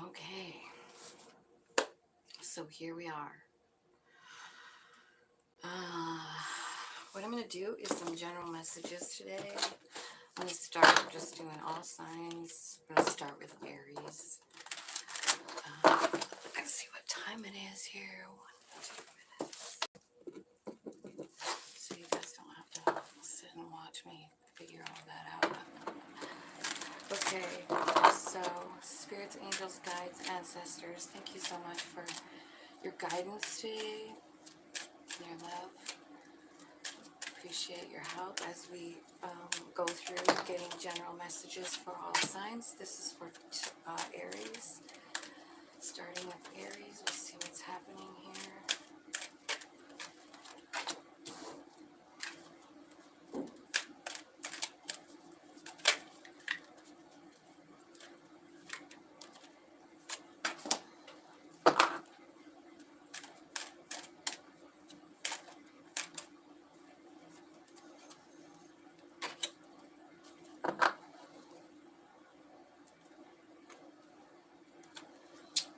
Okay, so here we are. What I'm going to do is some general messages today. I'm going to start just doing all signs. I'm going to start with Aries. Let's see what time it is here. 1, 2 minutes. So you guys don't have to sit and watch me figure all that out. Okay, so spirits, angels, guides, ancestors, thank you so much for your guidance today, your love. Appreciate your help as we go through getting general messages for all signs. This is for Aries. Starting with Aries, we'll see what's happening here.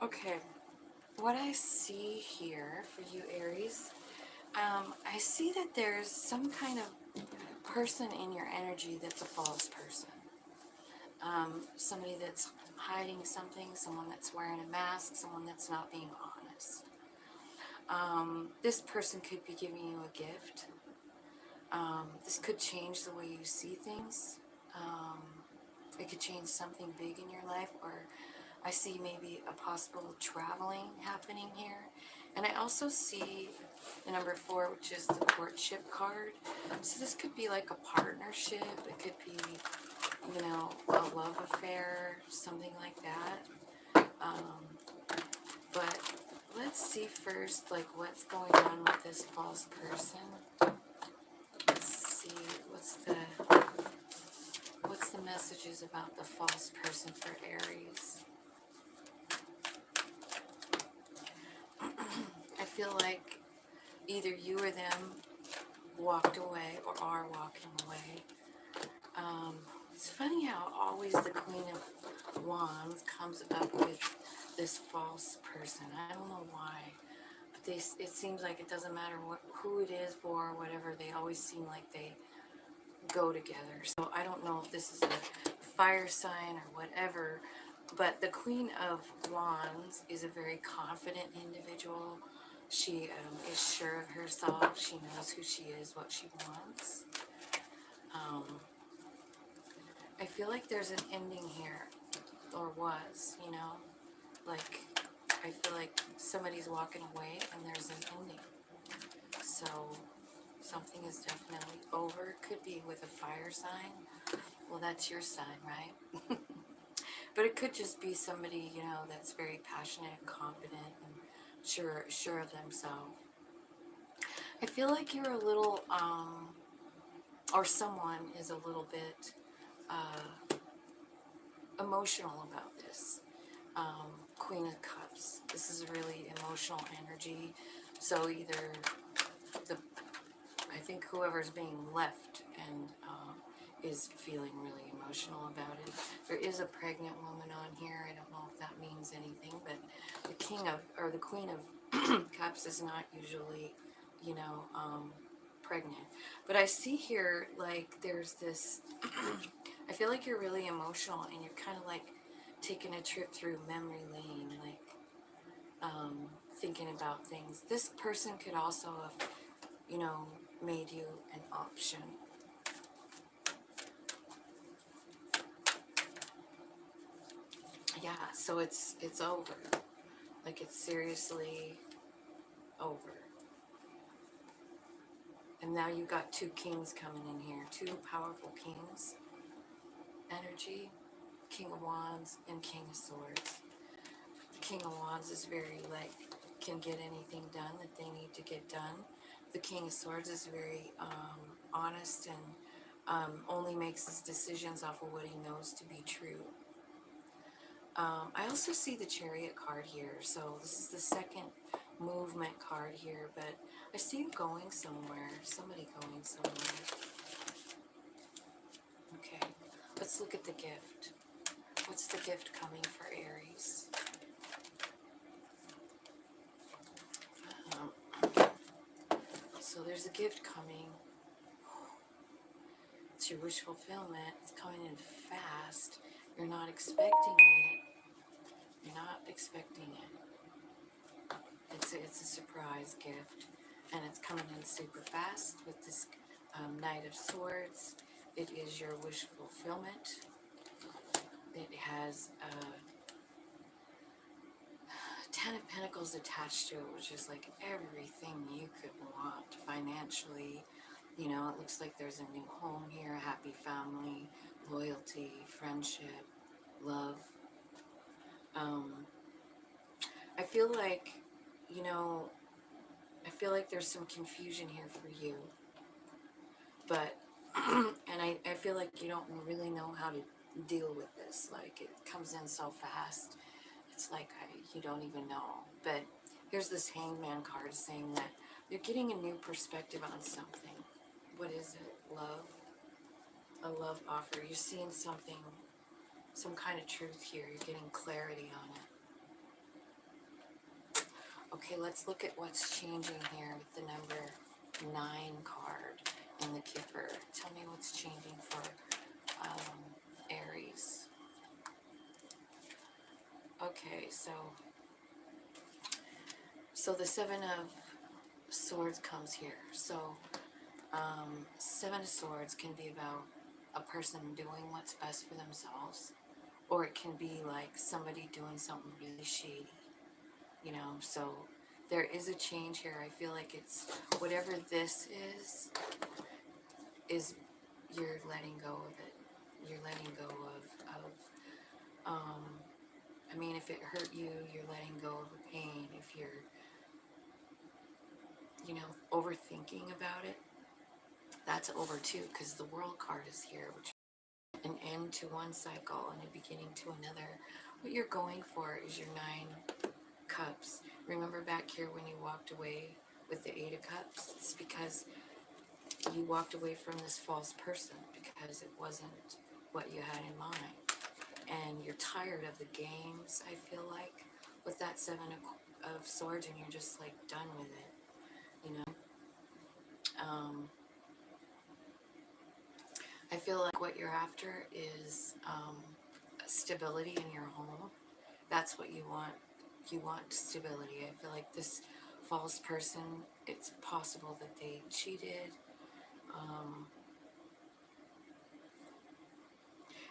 Okay, what I see here for you Aries, I see that there's some kind of person in your energy that's a false person. Somebody that's hiding something, someone that's wearing a mask, someone that's not being honest. This person could be giving you a gift. This could change the way you see things. It could change something big in your life, or I see maybe a possible traveling happening here. And I also see the number 4, which is the courtship card. So this could be like a partnership. It could be, you know, a love affair, something like that. But let's see first, like, what's going on with this false person. Let's see, what's the messages about the false person for Aries. I feel like either you or them walked away or are walking away. It's funny how always the Queen of Wands comes up with this false person. I don't know why. But it seems like it doesn't matter who it is for or whatever. They always seem like they go together. So I don't know if this is a fire sign or whatever. But the Queen of Wands is a very confident individual. She is sure of herself. She knows who she is, what she wants. I feel like there's an ending here, or was, you know, like I feel like somebody's walking away and there's an ending. So something is definitely over. Could be with a fire sign. Well, that's your sign, right? But it could just be somebody, you know, that's very passionate and confident and sure of themselves. I feel like you're a little, or someone is a little bit emotional about this. Queen of Cups. This is a really emotional energy. So either I think whoever's being left and is feeling really emotional about it. There is a pregnant woman on here. I don't know if that means anything, but the Queen of Cups is not usually you know, pregnant. But I see here, like, there's this, I feel like you're really emotional and you're kind of like taking a trip through memory lane, like, thinking about things. This person could also have, you know, made you an option. Yeah, so it's over. Like, it's seriously over. And now you've got two kings coming in here, two powerful kings. Energy, King of Wands and King of Swords. The King of Wands is very, like, can get anything done that they need to get done. The King of Swords is very honest and only makes his decisions off of what he knows to be true. I also see the Chariot card here, so this is the second movement card here, but I see you going somewhere, somebody going somewhere. Okay, let's look at the gift. What's the gift coming for Aries? So there's a gift coming. It's your wish fulfillment. It's coming in fast. You're not expecting it. You're not expecting it. It's a surprise gift. And it's coming in super fast with this Knight of Swords. It is your wish fulfillment. It has 10 of Pentacles attached to it, which is like everything you could want financially. You know, it looks like there's a new home here, a happy family, loyalty, friendship, love. I feel like, you know, I feel like there's some confusion here for you. But, and I feel like you don't really know how to deal with this. Like, it comes in so fast. It's like you don't even know. But here's this Hangman card saying that you're getting a new perspective on something. What is it? Love? A love offer. You're seeing something, some kind of truth here. You're getting clarity on it. Okay, let's look at what's changing here with the number 9 card in the Kipper. Tell me what's changing for Aries. Okay, so the 7 of Swords comes here. So 7 of Swords can be about a person doing what's best for themselves, or it can be like somebody doing something really shady, you know. So there is a change here. I feel like it's whatever this is you're letting go of it. You're letting go of I mean, if it hurt you, you're letting go of the pain. If you're, you know, overthinking about it, that's over too, because the World card is here, which an end to one cycle and a beginning to another. What you're going for is your 9 cups. Remember back here when you walked away with the 8 of cups? It's because you walked away from this false person because it wasn't what you had in mind. And you're tired of the games, I feel like, with that 7 of Swords, and you're just like done with it, you know. I feel like what you're after is stability in your home. That's what you want. You want stability. I feel like this false person, it's possible that they cheated.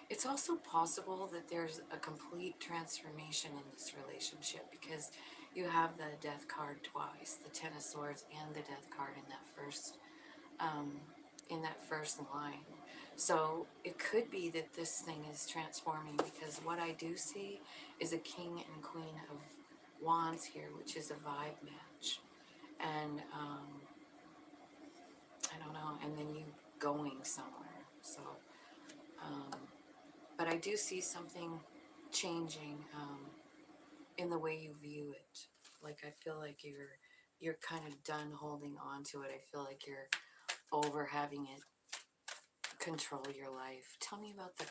It's also possible that there's a complete transformation in this relationship because you have the Death card twice, the 10 of Swords and the Death card in that first line. So it could be that this thing is transforming, because what I do see is a King and Queen of Wands here, which is a vibe match. And I don't know, and then you going somewhere. So but I do see something changing in the way you view it. Like, I feel like you're kind of done holding on to it. I feel like you're over having it control your life. Tell me about the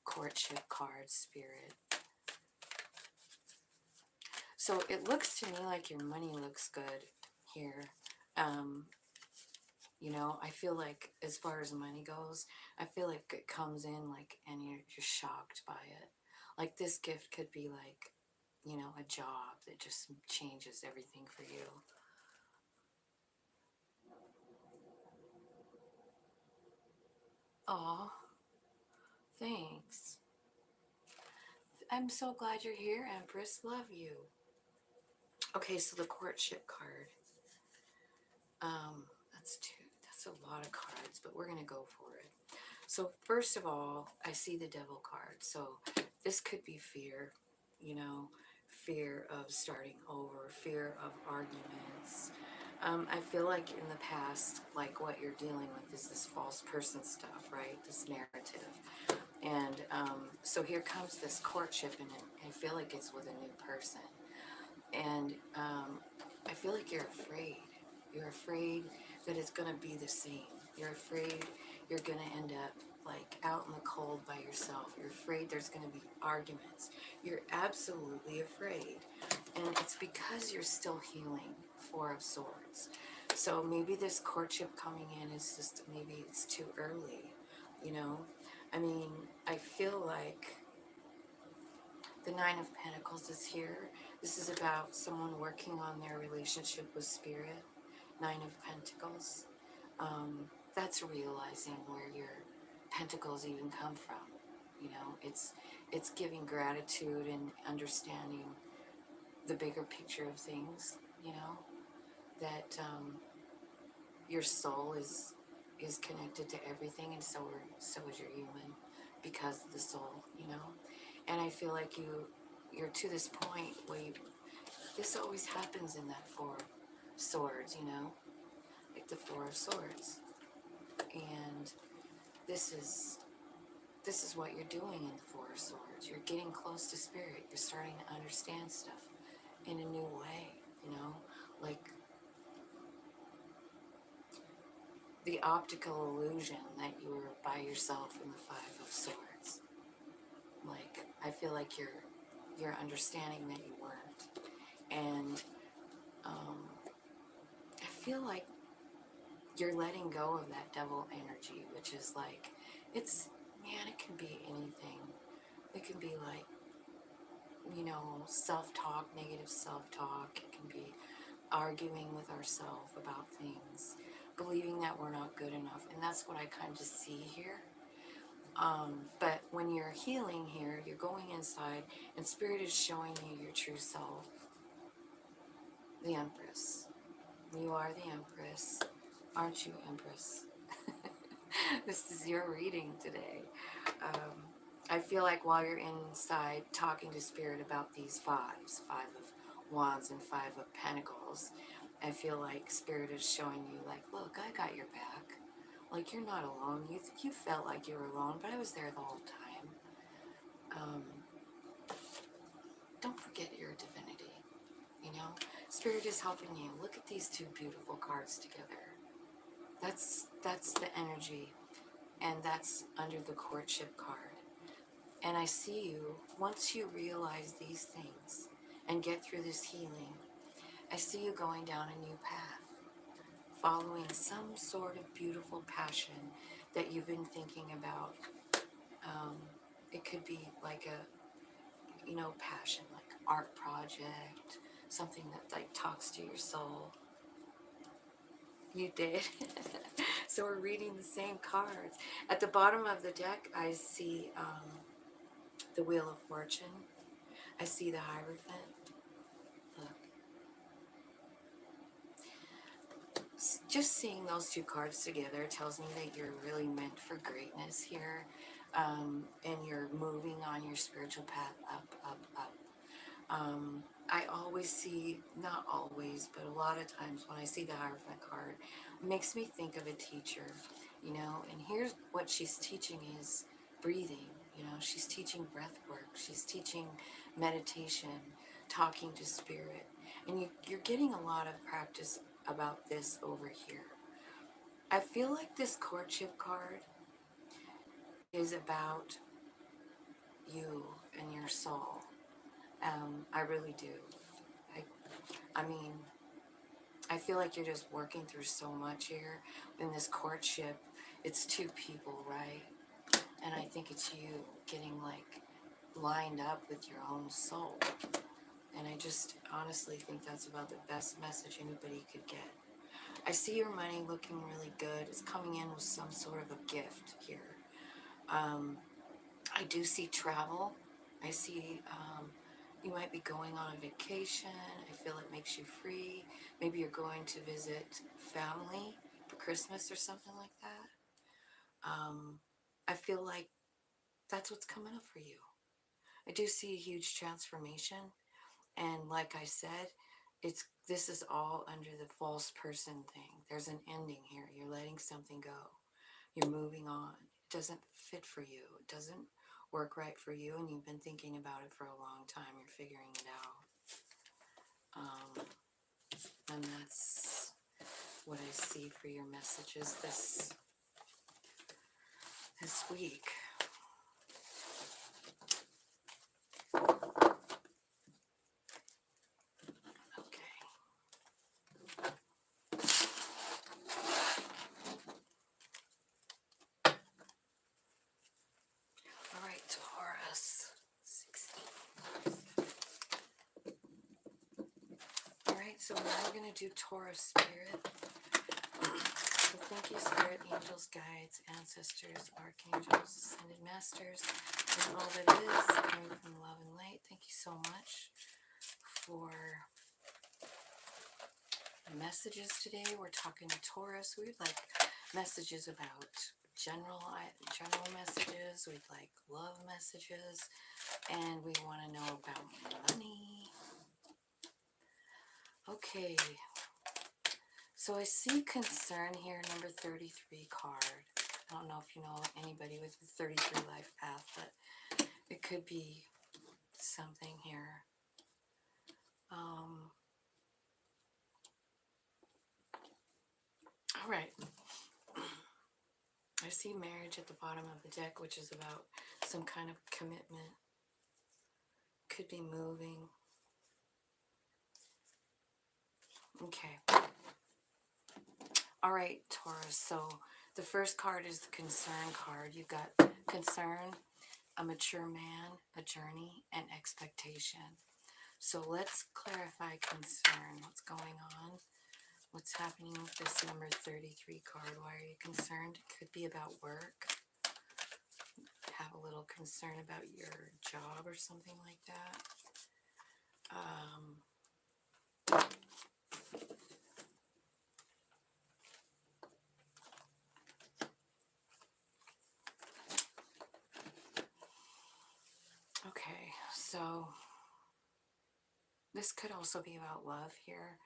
courtship card, Spirit. So it looks to me like your money looks good here. You know, I feel like as far as money goes, I feel like it comes in like, and you're shocked by it. Like this gift could be like, you know, a job that just changes everything for you. Aw, thanks. I'm so glad you're here, Empress. Love you. Okay, so the courtship card. That's two. That's a lot of cards, but we're gonna go for it. So first of all, I see the devil card. So this could be fear, you know, fear of starting over, fear of arguments. I feel like in the past, like what you're dealing with is this false person stuff, right? This narrative. And so here comes this courtship, and I feel like it's with a new person. And I feel like you're afraid. You're afraid that it's going to be the same. You're afraid you're going to end up like out in the cold by yourself. You're afraid there's going to be arguments. You're absolutely afraid. And it's because you're still healing. Four of Swords. So maybe this courtship coming in is just, maybe it's too early, you know? I mean, I feel like the Nine of Pentacles is here. This is about someone working on their relationship with Spirit. Nine of Pentacles. That's realizing where your pentacles even come from. You know, it's giving gratitude and understanding the bigger picture of things. You know, that your soul is connected to everything, and so is your human, because of the soul. You know, and I feel like you're to this point where this always happens in that Four of Swords, you know, like the Four of Swords. And this is what you're doing in the Four of Swords. You're getting close to Spirit. You're starting to understand stuff in a new way, you know, like the optical illusion that you were by yourself in the Five of Swords. Like, I feel like you're understanding that you weren't. And I feel like you're letting go of that devil energy, which is like, it's, man, it can be anything. It can be like, you know, self-talk, negative self-talk. It can be arguing with ourselves about things, believing that we're not good enough. And that's what I kind of see here. But when you're healing here, you're going inside, and Spirit is showing you your true self. The Empress. You are the Empress. Aren't you, Empress? This is your reading today. I feel like while you're inside talking to Spirit about these fives, Five of Wands and Five of Pentacles, I feel like Spirit is showing you, like, look, I got your back. Like, you're not alone. You felt like you were alone, but I was there the whole time. Don't forget your divinity, you know? Spirit is helping you. Look at these two beautiful cards together. That's the energy, and that's under the courtship card. And I see you, once you realize these things and get through this healing, I see you going down a new path, following some sort of beautiful passion that you've been thinking about. It could be like a, you know, passion, like art project, something that like talks to your soul. You did. So we're reading the same cards. At the bottom of the deck, I see the Wheel of Fortune. I see the Hierophant. Look. Just seeing those two cards together tells me that you're really meant for greatness here. And you're moving on your spiritual path up, up, up. I always see, not always, but a lot of times when I see the Hierophant card, it makes me think of a teacher, you know, and here's what she's teaching is breathing, you know, she's teaching breath work, she's teaching meditation, talking to Spirit, and you're getting a lot of practice about this over here. I feel like this courtship card is about you and your soul. I really do. I mean, I feel like you're just working through so much here in this courtship. It's two people, right? And I think it's you getting like lined up with your own soul. And I just honestly think that's about the best message anybody could get. I see your money looking really good. It's coming in with some sort of a gift here. I do see travel. I see you might be going on a vacation. I feel it makes you free. Maybe you're going to visit family for Christmas or something like that. I feel like that's what's coming up for you. I do see a huge transformation. And like I said, this is all under the false person thing. There's an ending here. You're letting something go. You're moving on. It doesn't fit for you. It doesn't work right for you, and you've been thinking about it for a long time. You're figuring it out. And that's what I see for your messages this week. Okay. All right, Taurus. 16. All right, so now we're going to do Taurus spirit. So thank you, spirit, angels, guides, ancestors, archangels, ascended masters, and all that is coming from love and light. Thank you so much for messages today. We're talking to Taurus. We'd like messages about general messages. We'd like love messages, and we want to know about money. Okay. So I see concern here, number 33 card. I don't know if you know anybody with the 33 life path, but it could be something here. All right. I see marriage at the bottom of the deck, which is about some kind of commitment. Could be moving. Okay. All right, Taurus. So the first card is the concern card. You got concern, a mature man, a journey, and expectation. So let's clarify concern. What's going on? What's happening with this number 33 card? Why are you concerned? It could be about work. Have a little concern about your job or something like that. Okay, so this could also be about love here.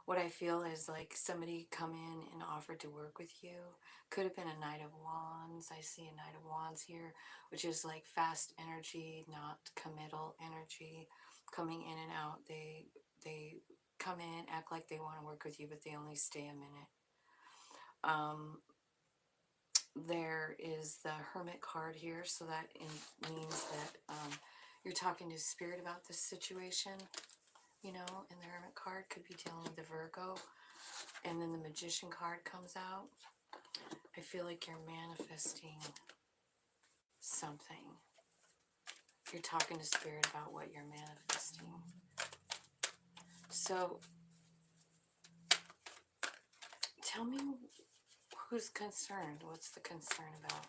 What I feel is like somebody come in and offered to work with you. Could have been a Knight of Wands. I see a Knight of Wands here, which is like fast energy, not committal energy, coming in and out. They come in, act like they want to work with you, but they only stay a minute. There is the Hermit card here, so that means that you're talking to Spirit about this situation. You know, and the Hermit card could be dealing with the Virgo. And then the Magician card comes out. I feel like you're manifesting something. You're talking to Spirit about what you're manifesting. So, tell me who's concerned. What's the concern about?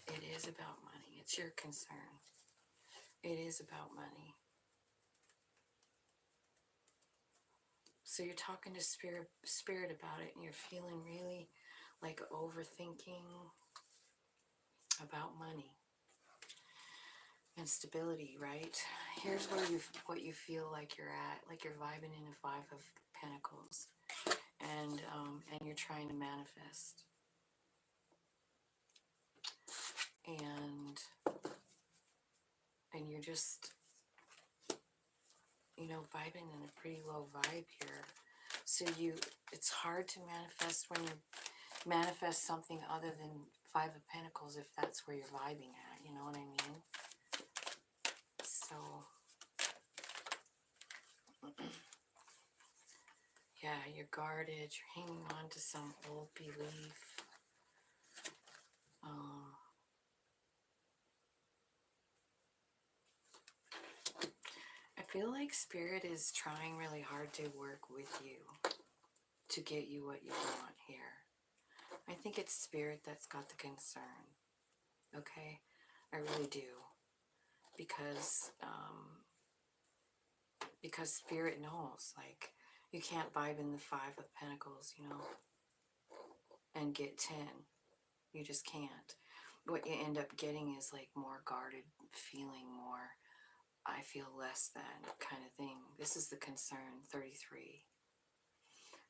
It is about money. It's your concern. It is about money. So you're talking to spirit about it, and you're feeling really like overthinking about money and stability, right? Here's where what you feel like you're at, like you're vibing in a 5 of Pentacles, and you're trying to manifest, and you're just, you know, vibing in a pretty low vibe here. So it's hard to manifest when you manifest something other than 5 of Pentacles, if that's where you're vibing at, you know what I mean? So you're guarded, you're hanging on to some old belief. I feel like Spirit is trying really hard to work with you to get you what you want here. I think it's Spirit that's got the concern. Okay? I really do. Because Spirit knows, like, you can't vibe in the 5 of Pentacles, you know, and get 10. You just can't. What you end up getting is like more guarded feeling, more I feel less than kind of thing. This is the concern, 33.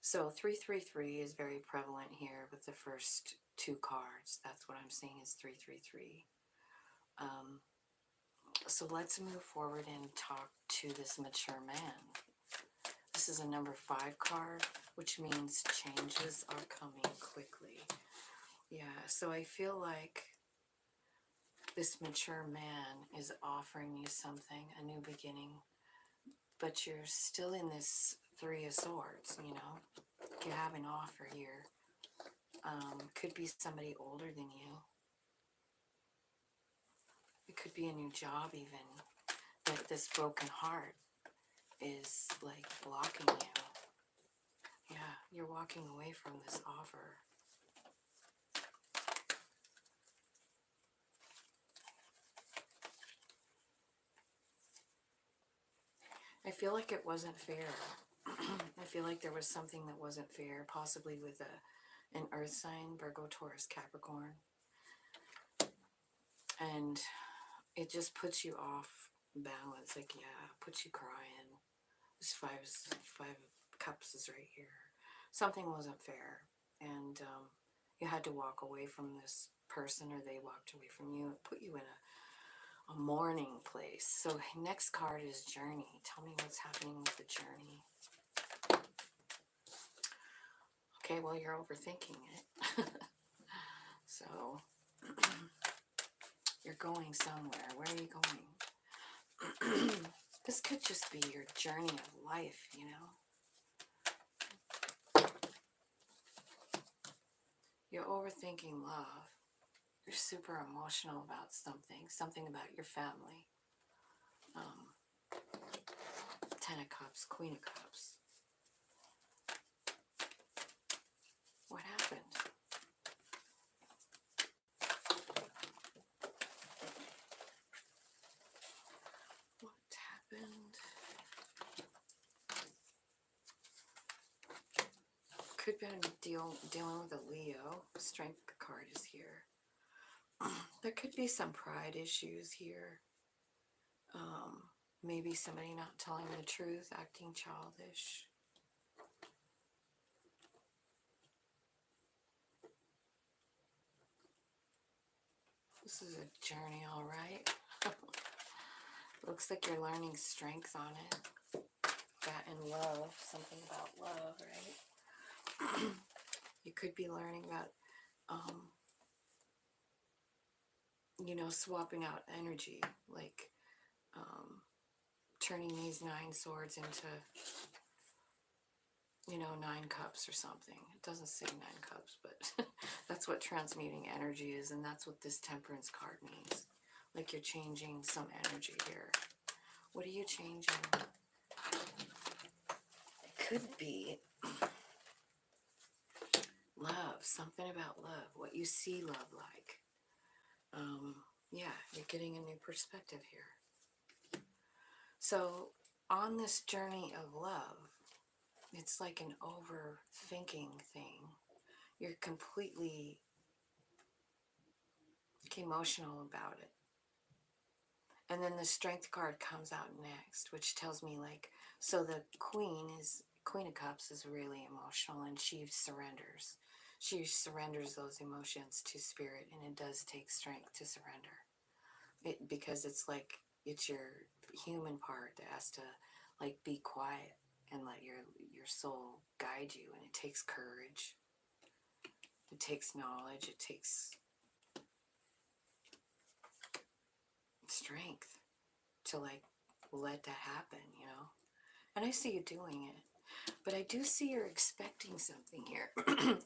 So 333 is very prevalent here with the first 2 cards. That's what I'm seeing is 333. So let's move forward and talk to this mature man. This is a number 5 card, which means changes are coming quickly. Yeah, so I feel like this mature man is offering you something, a new beginning, but you're still in this 3 of Swords, you know. You have an offer here. Could be somebody older than you. It could be a new job even. That this broken heart is like blocking you. Yeah, you're walking away from this offer. I feel like it wasn't fair. I feel like there was something that wasn't fair, possibly with an earth sign, Virgo, Taurus, Capricorn. And it just puts you off balance. Like, yeah, puts you crying. This five of cups is right here. Something wasn't fair. And you had to walk away from this person, or they walked away from you. It put you in a mourning place. So next card is journey. Tell me what's happening with the journey. Okay, well, you're overthinking it. So you're going somewhere. Where are you going? This could just be your journey of life, you know. You're overthinking love. You're super emotional about something about your family. 10 of Cups, Queen of Cups. What happened? What happened? Could be dealing with a Leo. Strength card is here. There could be some pride issues here. Maybe somebody not telling the truth, acting childish. This is a journey, all right. Looks like you're learning strength on it. That and love, something about love, right? You could be learning about, you know, swapping out energy, like turning these 9 swords into, you know, 9 cups or something. It doesn't say 9 cups, but that's what transmuting energy is, and that's what this temperance card means. Like you're changing some energy here. What are you changing? It could be love, something about love, what you see love like. Yeah, you're getting a new perspective here. So on this journey of love, it's like an overthinking thing. You're completely emotional about it. And then the strength card comes out next, which tells me, like, so the Queen of Cups is really emotional, and she surrenders. She surrenders those emotions to Spirit, and it does take strength to surrender. Because it's like, it's your human part that has to, like, be quiet and let your soul guide you, and it takes courage. It takes knowledge. It takes strength to, like, let that happen, you know. And I see you doing it. But I do see you're expecting something here.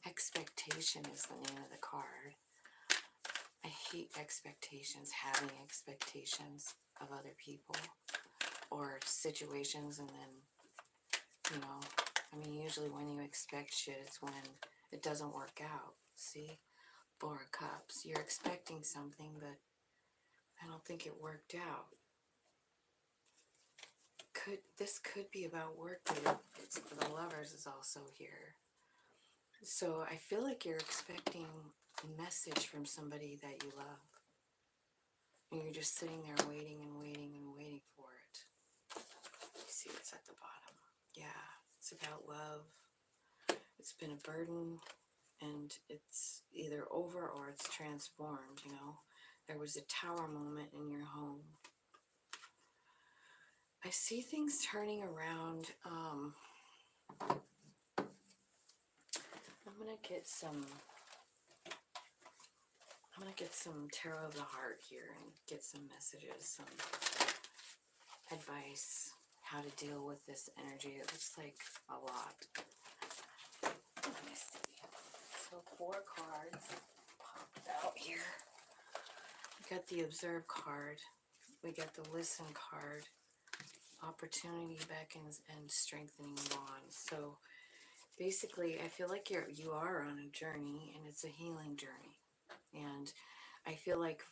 Expectation is the name of the card. I hate expectations, having expectations of other people or situations, and then, you know, I mean, usually when you expect shit, it's when it doesn't work out. See? Four of Cups. You're expecting something, but I don't think it worked out. This could be about work, but it's for the Lovers is also here. So I feel like you're expecting a message from somebody that you love. And you're just sitting there waiting and waiting and waiting for it. You see what's at the bottom. Yeah, it's about love. It's been a burden, and it's either over or it's transformed, you know. There was a tower moment in your home. I see things turning around. I'm gonna get some tarot of the heart here and get some messages, some advice, how to deal with this energy. It looks like a lot. Let me see. So 4 cards popped out here. We got the Observe card. We got the Listen card. Opportunity beckons and strengthening bonds. So basically, I feel like you are on a journey, and it's a healing journey. And I feel like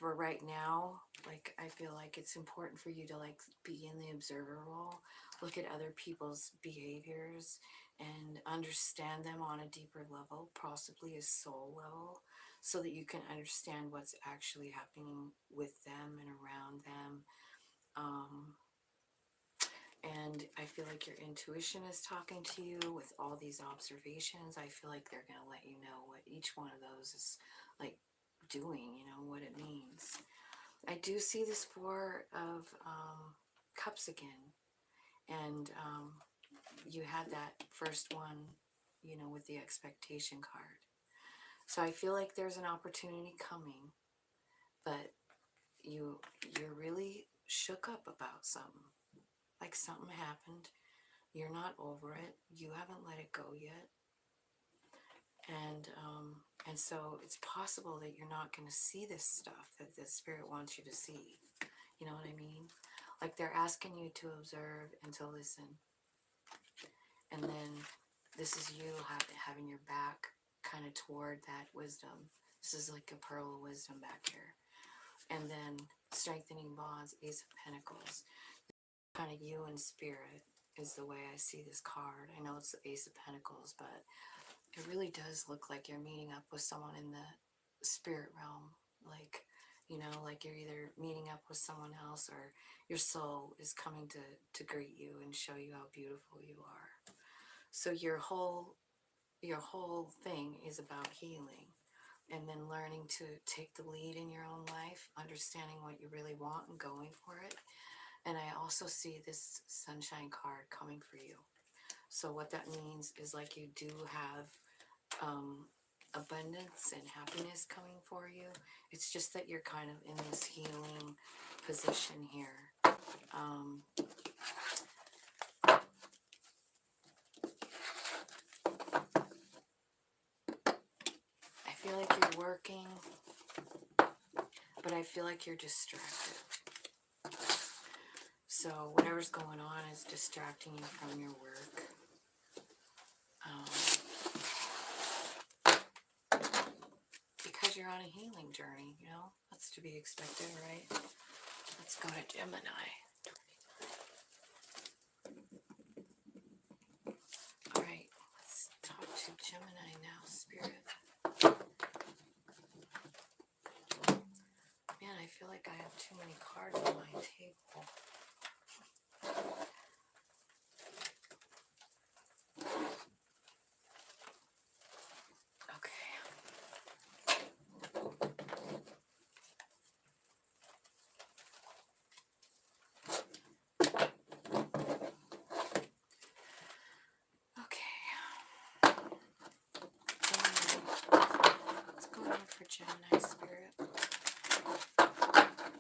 for right now, like, I feel like it's important for you to, like, be in the observer role, look at other people's behaviors and understand them on a deeper level, possibly a soul level, so that you can understand what's actually happening with them and around them. And I feel like your intuition is talking to you with all these observations. I feel like they're going to let you know what each one of those is, like, doing, you know, what it means. I do see this 4 of Cups again. And you had that first one, you know, with the expectation card. So I feel like there's an opportunity coming, but you're really shook up about something. Like something happened. You're not over it. You haven't let it go yet. And so it's possible that you're not going to see this stuff that the Spirit wants you to see. You know what I mean? Like, they're asking you to observe and to listen. And then this is you having your back kind of toward that wisdom. This is like a pearl of wisdom back here. And then strengthening bonds, Ace of Pentacles. Kind of you in spirit is the way I see this card. I know it's the Ace of Pentacles, but it really does look like you're meeting up with someone in the spirit realm. Like, you know, like you're either meeting up with someone else, or your soul is coming to greet you and show you how beautiful you are. So your whole thing is about healing, and then learning to take the lead in your own life, understanding what you really want and going for it. And I also see this Sunshine card coming for you. So what that means is, like, you do have abundance and happiness coming for you. It's just that you're kind of in this healing position here. I feel like you're working, but I feel like you're distracted. So whatever's going on is distracting you from your work. Because you're on a healing journey, you know? That's to be expected, right? Let's go to Gemini. Alright, let's talk to Gemini now, Spirit. Man, I feel like I have too many cards on my table. Gemini Spirit,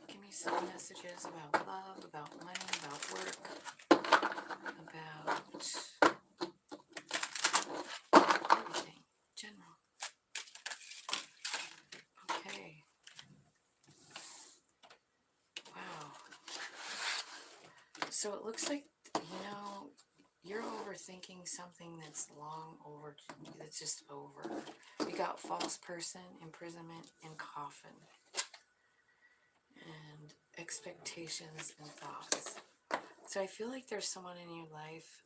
give me some messages about love, about money, about work, about So it looks like, you're overthinking something that's long over, that's just over. You got false person, imprisonment, and coffin. And expectations and thoughts. So I feel like there's someone in your life,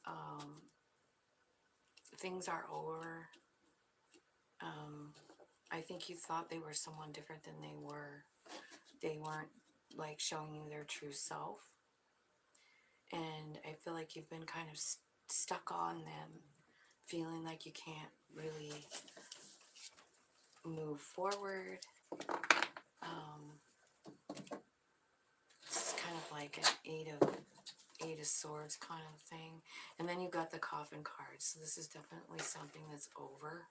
things are over. I think you thought they were someone different than they were. They weren't like showing you their true self. And I feel like you've been kind of stuck on them, feeling like you can't really move forward. This is kind of like an eight of swords kind of thing. And then you got the coffin card. So this is definitely something that's over.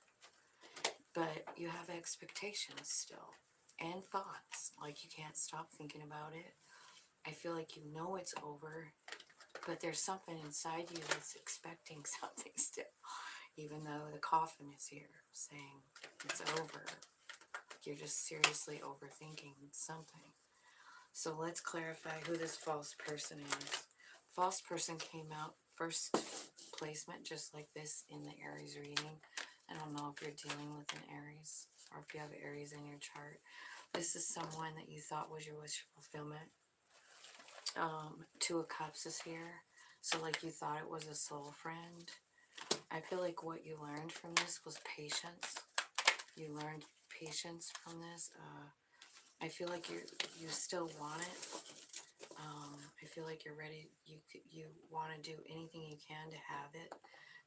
But you have expectations still. And thoughts. Like you can't stop thinking about it. I feel like you know it's over. But there's something inside you that's expecting something still. Even though the coffin is here saying it's over. You're just seriously overthinking something. So let's clarify who this false person is. False person came out first placement just like this in the Aries reading. I don't know if you're dealing with an Aries or if you have Aries in your chart. This is someone that you thought was your wish fulfillment. Two of Cups is here. So like you thought it was a soul friend. I feel like what you learned from this was patience. You learned patience from this. I feel like you still want it. I feel like you're ready. You want to do anything you can to have it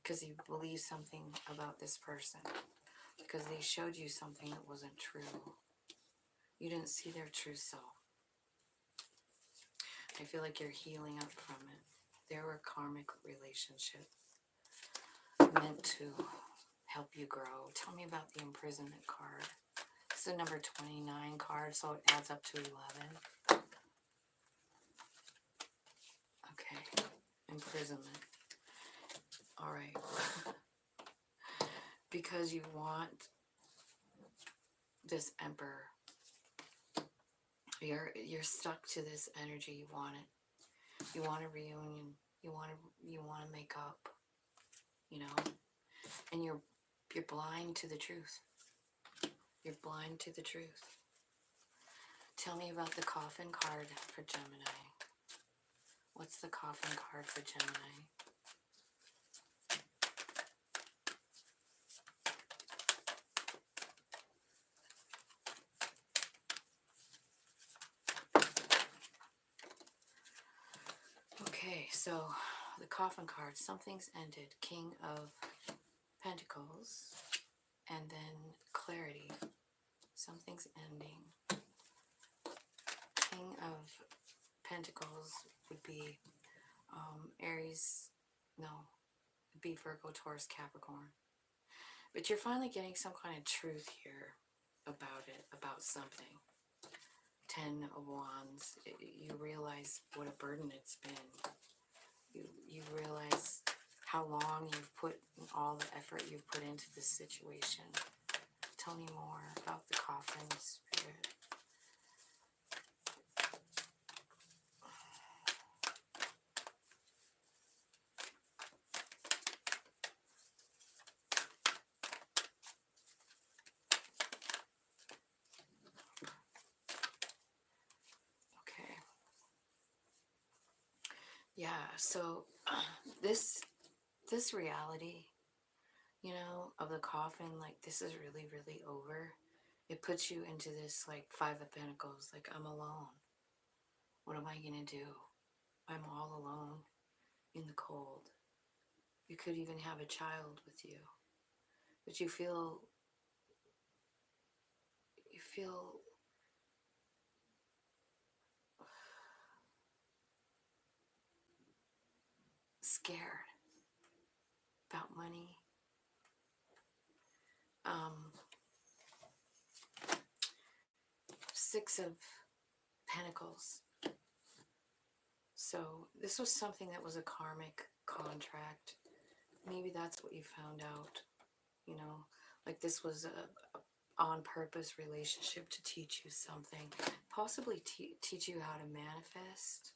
because you believe something about this person. Because they showed you something that wasn't true. You didn't see their true self. I feel like you're healing up from it. There were karmic relationships meant to help you grow. Tell me about the imprisonment card. It's the number 29 card, so it adds up to 11. Okay, imprisonment. All right. Because you want this emperor. You're stuck to this energy. You want it. You want a reunion. You want to make up. And you're blind to the truth. You're blind to the truth. Tell me about the coffin card for Gemini. What's the coffin card for Gemini? Okay, so the coffin card, something's ended. King of Pentacles, and then clarity. Something's ending. King of Pentacles would be Aries, no, it'd be Virgo, Taurus, Capricorn. But you're finally getting some kind of truth here about it, about something. 10 of Wands, you realize what a burden it's been. You realize how long you've put, all the effort you've put into this situation. Tell me more about the coffin spirit. Okay. Yeah, so this reality, of the coffin, like this is really, really over. It puts you into this like Five of Pentacles, like I'm alone. What am I gonna do? I'm all alone in the cold. You could even have a child with you, but you feel scared about money. Six of Pentacles. So this was something that was a karmic contract. Maybe that's what you found out, like this was a on purpose relationship to teach you something, possibly teach you how to manifest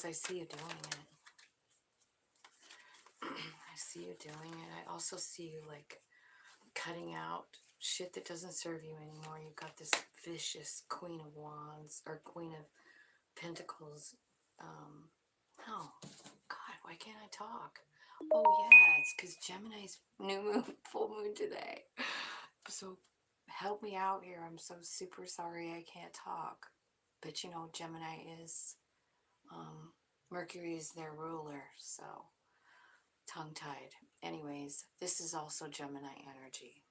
I see you doing it. I see you doing it. I also see you like cutting out shit that doesn't serve you anymore. You've got this vicious Queen of Wands or Queen of Pentacles. Oh, God, why can't I talk? Oh, yeah, it's because Gemini's new moon, full moon today. So help me out here. I'm so super sorry I can't talk. But you know, Gemini is, Mercury is their ruler, so tongue-tied. Anyways, this is also Gemini energy.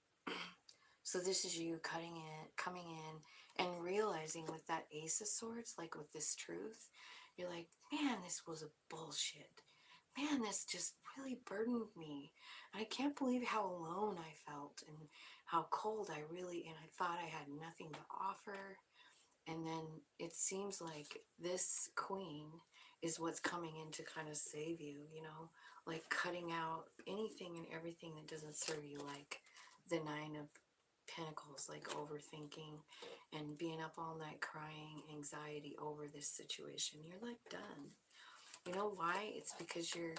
So this is you coming in and realizing with that Ace of Swords, like with this truth, you're like, man, this was a bullshit. Man, this just really burdened me. And I can't believe how alone I felt and how cold I really, and I thought I had nothing to offer. And then it seems like this queen is what's coming in to kind of save you, you know, like cutting out anything and everything that doesn't serve you, like the Nine of Pentacles, like overthinking and being up all night crying, anxiety over this situation. You're like done. You know why? It's because you're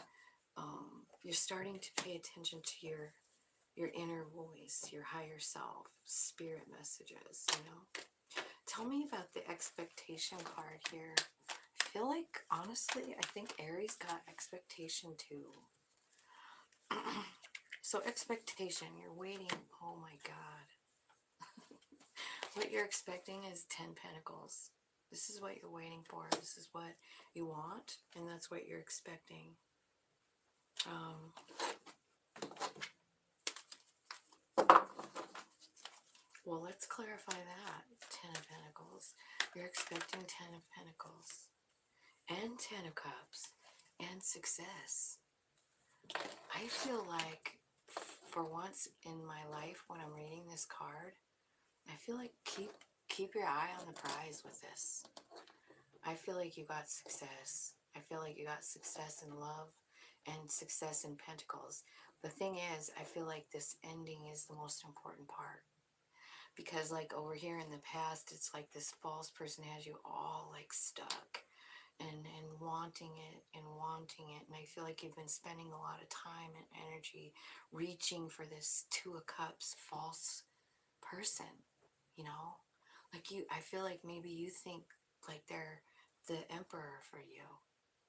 starting to pay attention to your inner voice, your higher self, spirit messages, you know. Tell me about the expectation card here. I feel like, honestly, I think Aries got expectation too. So expectation, you're waiting. Oh my God. What you're expecting is 10 Pentacles. This is what you're waiting for. This is what you want, and that's what you're expecting. Well, let's clarify that. 10 of Pentacles. You're expecting 10 of Pentacles and 10 of Cups and success. I feel like for once in my life when I'm reading this card, I feel like keep your eye on the prize with this. I feel like you got success. I feel like you got success in love and success in Pentacles. The thing is, I feel like this ending is the most important part. Because like over here in the past, it's like this false person has you all like stuck and wanting it and wanting it. And I feel like you've been spending a lot of time and energy reaching for this Two of Cups false person, you know? Like I feel like maybe you think like they're the emperor for you.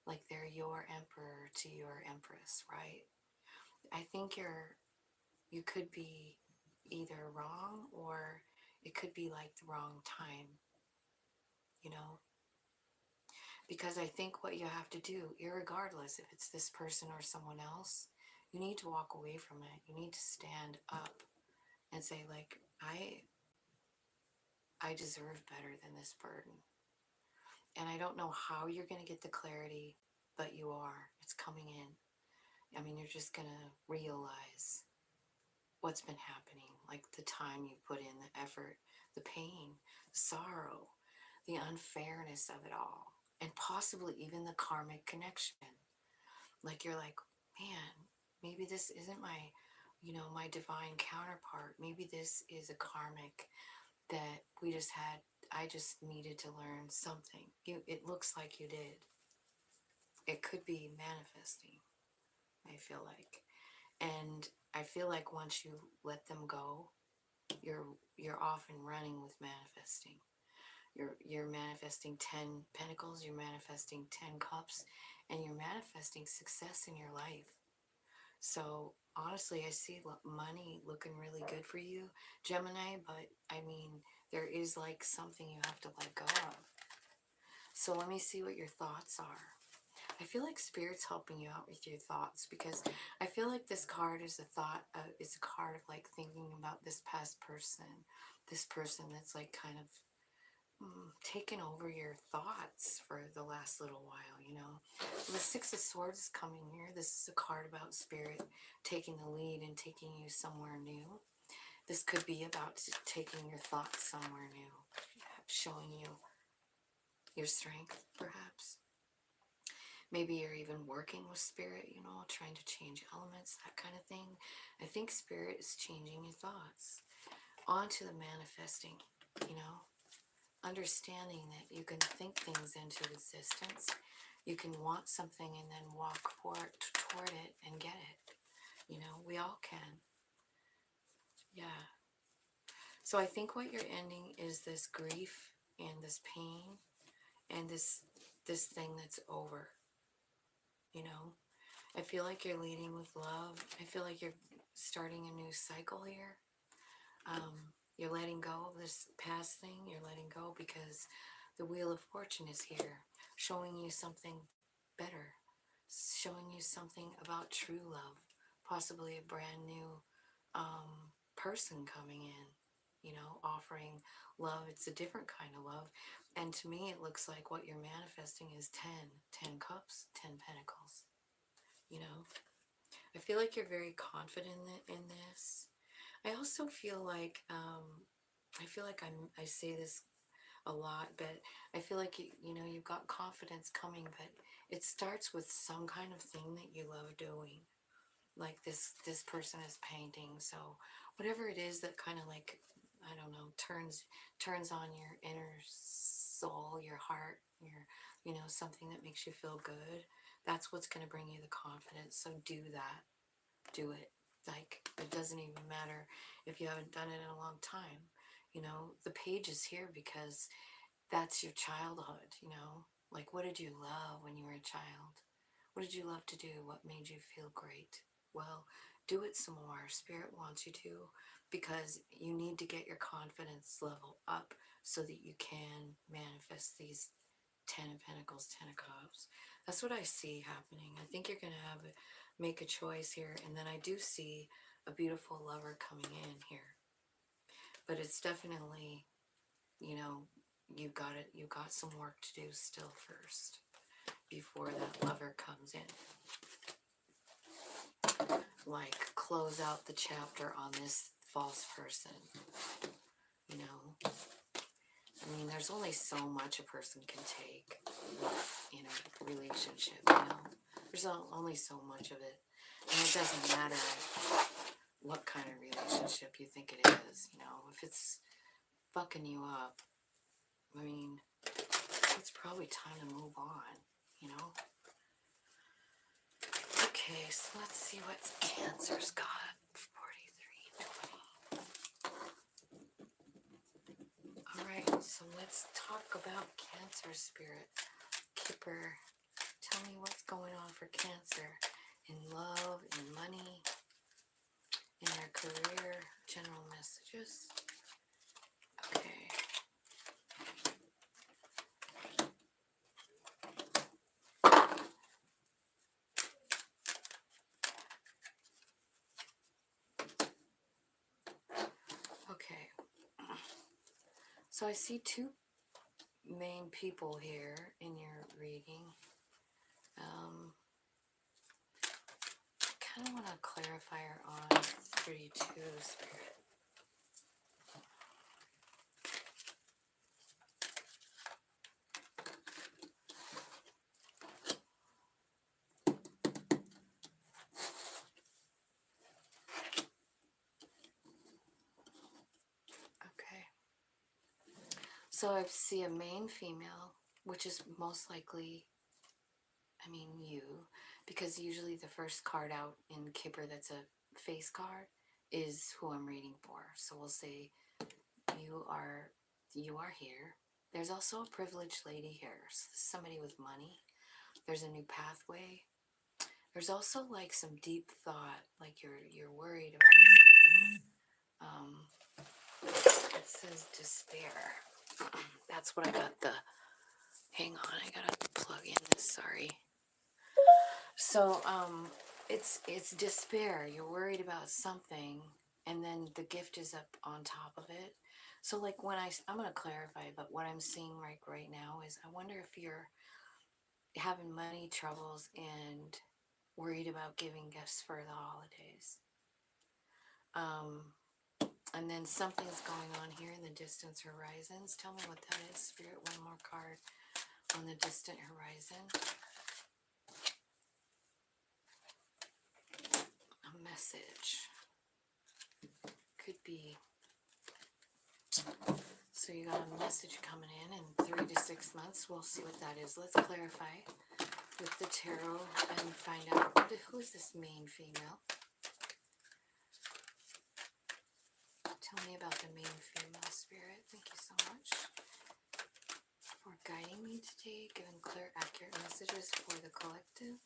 Like they're your emperor to your empress, right? I think you could be either wrong or it could be like the wrong time, you know? Because I think what you have to do, irregardless if it's this person or someone else, you need to walk away from it. You need to stand up and say, like, I deserve better than this burden. And I don't know how you're going to get the clarity, but you are. It's coming in. I mean, you're just going to realize what's been happening, like the time you put in, the effort, the pain, the sorrow, the unfairness of it all, and possibly even the karmic connection. Like you're like, man, maybe this isn't my, you know, my divine counterpart. Maybe this is a karmic that we just had. I just needed to learn something. It looks like you did. It could be manifesting, I feel like. And I feel like once you let them go, you're off and running with manifesting. You're manifesting 10 Pentacles, you're manifesting 10 Cups, and you're manifesting success in your life. So honestly, I see money looking really good for you, Gemini, but I mean, there is like something you have to let go of. So let me see what your thoughts are. I feel like Spirit's helping you out with your thoughts because I feel like this card is is a card of like thinking about this past person, this person that's like kind of taken over your thoughts for the last little while, you know. The Six of Swords is coming here. This is a card about Spirit taking the lead and taking you somewhere new. This could be about taking your thoughts somewhere new, showing you your strength, perhaps. Maybe you're even working with Spirit, you know, trying to change elements, that kind of thing. I think Spirit is changing your thoughts. On to the manifesting, you know. Understanding that you can think things into existence. You can want something and then walk toward it and get it. You know, we all can. Yeah. So I think what you're ending is this grief and this pain and this thing that's over. You know, I feel like you're leading with love. I feel like you're starting a new cycle here. You're letting go of this past thing. You're letting go because the Wheel of Fortune is here, showing you something better, showing you something about true love, possibly a brand new person coming in, you know, offering love. It's a different kind of love. And to me, it looks like what you're manifesting is 10 cups, 10 pentacles, you know. I feel like you're very confident in this. I also feel like, I say this a lot, but I feel like, you know, you've got confidence coming, but it starts with some kind of thing that you love doing. Like this person is painting, so whatever it is that kind of like, I don't know, turns on your inner soul, your heart, your, you know, something that makes you feel good, that's what's going to bring you the confidence. So do that. Do it. Like, it doesn't even matter if you haven't done it in a long time. You know, the page is here because that's your childhood, you know. Like, what did you love when you were a child? What did you love to do? What made you feel great? Well, do it some more. Spirit wants you to, because you need to get your confidence level up so that you can manifest these 10 of Pentacles, 10 of Cups. That's what I see happening. I think you're going to make a choice here. And then I do see a beautiful lover coming in here. But it's definitely, you know, you've got some work to do still first before that lover comes in. Like, close out the chapter on this false person, you know. I mean, there's only so much a person can take in a relationship, you know. There's only so much of it. And it doesn't matter what kind of relationship you think it is, you know. If it's fucking you up, I mean, it's probably time to move on, you know. Okay, so let's see what Cancer's got. 43, 20. Alright, so let's talk about Cancer, Spirit. Kipper, tell me what's going on for Cancer in love, in money, in their career, general messages. Okay. Okay. So I see two main people here in your reading. I kind of want to clarify her on 32, Spirit. Okay. So I see a main female, which is most likely, I mean, you, because usually the first card out in Kipper that's a face card is who I'm reading for. So we'll say you are here. There's also a privileged lady here, so somebody with money. There's a new pathway. There's also like some deep thought, like you're worried about something. It says despair. That's what I got. Hang on, I gotta plug in this. Sorry. So it's despair. You're worried about something, and then the gift is up on top of it. So like when I'm gonna clarify, but what I'm seeing right now is I wonder if you're having money troubles and worried about giving gifts for the holidays. And then something's going on here in the distance horizons. Tell me what that is, Spirit. One more card on the distant horizon. A message. Could be. So you got a message coming in 3 to 6 months. We'll see what that is. Let's clarify. with the tarot and find out who is this main female. Tell me about the main female, Spirit. Thank you so much for guiding me today, giving clear, accurate messages for the collective.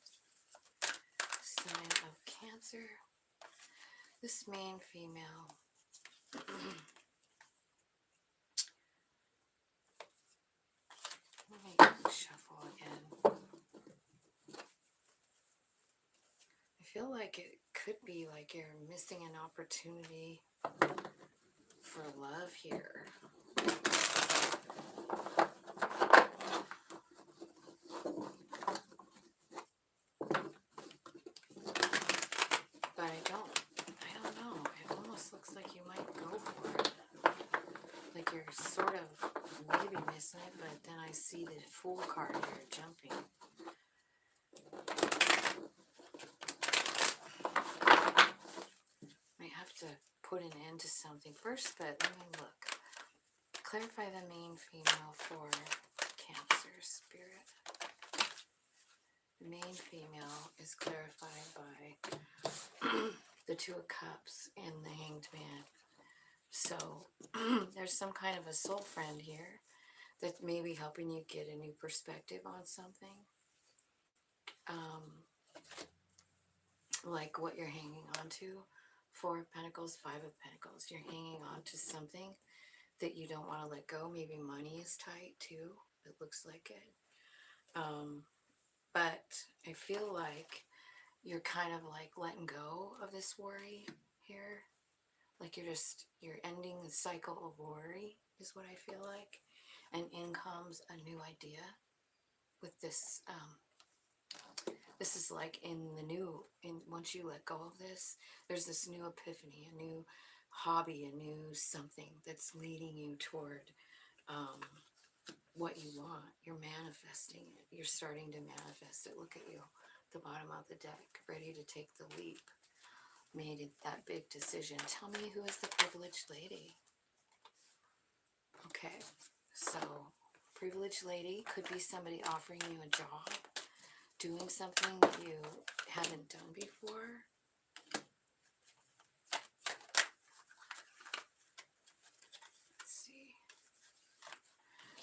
Sign of Cancer. This main female. Let me shuffle again. I feel like it could be like you're missing an opportunity for love here. But I don't know. It almost looks like you might go for it. Like you're sort of maybe missing it, but then I see the Fool card here jumping. Might have to put an end to something first, but let me look. Clarify the main female for Cancer, Spirit. The main female is clarified by the Two of Cups and the Hanged Man. So there's some kind of a soul friend here that may be helping you get a new perspective on something. Like what you're hanging on to. 4 of Pentacles, 5 of Pentacles. You're hanging on to something that you don't want to let go. Maybe money is tight too. It looks like it. But I feel like you're kind of like letting go of this worry here. Like you're ending the cycle of worry is what I feel like. And in comes a new idea with this. This is like once you let go of this, there's this new epiphany, a new hobby, a new something that's leading you toward what you want. You're manifesting it. You're starting to manifest it. Look at you, the bottom of the deck, ready to take the leap. Made it that big decision. Tell me, who is the privileged lady? Okay, so privileged lady could be somebody offering you a job, doing something that you haven't done before. Let's see.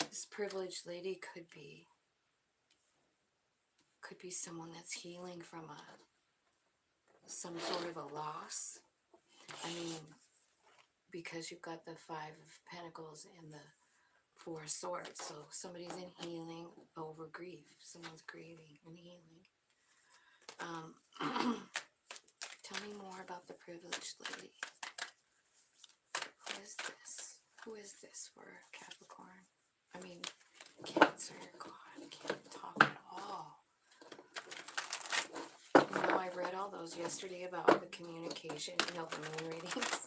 This privileged lady could be someone that's healing from some sort of a loss. I mean, because you've got the 5 of Pentacles and the 4 of Swords. So somebody's in healing over grief. Someone's grieving and healing. Tell me more about the privileged lady. Who is this? Who is this for Capricorn? I mean, Cancer. God, I can't talk at all. You know, I read all those yesterday about the communication, the moon readings.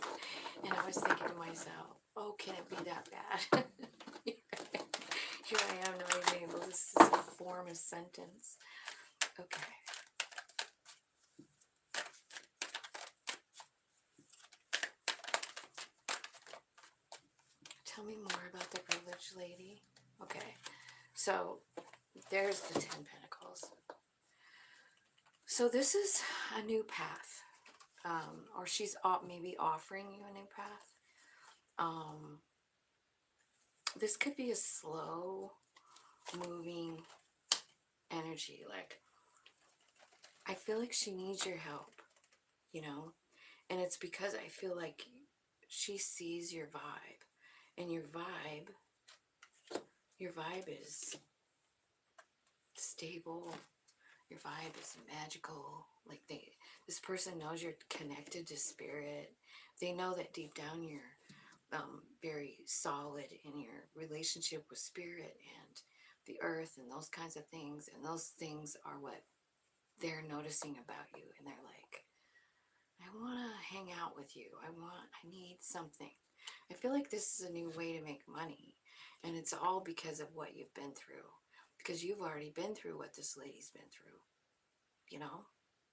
And I was thinking to myself, oh, can it be that bad? Here I am not even able to form a sentence. Okay. Tell me more about the privileged lady. Okay. So there's the 10 Pentacles. So this is a new path. Or she's maybe offering you a new path. This could be a slow moving energy. Like, I feel like she needs your help, and it's because I feel like she sees your vibe, and your vibe is stable. Your vibe is magical. Like this person knows you're connected to spirit. They know that deep down you're very solid in your relationship with spirit and the earth and those kinds of things. And those things are what they're noticing about you. And they're like, I want to hang out with you. I need something. I feel like this is a new way to make money. And it's all because of what you've been through. Because you've already been through what this lady's been through.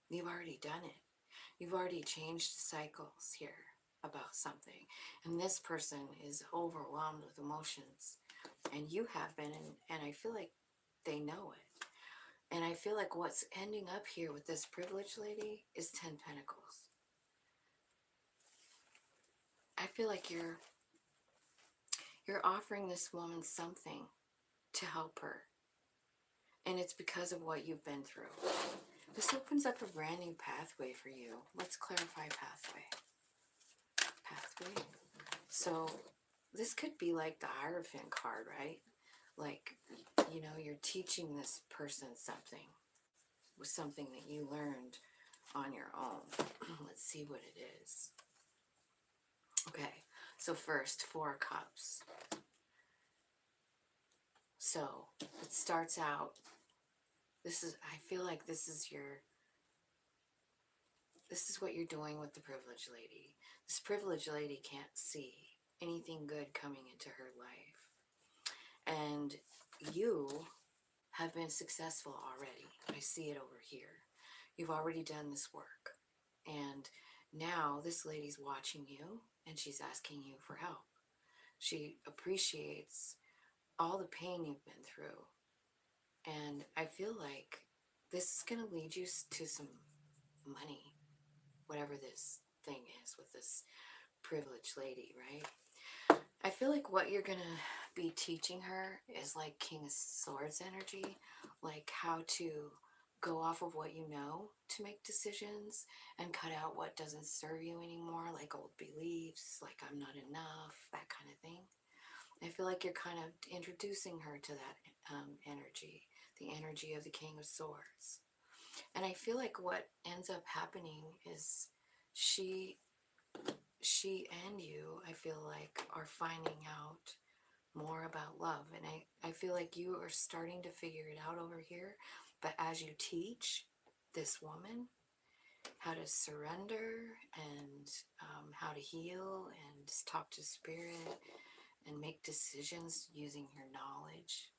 You've already done it. You've already changed cycles here about something. And this person is overwhelmed with emotions. And you have been, and I feel like they know it. And I feel like what's ending up here with this privileged lady is 10 Pentacles. I feel like you're offering this woman something to help her. And it's because of what you've been through. This opens up a brand new pathway for you. Let's clarify pathway. Pathway. So this could be like the Hierophant card, right? Like, you know, you're teaching this person something with something that you learned on your own. Let's see what it is. Okay, so first, 4 of Cups. So it starts out, I feel like this is what you're doing with the privileged lady. This privileged lady can't see anything good coming into her life. And you have been successful already. I see it over here. You've already done this work. And now this lady's watching you and she's asking you for help. She appreciates all the pain you've been through. And I feel like this is going to lead you to some money, whatever this thing is with this privileged lady, right? I feel like what you're going to be teaching her is like King of Swords energy, like how to go off of what you know to make decisions and cut out what doesn't serve you anymore, like old beliefs, like I'm not enough, that kind of thing. I feel like you're kind of introducing her to that energy, the energy of the King of Swords. And I feel like what ends up happening is she and you, I feel like, are finding out more about love. And I feel like you are starting to figure it out over here. But as you teach this woman how to surrender and how to heal and talk to spirit and make decisions using her knowledge,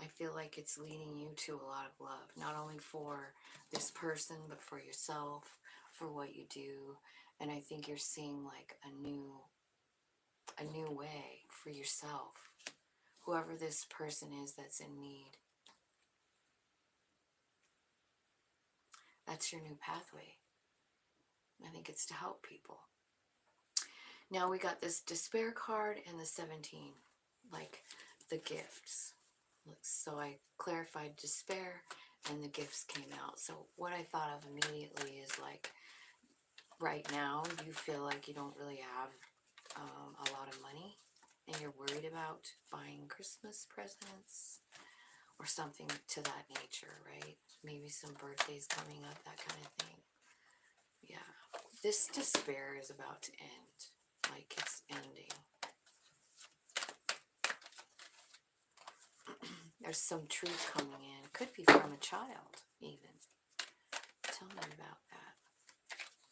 I feel like it's leading you to a lot of love, not only for this person, but for yourself, for what you do. And I think you're seeing like a new way for yourself, whoever this person is that's in need. That's your new pathway. I think it's to help people. Now we got this despair card and the 17, like the gifts. So I clarified despair and the gifts came out. So what I thought of immediately is like, right now you feel like you don't really have a lot of money and you're worried about buying Christmas presents or something to that nature, right? Maybe some birthdays coming up, that kind of thing. Yeah. This despair is about to end. Like it's ending. There's some truth coming in. Could be from a child, even. Tell me about that.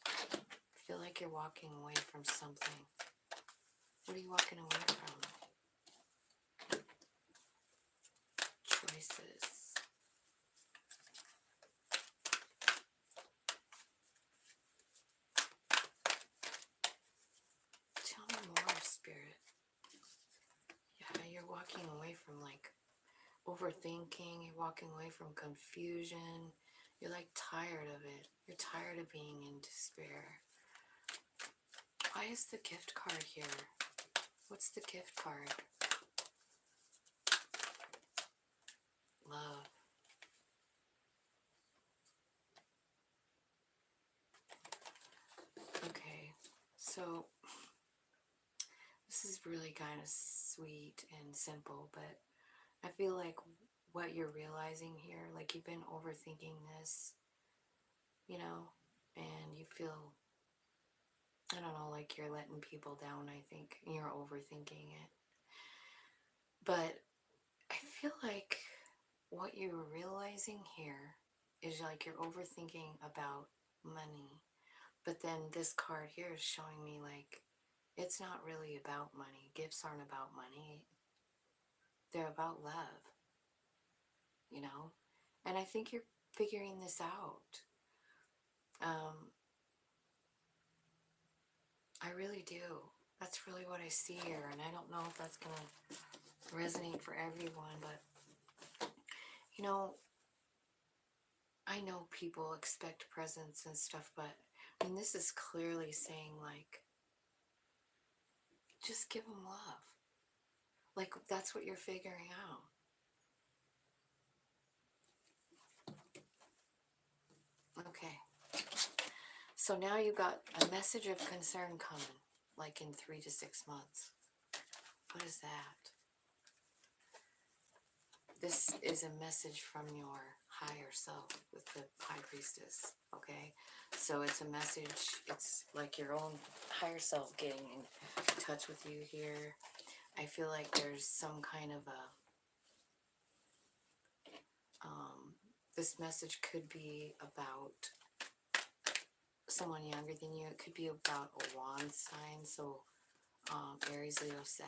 I feel like you're walking away from something. What are you walking away from? Choices. Tell me more, Spirit. Yeah, you're walking away from like overthinking. You're walking away from confusion. You're like tired of it. You're tired of being in despair. Why is the gift card here? What's the gift card? Love. Okay, so this is really kind of sweet and simple, but I feel like what you're realizing here, like you've been overthinking this, you know, and you feel, I don't know, like you're letting people down, I think. You're overthinking it. But I feel like what you're realizing here is like you're overthinking about money. But then this card here is showing me like it's not really about money. Gifts aren't about money. They're about love, you know? And I think you're figuring this out. I really do. That's really what I see here. And I don't know if that's going to resonate for everyone. But, you know, I know people expect presents and stuff, but I mean, this is clearly saying, like, just give them love. Like, that's what you're figuring out. Okay. So now you got a message of concern coming, like in 3 to 6 months. What is that? This is a message from your higher self with the High Priestess, okay? So it's a message, it's like your own higher self getting in touch with you here. I feel like there's some kind of a, this message could be about someone younger than you. It could be about a wand sign, so Aries, Leo, Sag.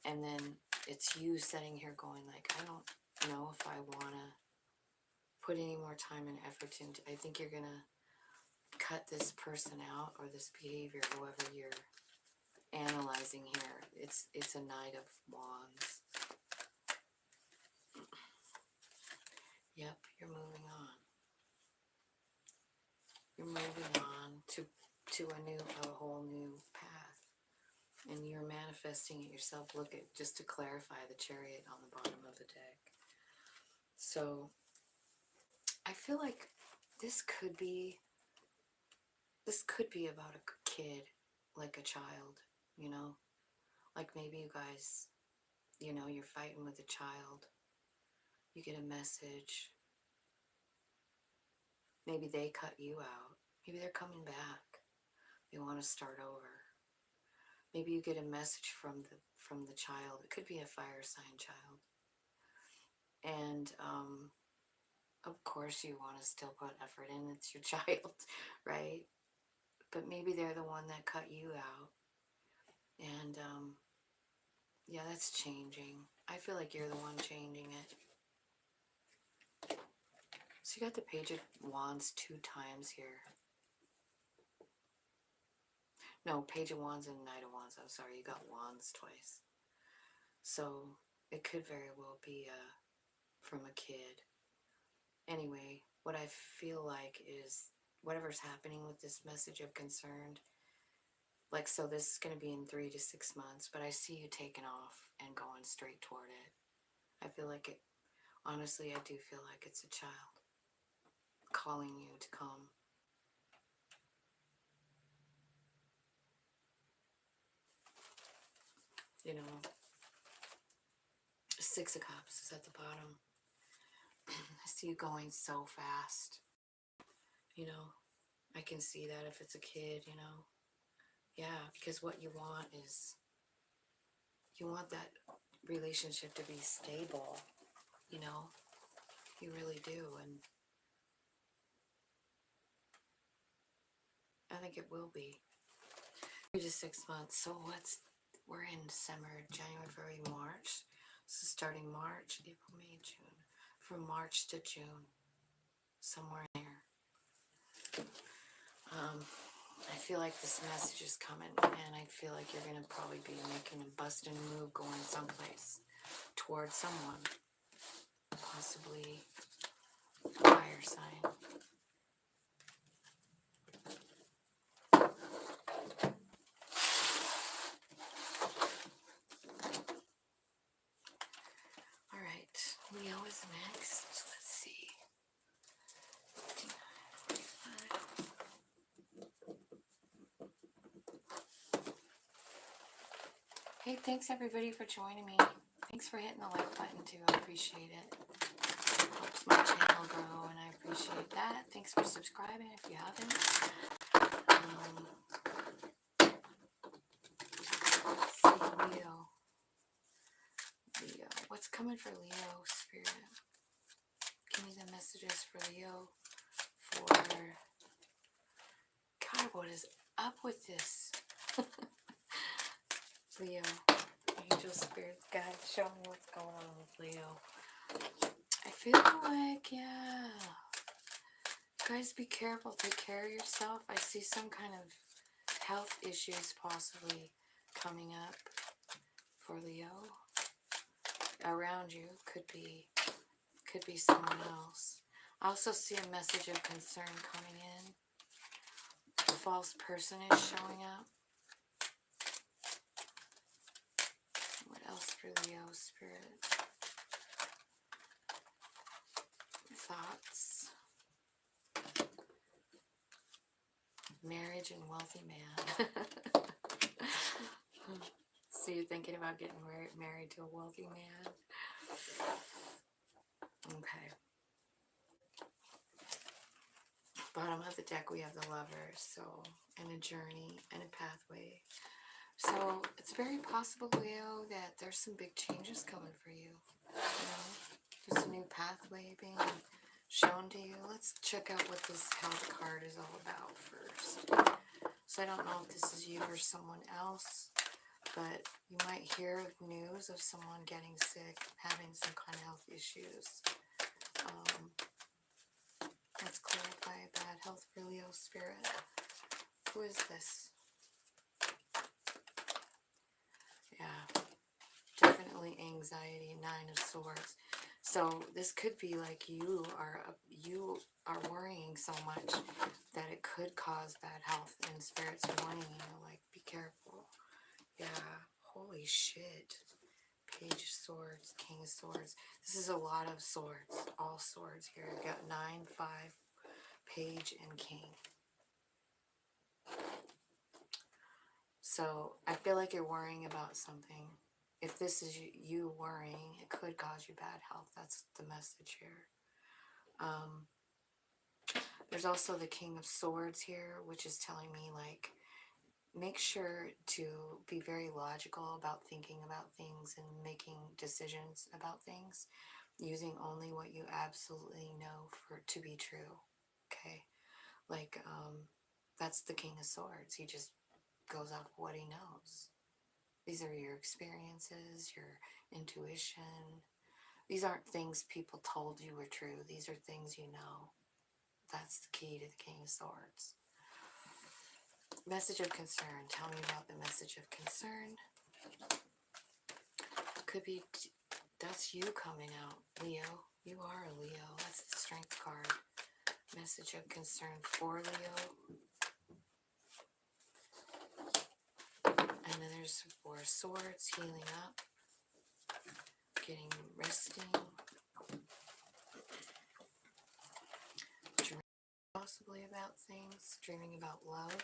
And then it's you sitting here going like, I don't know if I want to put any more time and effort into. I think you're going to cut this person out or this behavior, however you're analyzing here. It's a Knight of Wands. Yep, you're moving on. You're moving on to a whole new path. And you're manifesting it yourself. Look at, just to clarify, the Chariot on the bottom of the deck. So I feel like this could be about a kid, like a child, you know? Like maybe you guys, you know, you're fighting with a child. You get a message. Maybe they cut you out. Maybe they're coming back. They want to start over. Maybe you get a message from the child. It could be a fire sign child. And of course you want to still put effort in. It's your child, right? But maybe they're the one that cut you out. And yeah, that's changing. I feel like you're the one changing it. So you got the Page of Wands 2 times here. No, Page of Wands and Knight of Wands. I'm sorry, you got Wands twice. So it could very well be from a kid. Anyway, what I feel like is whatever's happening with this message of concern, like, so this is going to be in 3 to 6 months, but I see you taking off and going straight toward it. I feel like it, honestly, I do feel like it's a child calling you to come. You know, 6 of Cups is at the bottom. I see you going so fast. You know, I can see that if it's a kid, you know. Yeah, because what you want is, you want that relationship to be stable, you know. You really do, and I think it will be. 3 to 6 months. So we're in December, January, February, March. So starting March, April, May, June. From March to June, somewhere in there. I feel like this message is coming, and I feel like you're going to probably be making a busting move, going someplace towards someone, possibly a fire sign. All right, Leo is next. Let's see. Hey, thanks everybody for joining me. Thanks for hitting the like button too. I appreciate it. Helps my channel grow, and I appreciate that. Thanks for subscribing if you haven't. Let's see, Leo. Leo. What's coming for Leo, Spirit? Give me the messages for Leo. God, what is up with this? Leo. Angel Spirits, God, show me what's going on with Leo. I feel like, yeah. Guys, be careful. Take care of yourself. I see some kind of health issues possibly coming up for Leo. Around you could be someone else. I also see a message of concern coming in. A false person is showing up. What else for Leo Spirit? Thoughts. Marriage and wealthy man. So you're thinking about getting married to a wealthy man? Okay. Bottom of the deck we have the Lovers, so, and a journey and a pathway. So it's very possible, Leo, that there's some big changes coming for you. You know, there's a new pathway being shown to you. Let's check out what this health card is all about first. So I don't know if this is you or someone else, but you might hear news of someone getting sick, having some kind of health issues. Let's clarify bad health for Leo Spirit. Who is this? Yeah, definitely anxiety, 9 of Swords. So this could be like you are worrying so much that it could cause bad health, and Spirit's warning you, like, be careful. Yeah, holy shit. Page of Swords, King of Swords. This is a lot of swords, all swords here. I've got 9, 5, Page, and King. So I feel like you're worrying about something. If this is you worrying, it could cause you bad health. That's the message here. There's also the King of Swords here, which is telling me, like, make sure to be very logical about thinking about things and making decisions about things, using only what you absolutely know for to be true. Okay, like that's the King of Swords. He just goes off what he knows. These are your experiences, your intuition. These aren't things people told you were true. These are things you know. That's the key to the King of Swords. Message of concern. Tell me about the message of concern. Could be, that's you coming out, Leo. You are a Leo. That's the Strength card. Message of concern for Leo. And then there's 4 Swords, healing up, getting resting, dreaming possibly about things, dreaming about love.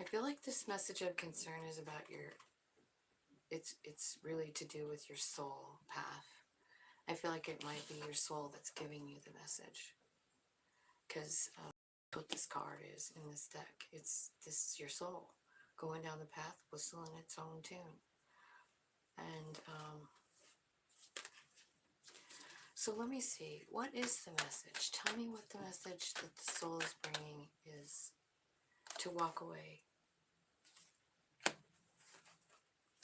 I feel like this message of concern is about your, it's really to do with your soul path. I feel like it might be your soul that's giving you the message, because what this card is in this deck. This is your soul going down the path, whistling its own tune. And so let me see, what is the message? Tell me what the message that the soul is bringing is. To walk away.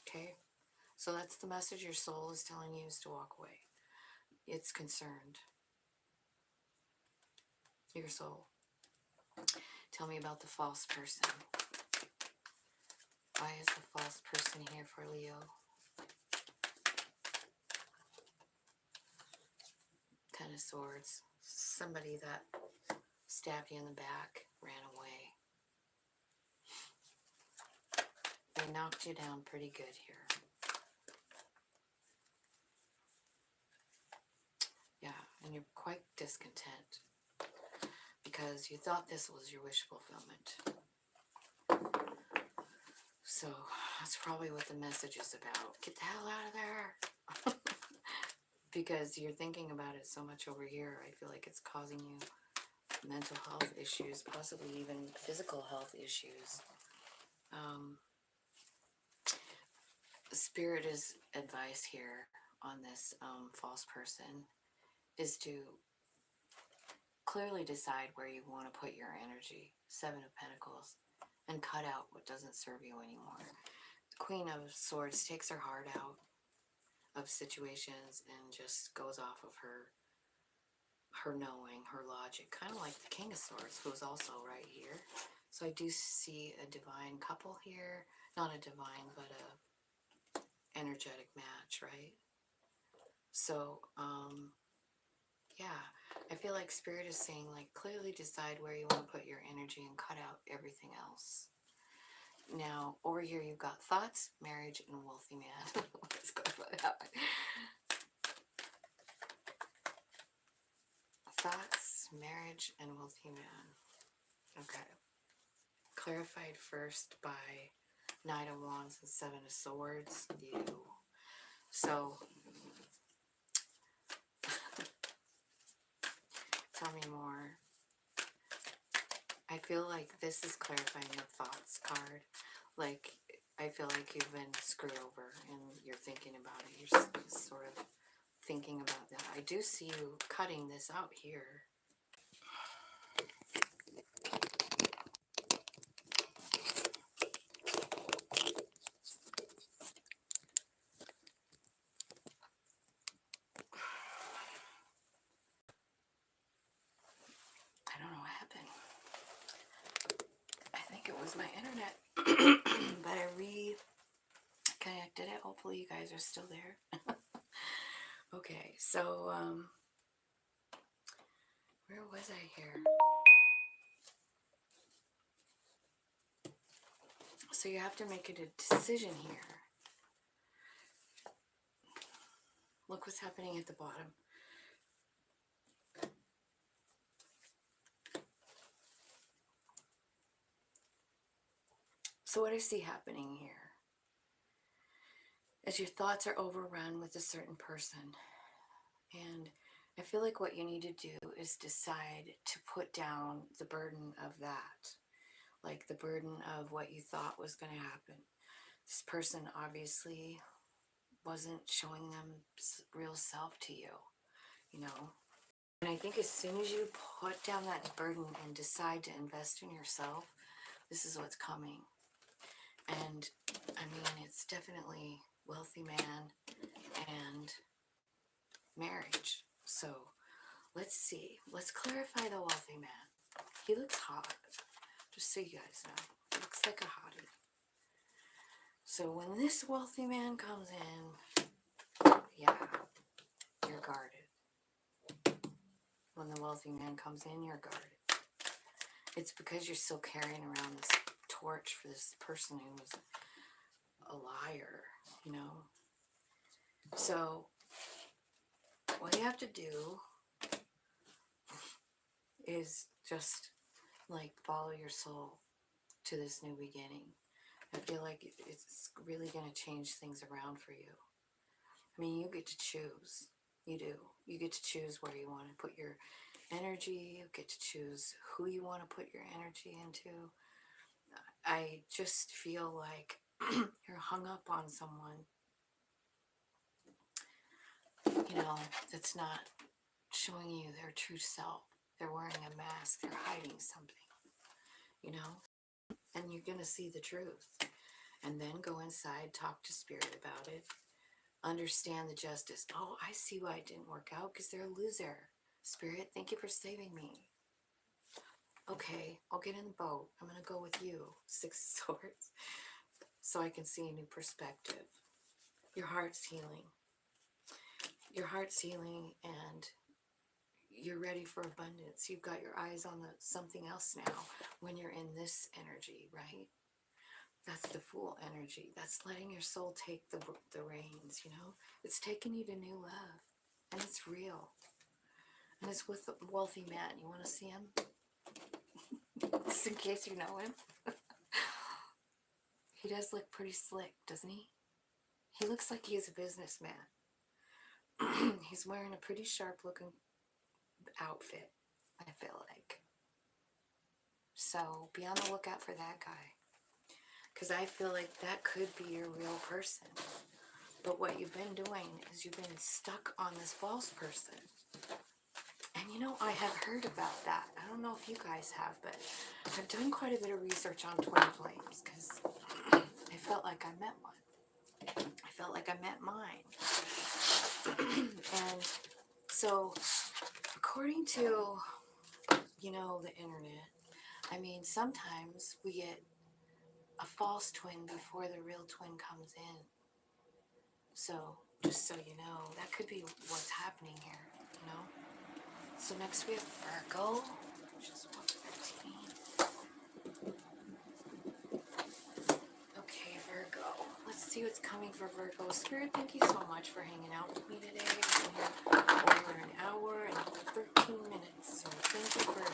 Okay, so that's the message your soul is telling you, is to walk away. It's concerned. Your soul. Tell me about the false person. Why is the false person here for Leo? 10 of Swords. Somebody that stabbed you in the back, ran away. They knocked you down pretty good here. Yeah, and you're quite discontent because you thought this was your wish fulfillment. So that's probably what the message is about. Get the hell out of there. Because you're thinking about it so much over here. I feel like it's causing you mental health issues, possibly even physical health issues. Spirit's advice here on this false person is to clearly decide where you want to put your energy. 7 of Pentacles. And cut out what doesn't serve you anymore. The Queen of Swords takes her heart out of situations and just goes off of her knowing, her logic. Kind of like the King of Swords, who's also right here. So I do see a divine couple here. Not a divine, but a energetic match, right? So, yeah, I feel like Spirit is saying, like, clearly decide where you want to put your energy and cut out everything else. Now, over here you've got thoughts, marriage, and wealthy man. Let's go for that. Thoughts, marriage, and wealthy man. Okay. Clarified first by Knight of Wands and Seven of Swords. You. So, tell me more. I feel like this is clarifying the thoughts card. Like, I feel like you've been screwed over and you're thinking about it. You're sort of thinking about that. I do see you cutting this out here. I don't know what happened. I think it was my internet. But I reconnected it. Hopefully you guys are still there. Okay, so where was I here? So you have to make a decision here. Look what's happening at the bottom. So what I see happening here is your thoughts are overrun with a certain person. And I feel like what you need to do is decide to put down the burden of that. Like the burden of what you thought was going to happen. This person obviously wasn't showing them real self to you, you know. And I think as soon as you put down that burden and decide to invest in yourself, this is what's coming. And I mean, it's definitely wealthy man and marriage. So let's see. Let's clarify the wealthy man. He looks hot. Just so you guys know. He looks like a hottie. So when this wealthy man comes in, yeah, you're guarded. When the wealthy man comes in, you're guarded. It's because you're still carrying around this torch for this person who was a liar, you know. So what you have to do is just like follow your soul to this new beginning. I feel like it's really going to change things around for you. I mean, you get to choose. You do. You get to choose where you want to put your energy. You get to choose who you want to put your energy into. I just feel like you're hung up on someone, you know, that's not showing you their true self. They're wearing a mask. They're hiding something, you know, and you're going to see the truth. And then go inside, talk to Spirit about it, understand the justice. Oh, I see why it didn't work out, because they're a loser. Spirit, thank you for saving me. Okay, I'll get in the boat. I'm going to go with you, Six of Swords, so I can see a new perspective. Your heart's healing. Your heart's healing, and you're ready for abundance. You've got your eyes on something else now when you're in this energy, right? That's the Fool energy. That's letting your soul take the reins, you know? It's taking you to new love, and it's real. And it's with the wealthy man. You want to see him? Just in case you know him. He does look pretty slick, doesn't he? He looks like he's a businessman. He's wearing a pretty sharp-looking outfit, I feel like. So be on the lookout for that guy. Because I feel like that could be your real person. But what you've been doing is you've been stuck on this false person. And you know, I have heard about that. I don't know if you guys have, but I've done quite a bit of research on twin flames because I felt like I met one. I felt like I met mine. And so, according to, you know, the internet, I mean, sometimes we get a false twin before the real twin comes in. So, Just so you know, that could be what's happening here, you know. So next we have Virgo, which is 113. Okay, Virgo. Let's see what's coming for Virgo. Spirit, thank you so much for hanging out with me today. I've been here over an hour and 13 minutes, so thank you for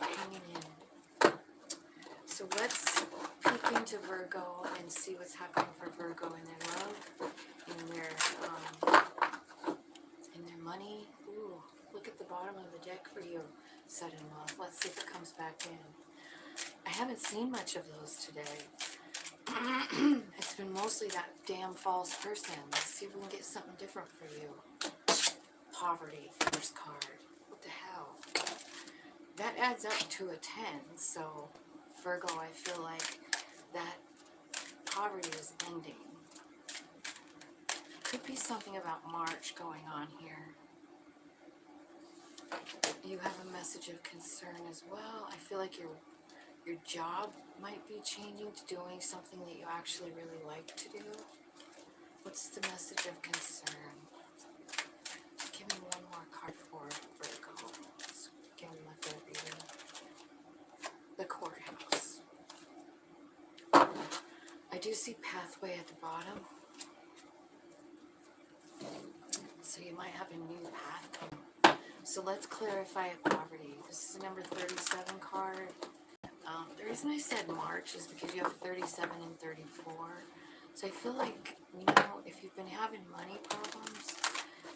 hanging in. So let's peek into Virgo and see what's happening for Virgo in their love, in their money. Ooh, look at the bottom of the deck for you, sudden love. Let's see if it comes back in. I haven't seen much of those today. It's been mostly that damn false person. Let's see if we can get something different for you. Poverty, first card. What the hell? That adds up to a 10, so Virgo, I feel like that poverty is ending. Could be something about March going on here. You have a message of concern as well. I feel like your job might be changing to doing something that you actually really like to do. What's the message of concern? Give me one more card for Virgo. Let's give me my third reading. The courthouse. I do see pathway at the bottom. So you might have a new path coming. So let's clarify poverty. This is a number 37 card. The reason I said March is because you have 37 and 34. So I feel like, you know, if you've been having money problems,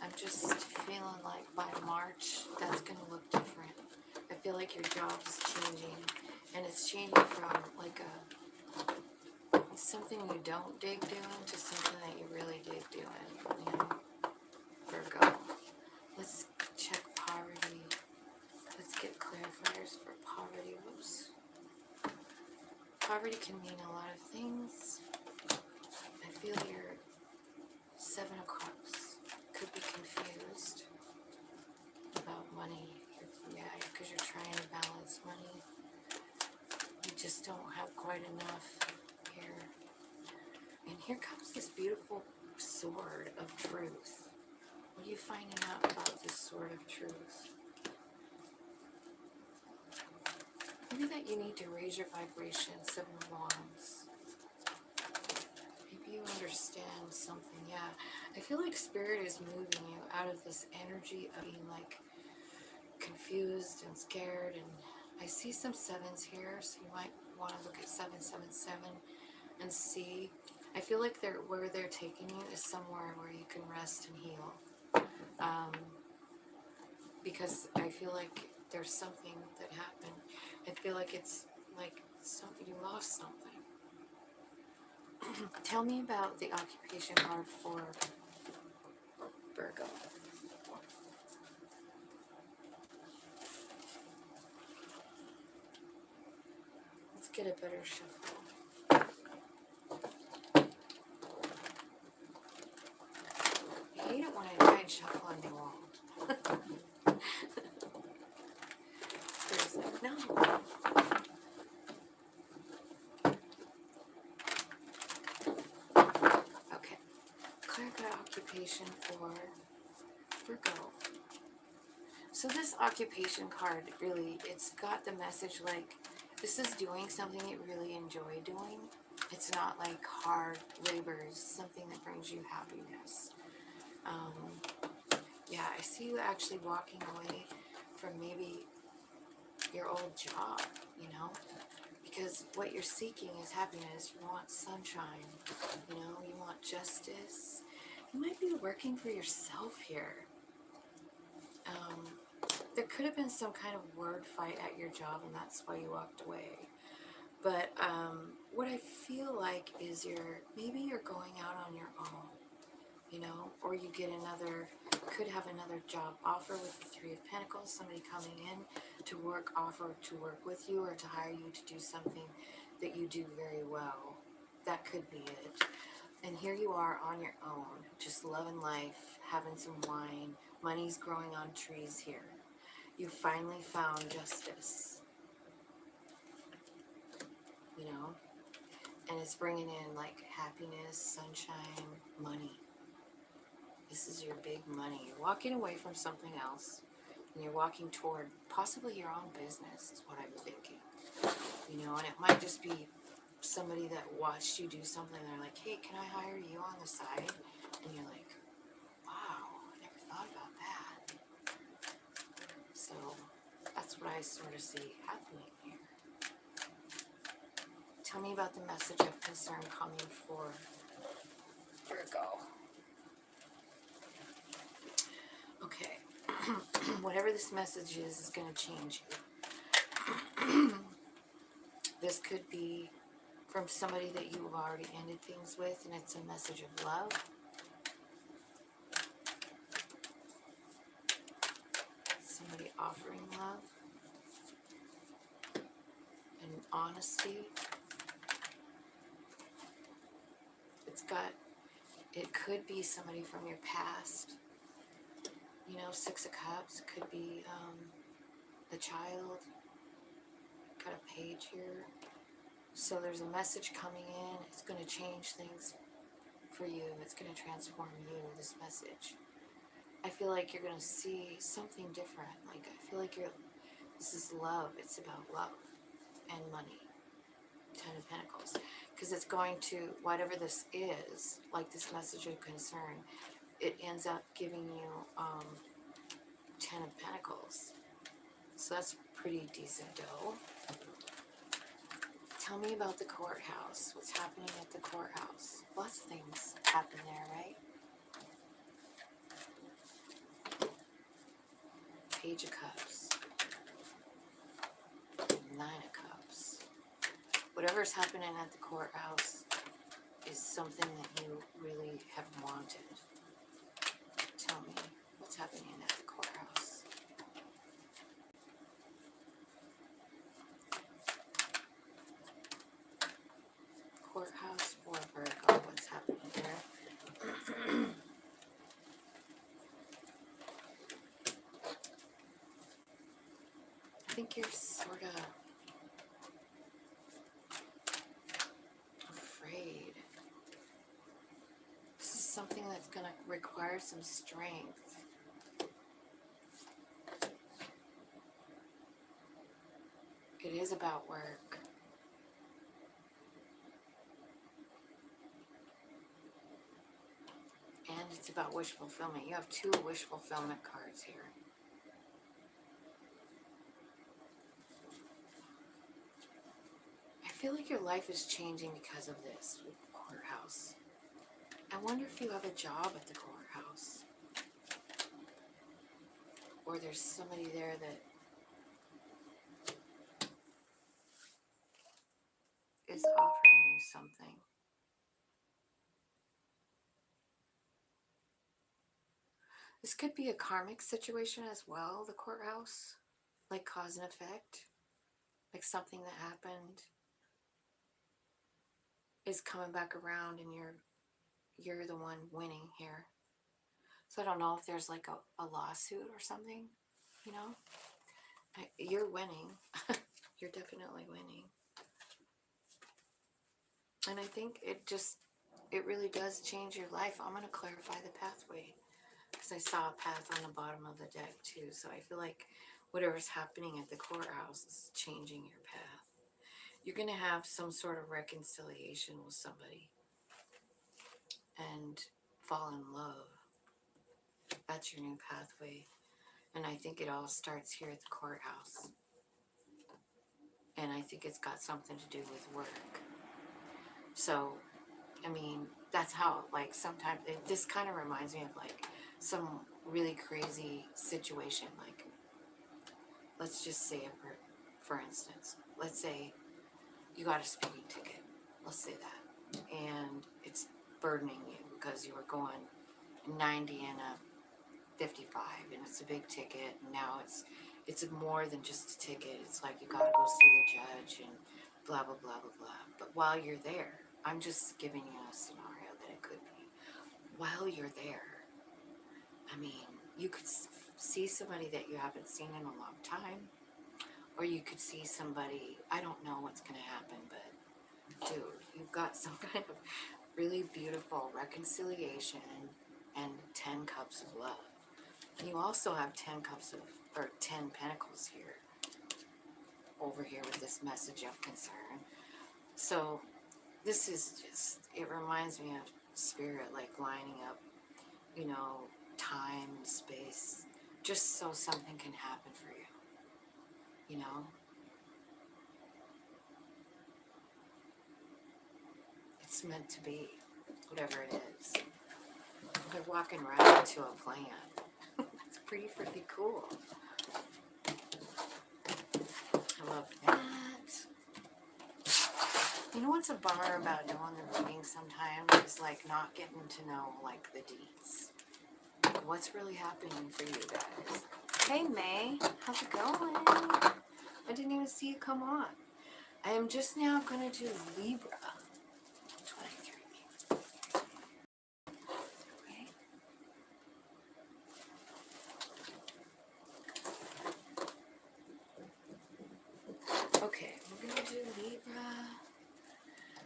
I'm just feeling like by March, that's going to look different. I feel like your job is changing, and it's changing from like something you don't dig doing to something that you really dig doing, you know, Virgo. Let's check poverty. Let's get clarifiers for poverty. Whoops. Poverty can mean a lot of things. I feel your 7 of Cups could be confused about money. Yeah, because you're trying to balance money. You just don't have quite enough here. And here comes this beautiful sword of truth. What are you finding out about this sword of truth? Maybe that you need to raise your vibration, 7 of Wands. Maybe you understand something, yeah. I feel like Spirit is moving you out of this energy of being like confused and scared. And I see some 7s here, so you might want to look at 777 and see. I feel like where they're taking you is somewhere where you can rest and heal. Because I feel like there's something that happened. I feel like it's like you lost something. Tell me about the occupation card for Virgo. Let's get a better shuffle. I hate it when I try and shuffle and they won't. Seriously, no. Okay, clarify occupation for Virgo. So this occupation card, really, it's got the message like, this is doing something you really enjoy doing. It's not like hard labor, it's something that brings you happiness. Yeah, I see you actually walking away from maybe your old job, you know? Because what you're seeking is happiness. You want sunshine, you know? You want justice. You might be working for yourself here. There could have been some kind of word fight at your job, and that's why you walked away. But what I feel like is maybe you're going out on your own, you know, or you get could have another job offer with the 3 of Pentacles, somebody coming in to offer to work with you or to hire you to do something that you do very well. That could be it. And here you are on your own, just loving life, having some wine, money's growing on trees here. You finally found justice, you know, and it's bringing in like happiness, sunshine, money. This is your big money. You're walking away from something else, and you're walking toward possibly your own business, is what I'm thinking. You know, and it might just be somebody that watched you do something, and they're like, hey, can I hire you on the side? And you're like, wow, I never thought about that. So that's what I sort of see happening here. Tell me about the message of concern coming for Virgo. Okay. Whatever this message is going to change you. This could be from somebody that you've already ended things with, and it's a message of love. Somebody offering love and honesty. It could be somebody from your past. You know, Six of Cups. It could be a child. Got a page here. So there's a message coming in. It's going to change things for you. It's going to transform you, this message. I feel like you're going to see something different. Like, I feel like this is love. It's about love and money. 10 of Pentacles. Because it's going to, whatever this is, like this message of concern, it ends up giving you 10 of Pentacles. So that's pretty decent dough. Tell me about the courthouse. What's happening at the courthouse? Lots of things happen there, right? Page of Cups. 9 of Cups. Whatever's happening at the courthouse is something that you really have wanted. Tell me, what's happening at the courthouse? Courthouse for Virgo, what's happening there? I think you're sort of afraid. This is something that's going to require some strength. It is about work. And it's about wish fulfillment. You have 2 wish fulfillment cards here. I feel like your life is changing because of this with the courthouse. I wonder if you have a job at the courthouse. Or there's somebody there that is offering you something. This could be a karmic situation as well, the courthouse. Like cause and effect. Like something that happened is coming back around and you're the one winning here. So I don't know if there's like a lawsuit or something, you know? You're winning. You're definitely winning. And I think it really does change your life. I'm going to clarify the pathway. Because I saw a path on the bottom of the deck too. So I feel like whatever's happening at the courthouse is changing your path. You're going to have some sort of reconciliation with somebody. And fall in love. That's your new pathway. And I think it all starts here at the courthouse. And I think it's got something to do with work. So, I mean, that's how, like, sometimes, this kind of reminds me of, like, some really crazy situation. Like, let's just say, for instance, let's say you got a speeding ticket. Let's say that. And it's burdening you because you were going 90 and a 55, and it's a big ticket, and now it's more than just a ticket. It's like you gotta go see the judge and blah blah blah blah blah. But while you're there, I'm just giving you a scenario that it could be. While you're there, I mean, you could see somebody that you haven't seen in a long time, or you could see somebody, I don't know what's gonna happen, but dude, you've got some kind of really beautiful reconciliation and 10 cups of love. You also have 10 cups of, or 10 pentacles here, over here with this message of concern. So this is just, it reminds me of spirit, like lining up, you know, time, space, just so something can happen for you, you know? It's meant to be, whatever it is. They're walking right into a plan. It's pretty cool. I love that. You know what's a bummer about doing the reading sometimes is like not getting to know like the deets. Like what's really happening for you guys. Hey May, how's it going? I didn't even see you come on. I am just now going to do Libra 23. Okay, we're going to do Libra.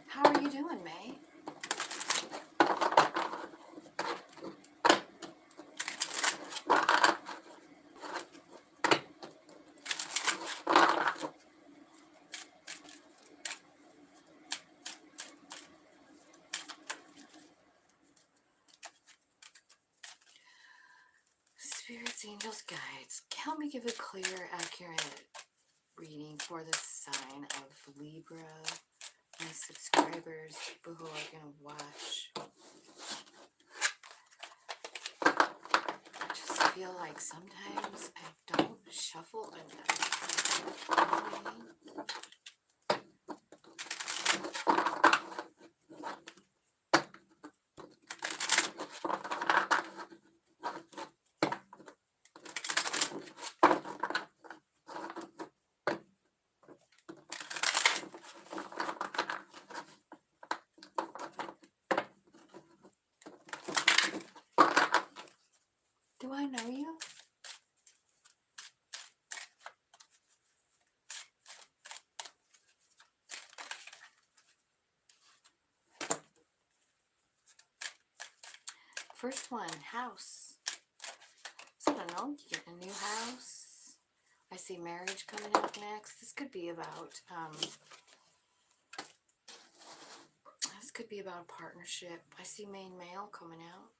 How are you doing, May? Spirits, angels, guides, help me give a clear, accurate reading for the sign of Libra, my subscribers, people who are going to watch. I just feel like sometimes I don't shuffle enough. You know what I mean? Do I know you? First one, house. So I don't know, you get a new house. I see marriage coming up next. This could be about a partnership. I see main male coming out.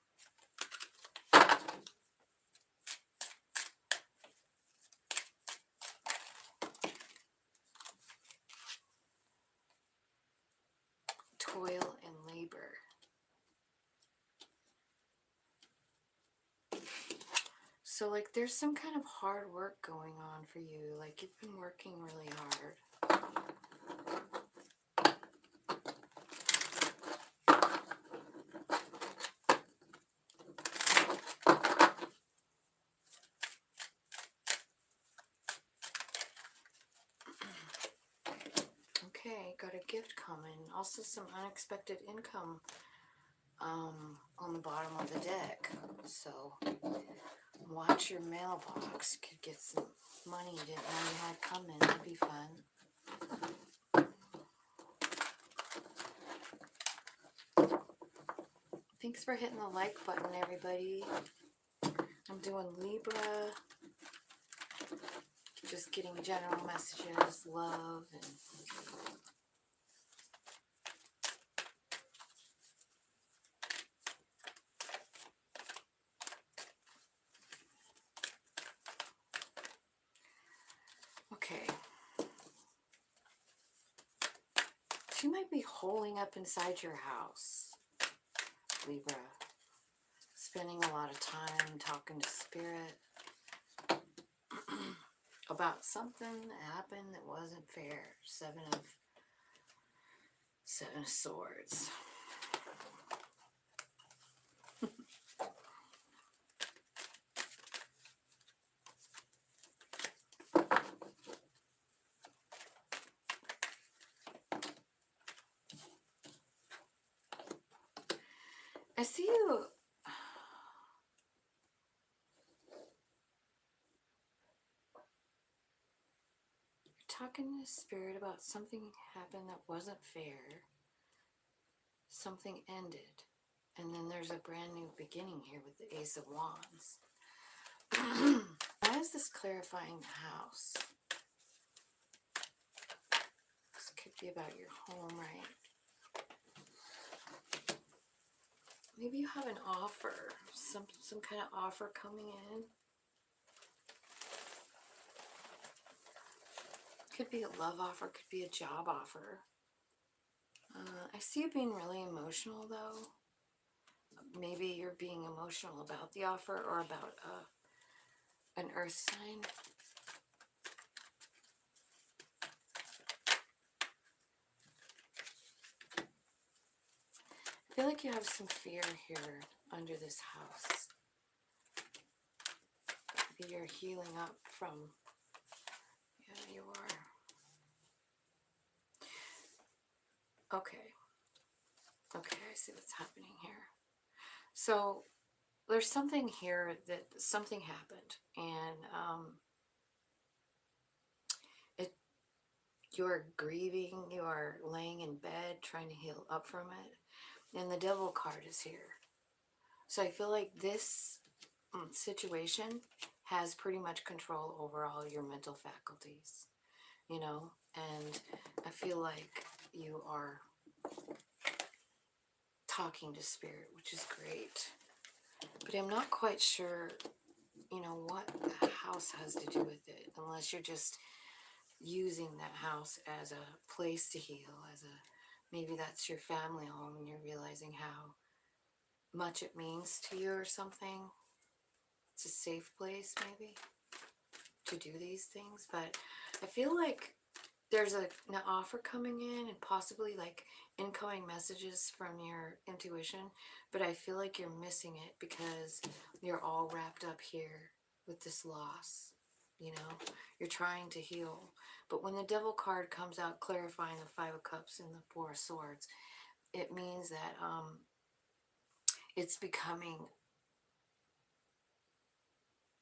Toil and labor. So like there's some kind of hard work going on for you. Like you've been working really hard. Okay, got a gift coming. Also some unexpected income on the bottom of the deck. So watch your mailbox. Could get some money you didn't know you had coming. That'd be fun. Thanks for hitting the like button, everybody. I'm doing Libra. Just getting general messages, love, and okay. She might be holding up inside your house, Libra. Spending a lot of time talking to spirit about something that happened that wasn't fair. Seven of Swords. I see you. Talking to spirit about something happened that wasn't fair. Something ended. And then there's a brand new beginning here with the Ace of Wands. Why is this clarifying the house? This could be about your home, right? Maybe you have an offer, some kind of offer coming in. Could be a love offer, could be a job offer. I see you being really emotional, though. Maybe you're being emotional about the offer or about an earth sign. I feel like you have some fear here under this house. Maybe you're healing up from, yeah, you are. Okay, I see what's happening here. So there's something here that something happened, and you're grieving, you are laying in bed trying to heal up from it, and the devil card is here. So I feel like this situation has pretty much control over all your mental faculties, you know, and I feel like you are talking to spirit, which is great, but I'm not quite sure, you know, what the house has to do with it, unless you're just using that house as a place to heal, as a, maybe that's your family home and you're realizing how much it means to you or something. It's a safe place maybe to do these things, but I feel like there's an offer coming in and possibly like incoming messages from your intuition, but I feel like you're missing it because you're all wrapped up here with this loss. You know, you're trying to heal, but when the devil card comes out clarifying the Five of Cups and the Four of Swords, it means that it's becoming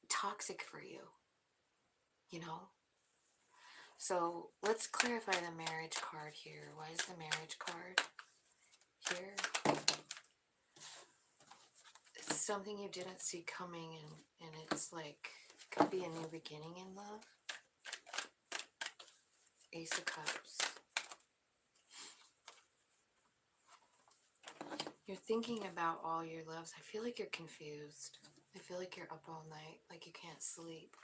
toxic for you, you know. So let's clarify the marriage card here. Why is the marriage card here? It's something you didn't see coming, and it's like, could be a new beginning in love. Ace of Cups. You're thinking about all your loves. I feel like you're confused. I feel like you're up all night, like you can't sleep.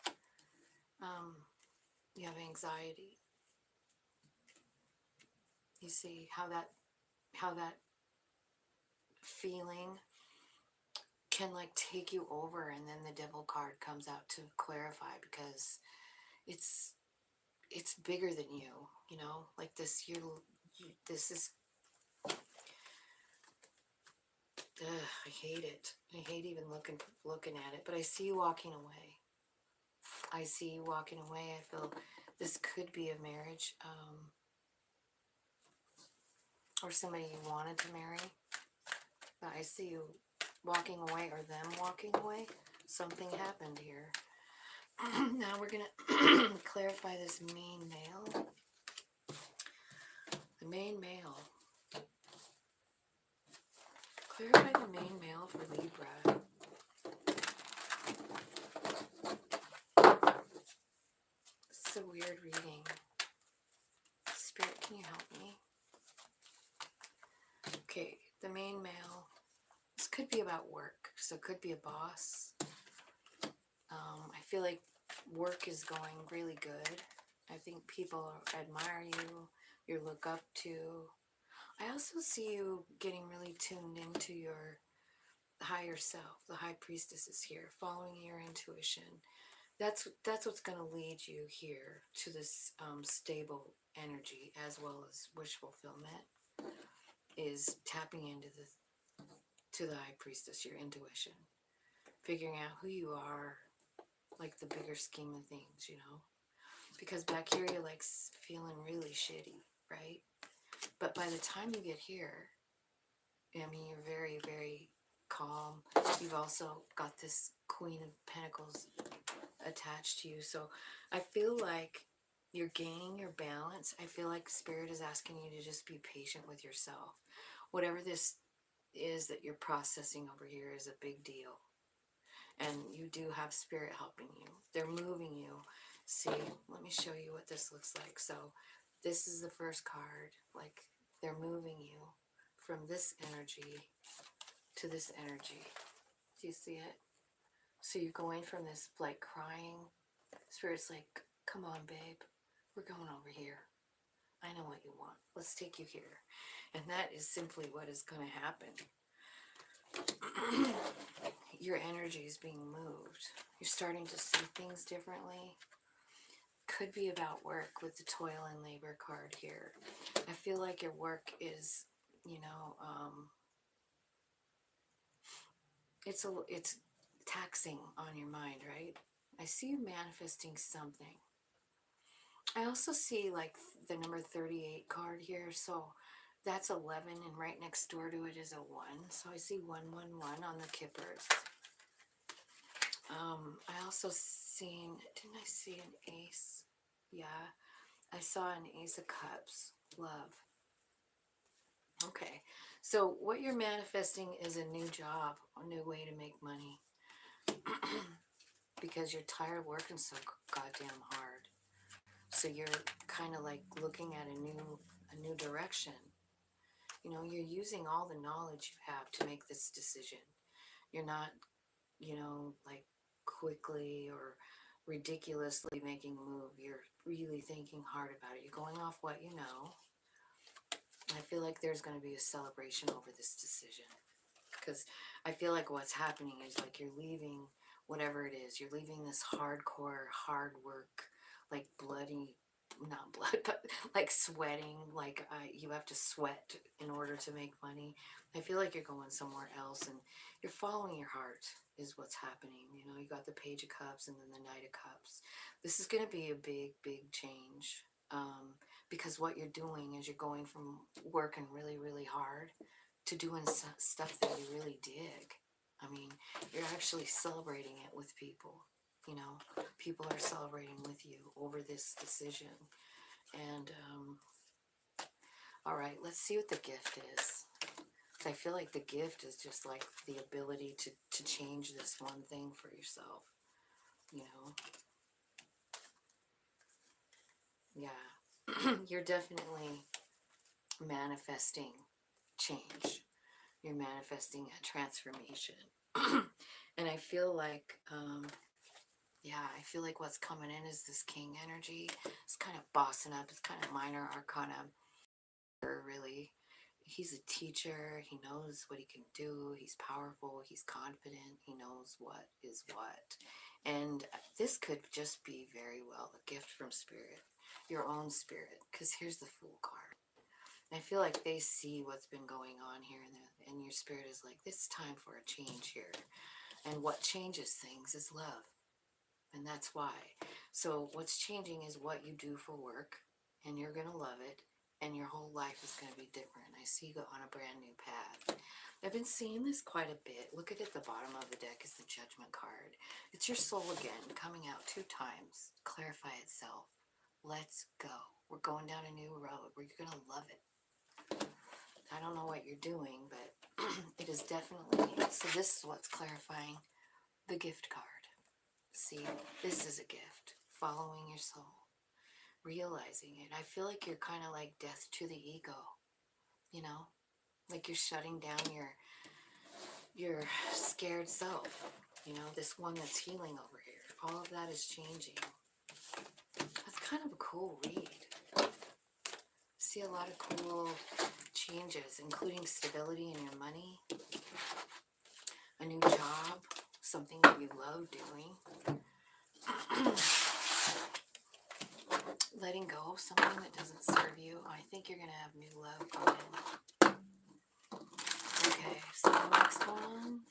You have anxiety. You see how that feeling can like take you over, and then the devil card comes out to clarify because it's bigger than you, you know, like this this is I hate it. I hate even looking at it, but I see you walking away. I see you walking away. I feel this could be a marriage, or somebody you wanted to marry. But I see you walking away, or them walking away. Something happened here. Now we're going to clarify this main male. The main male. Clarify the main male for Libra. This is a weird reading. Spirit, can you help me? Okay, the main male. This could be about work. So it could be a boss. I feel like work is going really good. I think people admire you. You look up to. I also see you getting really tuned into your higher self. The high priestess is here, following your intuition. That's what's going to lead you here to this stable energy, as well as wish fulfillment, is tapping into the high priestess, your intuition, figuring out who you are, like the bigger scheme of things, you know, because back here you're like feeling really shitty, right? But by the time you get here, I mean, you're very, very calm. You've also got this Queen of Pentacles attached to you. So I feel like you're gaining your balance. I feel like Spirit is asking you to just be patient with yourself. Whatever this is that you're processing over here is a big deal. And you do have spirit helping you. They're moving you. See, let me show you what this looks like. So this is the first card. Like, they're moving you from this energy to this energy. Do you see it? So you're going from this, like, crying. Spirit's like, come on, babe. We're going over here. I know what you want. Let's take you here. And that is simply what is going to happen. Your energy is being moved. You're starting to see things differently. Could be about work with the toil and labor card here. I feel like your work is, you know, it's taxing on your mind, right? I see you manifesting something. I also see like the number 38 card here, so that's 11, and right next door to it is a 1. So I see 111 on the kippers. I also didn't I see an ace? Yeah, I saw an ace of cups, love. Okay, so what you're manifesting is a new job, a new way to make money. Because you're tired of working so goddamn hard. So you're kind of like looking at a new direction. You know, you're using all the knowledge you have to make this decision. You're not, you know, like quickly or ridiculously making a move. You're really thinking hard about it. You're going off what you know. I feel like there's going to be a celebration over this decision. Because I feel like what's happening is like you're leaving whatever it is. You're leaving this hardcore, hard work, like bloody, not blood, but like sweating. Like you have to sweat in order to make money. I feel like you're going somewhere else and you're following your heart is what's happening. You know, you got the Page of Cups and then the Knight of Cups. This is going to be a big, big change. Because what you're doing is you're going from working really, really hard to doing stuff that you really dig. I mean, you're actually celebrating it with people. You know, people are celebrating with you over this decision. And, all right, let's see what the gift is. I feel like the gift is just like the ability to change this one thing for yourself. You know? Yeah. You're definitely manifesting change. You're manifesting a transformation. And I feel like, yeah, I feel like what's coming in is this king energy. It's kind of bossing up. It's kind of minor arcana, really. He's a teacher. He knows what he can do. He's powerful. He's confident. He knows what is what. And this could just be very well a gift from spirit, your own spirit. Because here's the Fool card. I feel like they see what's been going on here, and your spirit is like, this is time for a change here. And what changes things is love. And that's why. So what's changing is what you do for work, and you're going to love it, and your whole life is going to be different. I see you go on a brand new path. I've been seeing this quite a bit. Look at it, the bottom of the deck is the Judgment card. It's your soul again, coming out 2 times. Clarify itself. Let's go. We're going down a new road where you're going to love it. I don't know what you're doing, but it is definitely, so this is what's clarifying the gift card. See, this is a gift, following your soul, realizing it. I feel like you're kind of like death to the ego, you know, like you're shutting down your scared self, you know, this one that's healing over here. All of that is changing. That's kind of a cool read. See a lot of cool changes, including stability in your money, a new job, something that you love doing, letting go of something that doesn't serve you. I think you're going to have new love come in. Okay, so the next one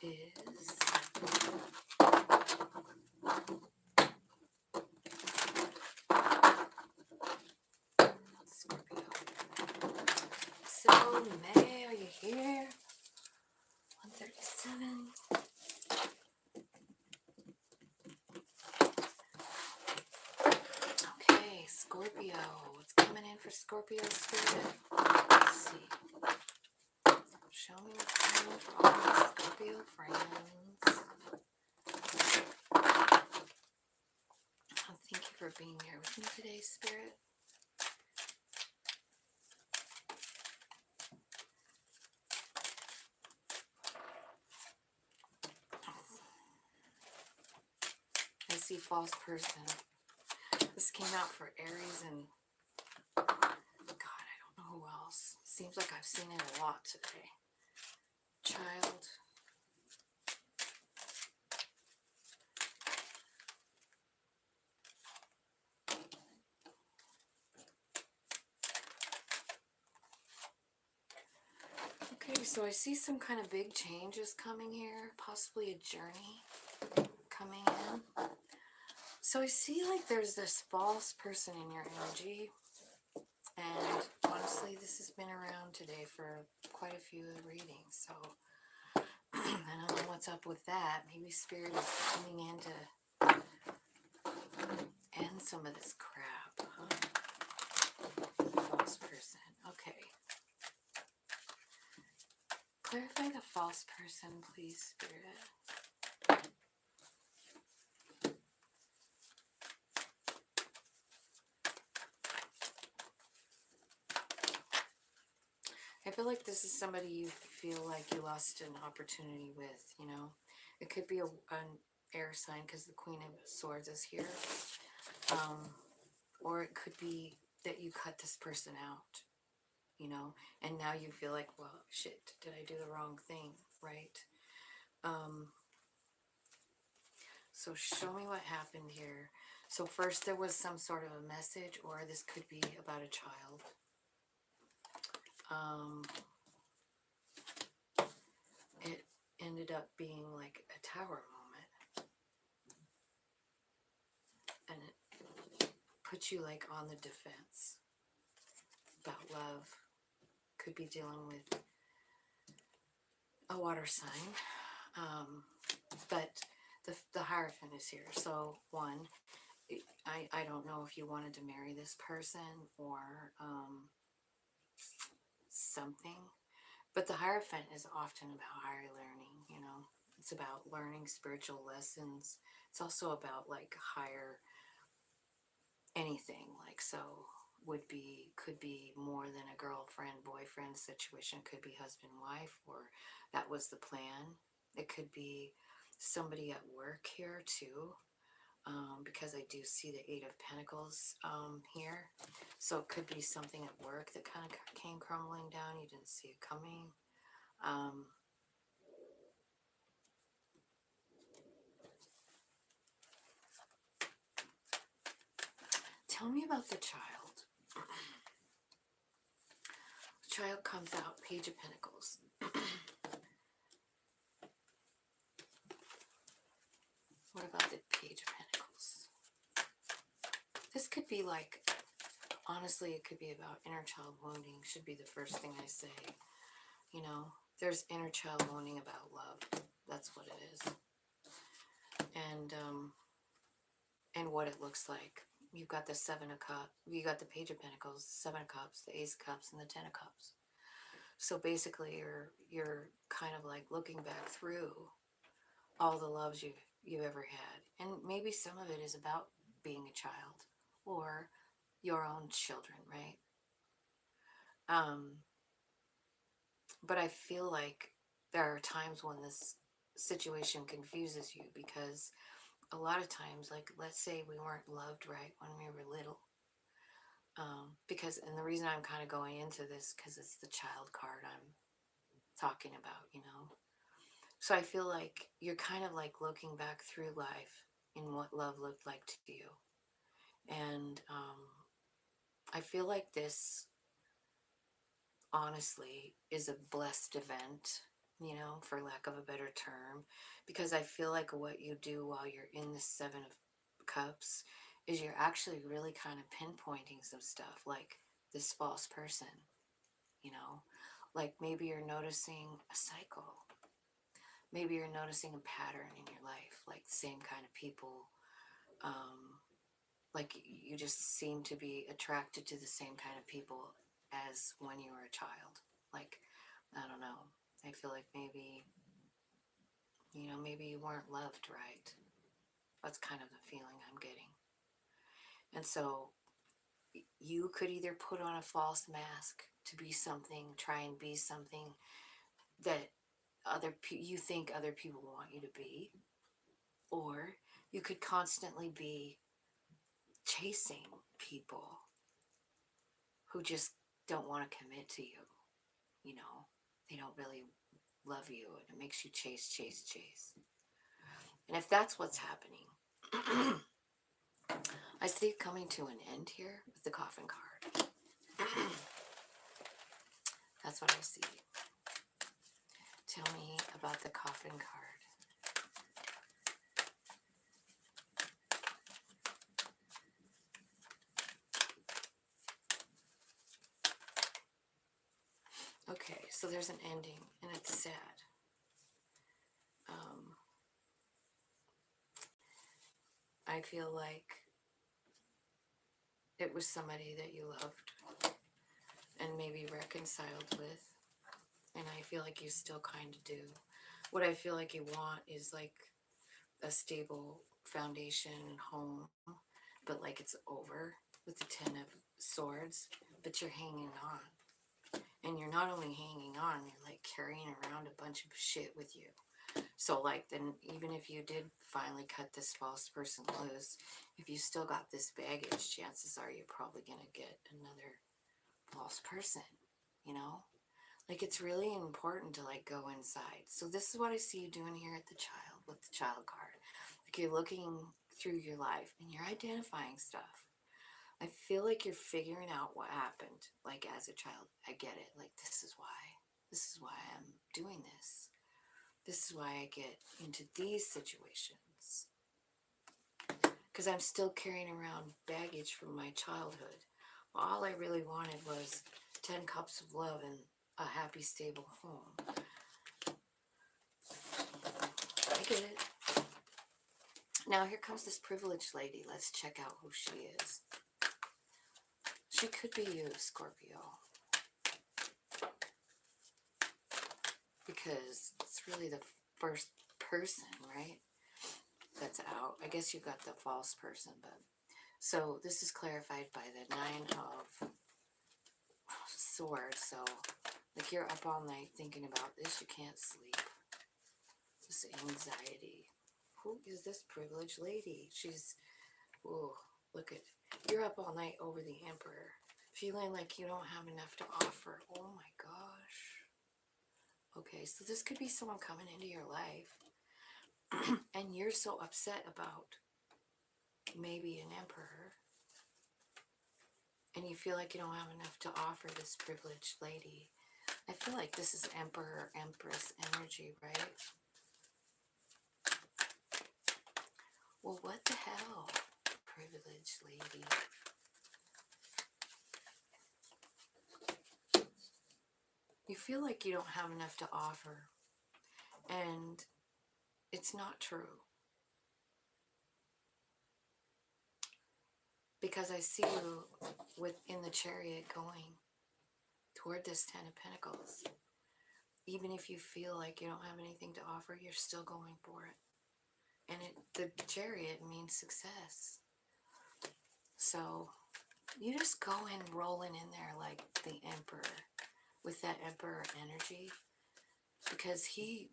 is Scorpio. So, May, are you here? 137. Okay, Scorpio. What's coming in for Scorpio spirit? Let's see. show me what's coming for all my Scorpio friends. Oh, thank you for being here with me today, Spirit. I see false person. This came out for Aries and God, I don't know who else. Seems like I've seen it a lot today. Child. Okay, so I see some kind of big changes coming here. Possibly a journey coming in. So I see like there's this false person in your energy. And honestly, this has been around today for quite a few readings. So I don't know what's up with that. Maybe Spirit is coming in to end some of this crap, huh? False person. Okay. Clarify the false person, please, Spirit. I feel like this is somebody you feel like you lost an opportunity with, you know. It could be an air sign because the Queen of Swords is here. Or it could be that you cut this person out, you know, and now you feel like, well, shit, did I do the wrong thing, right? So show me what happened here. So first there was some sort of a message, or this could be about a child. It ended up being like a tower moment. And it puts you like on the defense about love. Could be dealing with a water sign. But the Hierophant is here. So one, I don't know if you wanted to marry this person or something. But the Hierophant is often about higher learning, you know. It's about learning spiritual lessons. It's also about like higher anything. Like, so could be more than a girlfriend boyfriend situation. Could be husband wife, or that was the plan. It could be somebody at work here too, because I do see the Eight of Pentacles here. So it could be something at work that kind of came crumbling down. You didn't see it coming. Tell me about the child. The child comes out, Page of Pentacles. What about the Page of Pentacles? This could be like, honestly, it could be about inner child wounding. Should be the first thing I say. You know, there's inner child wounding about love. That's what it is. And what it looks like. You've got the Seven of Cups. You got the Page of Pentacles, the Seven of Cups, the Ace of Cups, and the Ten of Cups. So basically, you're kind of like looking back through all the loves you've ever had, and maybe some of it is about being a child or your own children, right? But I feel like there are times when this situation confuses you, because a lot of times, like, let's say we weren't loved right when we were little. And the reason I'm kind of going into this, because it's the child card I'm talking about, you know. So I feel like you're kind of like looking back through life in what love looked like to you. And I feel like this, honestly, is a blessed event, you know, for lack of a better term. Because I feel like what you do while you're in the Seven of Cups is you're actually really kind of pinpointing some stuff, like this false person, you know. Like maybe you're noticing a cycle. Maybe you're noticing a pattern in your life, like the same kind of people. Like you just seem to be attracted to the same kind of people as when you were a child. Like, I don't know. I feel like maybe, maybe you weren't loved right. That's kind of the feeling I'm getting. And so you could either put on a false mask to be something, try and be something that you think other people want you to be, or you could constantly be chasing people who just don't want to commit to you. They don't really love you, and it makes you chase, chase, chase. And if that's what's happening, I see it coming to an end here with the coffin card. That's what I see. Tell me about the coffin card. Okay, so there's an ending, and it's sad. I feel like it was somebody that you loved and maybe reconciled with, and I feel like you still kind of do. What I feel like you want is like a stable foundation and home, but like it's over with the 10 of Swords, but you're hanging on. And you're not only hanging on, you're like carrying around a bunch of shit with you. So like, then even if you did finally cut this false person loose, if you still got this baggage, chances are you're probably gonna get another false person, you know? Like, it's really important to like go inside. So this is what I see you doing here at the child, with the child card. Like, you're looking through your life and you're identifying stuff. I feel like you're figuring out what happened, like as a child. I get it. Like, this is why I'm doing this. This is why I get into these situations. Because I'm still carrying around baggage from my childhood. Well, all I really wanted was 10 cups of love and a happy, stable home. I get it. Now here comes this privileged lady. Let's check out who she is. She could be you, Scorpio. Because it's really the first person, right? That's out. I guess you got the false person, but so this is clarified by the 9 of Swords. So like, you're up all night thinking about this, you can't sleep. This anxiety. Who is this privileged lady? She's, oh, look at, you're up all night over the Emperor, feeling like you don't have enough to offer. Oh my gosh. Okay, so this could be someone coming into your life and you're so upset about maybe an emperor, and you feel like you don't have enough to offer this privileged lady. I feel like this is Emperor, Empress energy, right? Well, what the hell, privileged lady? You feel like you don't have enough to offer, and it's not true. Because I see you in the Chariot going toward this 10 of Pentacles. Even if you feel like you don't have anything to offer, you're still going for it. And the Chariot means success. So you just go in rolling in there like the Emperor, with that Emperor energy, because he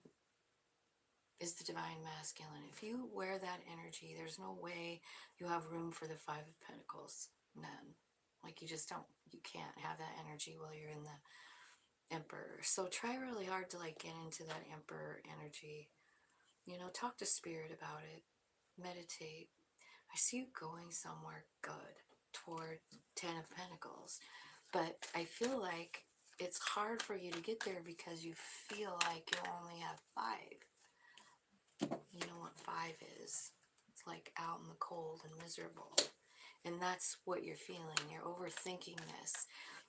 is the divine masculine. If you wear that energy, there's no way you have room for the 5 of Pentacles. None. Like, you just don't, you can't have that energy while you're in the Emperor. So try really hard to like get into that Emperor energy. Talk to Spirit about it. Meditate. I see you going somewhere good toward 10 of Pentacles. But I feel like it's hard for you to get there because you feel like you only have 5. You know what 5 is? It's like out in the cold and miserable. And that's what you're feeling. You're overthinking this.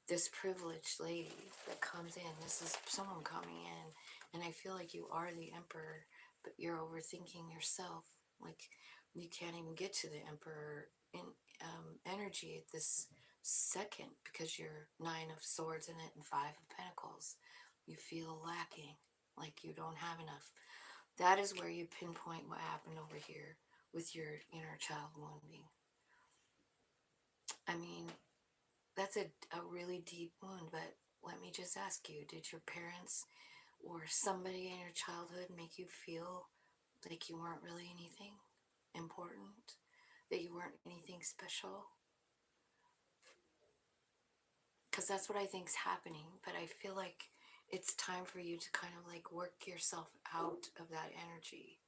This privileged lady that comes in. This is someone coming in. And I feel like you are the Emperor, but you're overthinking yourself. Like, you can't even get to the Emperor in energy at this second because you're 9 of Swords in it and 5 of Pentacles. You feel lacking. like you don't have enough. That is where you pinpoint what happened over here with your inner child wounding. I mean, that's a really deep wound, but let me just ask you, did your parents or somebody in your childhood make you feel like you weren't really anything important? That you weren't anything special? Because that's what I think's happening, but I feel like it's time for you to kind of like work yourself out of that energy.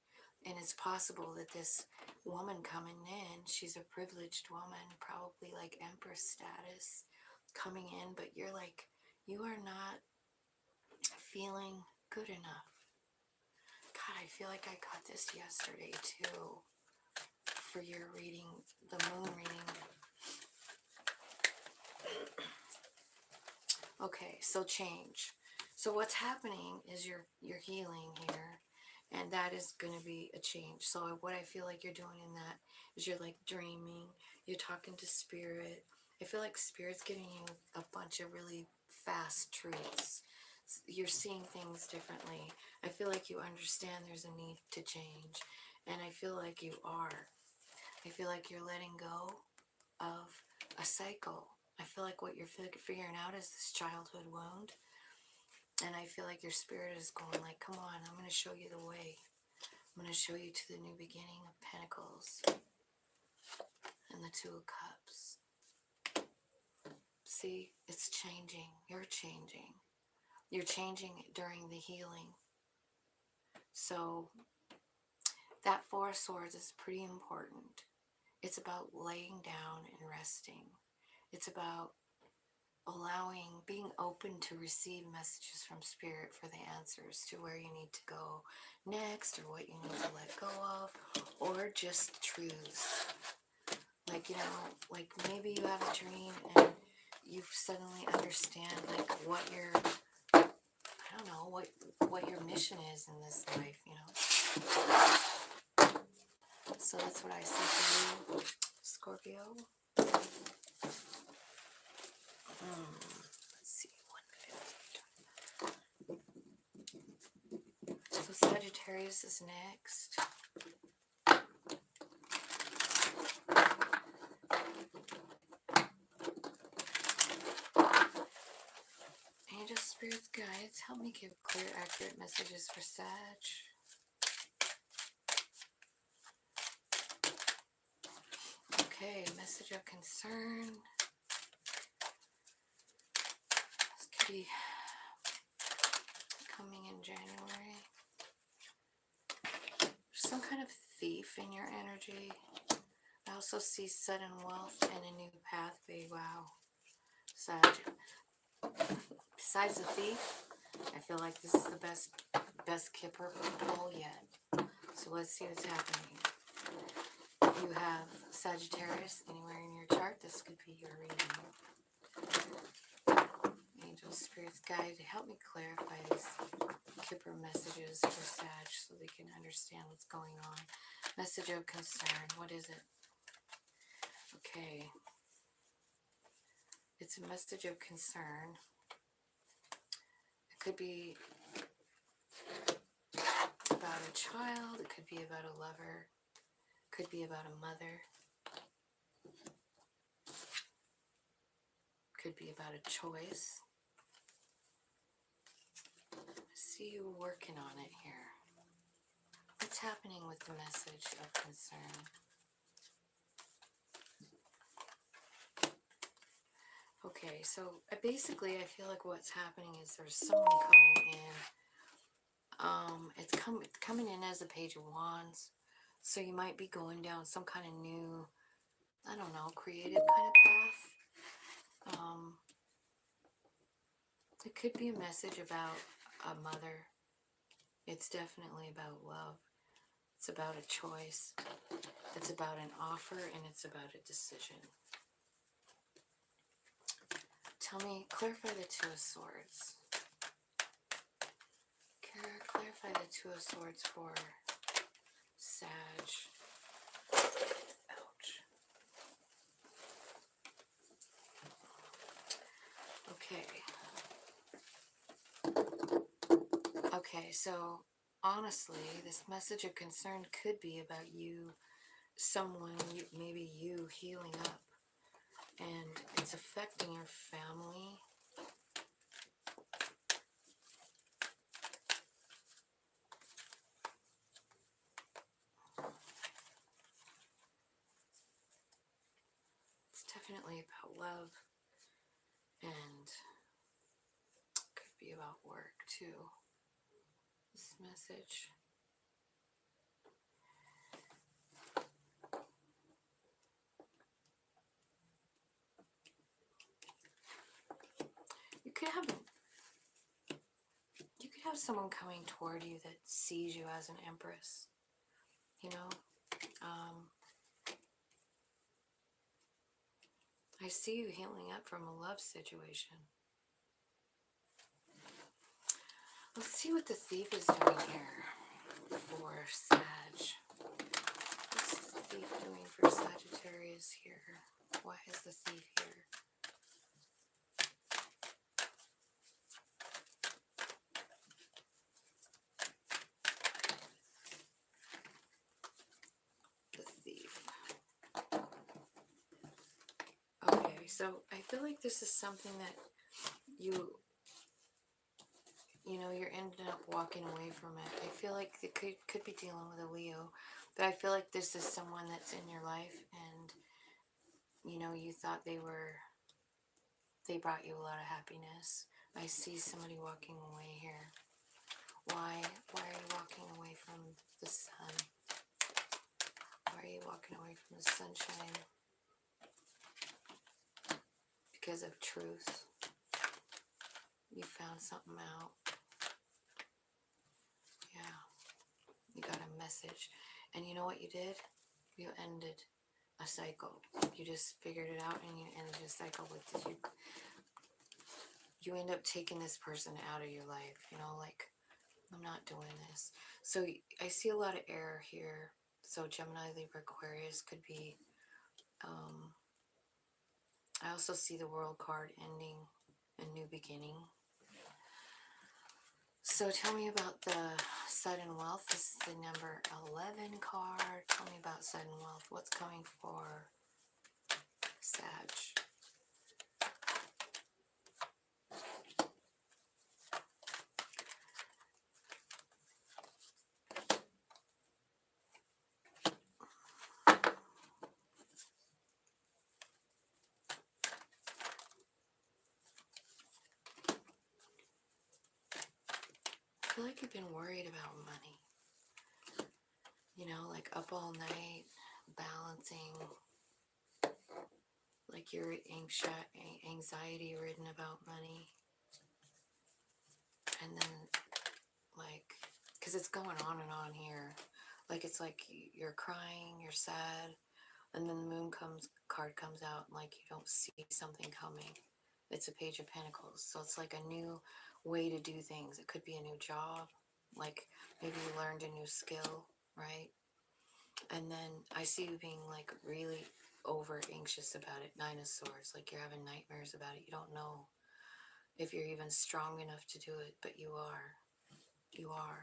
And it's possible that this woman coming in, she's a privileged woman, probably like empress status coming in, but you're like, you are not feeling good enough. God, I feel like I got this yesterday too for your reading, the moon reading. Okay, so change. So what's happening is you're healing here, and that is going to be a change. So what I feel like you're doing in that is you're like dreaming, you're talking to spirit. I feel like spirit's giving you a bunch of really fast truths. You're seeing things differently. I feel like you understand there's a need to change, and I feel like you are. I feel like you're letting go of a cycle. I feel like what you're figuring out is this childhood wound. And I feel like your spirit is going like, come on, I'm going to show you the way. I'm going to show you to the new beginning of Pentacles and the Two of Cups. See, it's changing. You're changing. You're changing during the healing. So that Four of Swords is pretty important. It's about laying down and resting. It's about allowing, being open to receive messages from spirit for the answers to where you need to go next, or what you need to let go of, or just truths. Like, you know, like maybe you have a dream and you suddenly understand like what your, I don't know, what your mission is in this life, you know. So that's what I see for you, Scorpio. Let's see, 150. So Sagittarius is next. Angel Spirits, guides, help me give clear, accurate messages for Sag. Okay, message of concern. This could be coming in January. There's some kind of thief in your energy. I also see sudden wealth and a new pathway. Wow. Sag. Besides the thief, I feel like this is the best kipper pull yet. So let's see what's happening. If you have Sagittarius anywhere in your chart, this could be your reading. Angel Spirits Guide, help me clarify these kipper messages for Sag so they can understand what's going on. Message of concern, what is it? Okay. It's a message of concern. It could be about a child, it could be about a lover, it could be about a mother, it could be about a choice. I see you working on it here. What's happening with the message of concern? Okay, so basically I feel like what's happening is there's someone coming in. It's coming in as a Page of Wands. So you might be going down some kind of new, I don't know, creative kind of path. It could be a message about a mother. It's definitely about love. It's about a choice. It's about an offer, and it's about a decision. Tell me, clarify the Two of Swords. Clarify the Two of Swords for Sag. Ouch. Okay. A Okay, so honestly, this message of concern could be about you, someone, maybe you healing up, and it's affecting your family. It's definitely about love, and could be about work too. This message. You could have someone coming toward you that sees you as an empress. You know, I see you healing up from a love situation. Let's see what the thief is doing here for Sag. What's the thief doing for Sagittarius here? Why is the thief here? The thief. Okay, so I feel like this is something that you're ending up walking away from it. I feel like it could be dealing with a Leo, but I feel like this is someone that's in your life, and you thought they brought you a lot of happiness. I see somebody walking away here. Why are you walking away from the sun? Why are you walking away from the sunshine? Because of truth. You found something out. Yeah. You got a message. And you know what you did? You ended a cycle. You just figured it out and you ended a cycle with it. You end up taking this person out of your life, like, I'm not doing this. So I see a lot of error here. So Gemini, Libra, Aquarius could be, I also see the World card ending a new beginning. So tell me about the sudden wealth. This is the number 11 card. Tell me about sudden wealth. What's coming for Sag? I feel like you've been worried about money. Like up all night, balancing. Like you're anxiety ridden about money. And then, like, because it's going on and on here. Like, it's like you're crying, you're sad, and then the moon card comes out, and like you don't see something coming. It's a page of pentacles. So it's like a new way to do things. It could be a new job. Like maybe you learned a new skill, right? And then I see you being like really over anxious about it. 9 of Swords, like you're having nightmares about it. You don't know if you're even strong enough to do it, but you are. You are.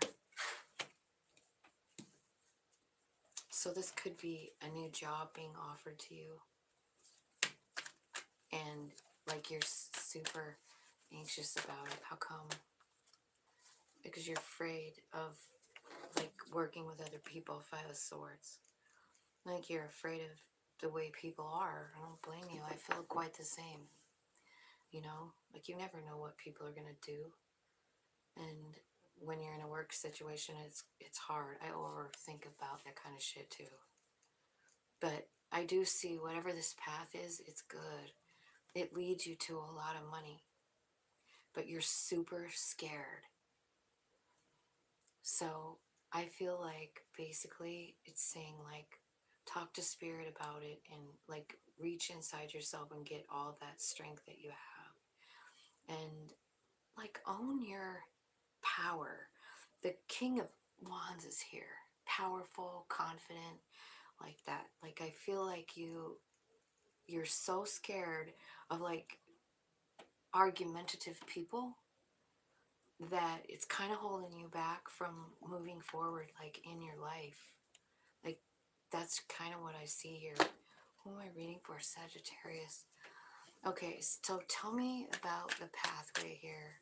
So this could be a new job being offered to you. And like you're super anxious about it. How come? Because you're afraid of like working with other people. 5 of Swords. Like you're afraid of the way people are. I don't blame you. I feel quite the same. Like you never know what people are gonna do. And when you're in a work situation, it's hard. I overthink about that kind of shit too. But I do see whatever this path is, it's good. It leads you to a lot of money. But you're super scared. So I feel like basically it's saying like talk to spirit about it and like reach inside yourself and get all that strength that you have. And like own your power. The King of Wands is here. Powerful, confident, like that. Like I feel like you're so scared of like argumentative people that it's kind of holding you back from moving forward, like in your life. Like, that's kind of what I see here. Who am I reading for? Sagittarius. Okay, so tell me about the pathway here.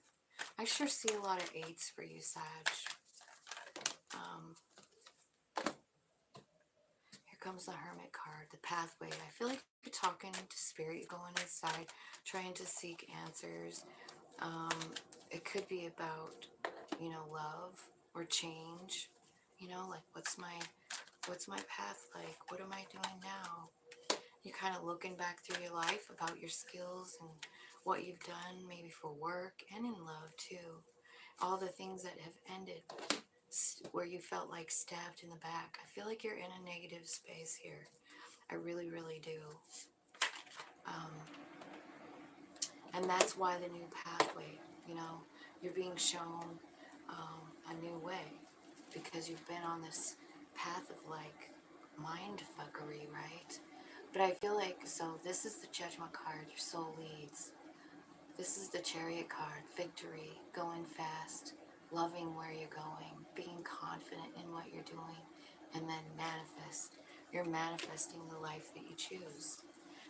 I sure see a lot of 8s for you, Sag. Here comes the Hermit card, the pathway. I feel like you're talking to spirit, you're going inside, trying to seek answers. It could be about, you know, love or change. You know, like what's my path like? What am I doing now? You're kind of looking back through your life about your skills and what you've done, maybe for work and in love too. All the things that have ended where you felt like stabbed in the back. I feel like you're in a negative space here. I really, really do. And that's why the new pathway, you know, you're being shown a new way, because you've been on this path of like mind fuckery, right? But I feel like, so this is the Judgment card, your soul leads. This is the Chariot card, victory, going fast, loving where you're going, being confident in what you're doing, and then manifest. You're manifesting the life that you choose,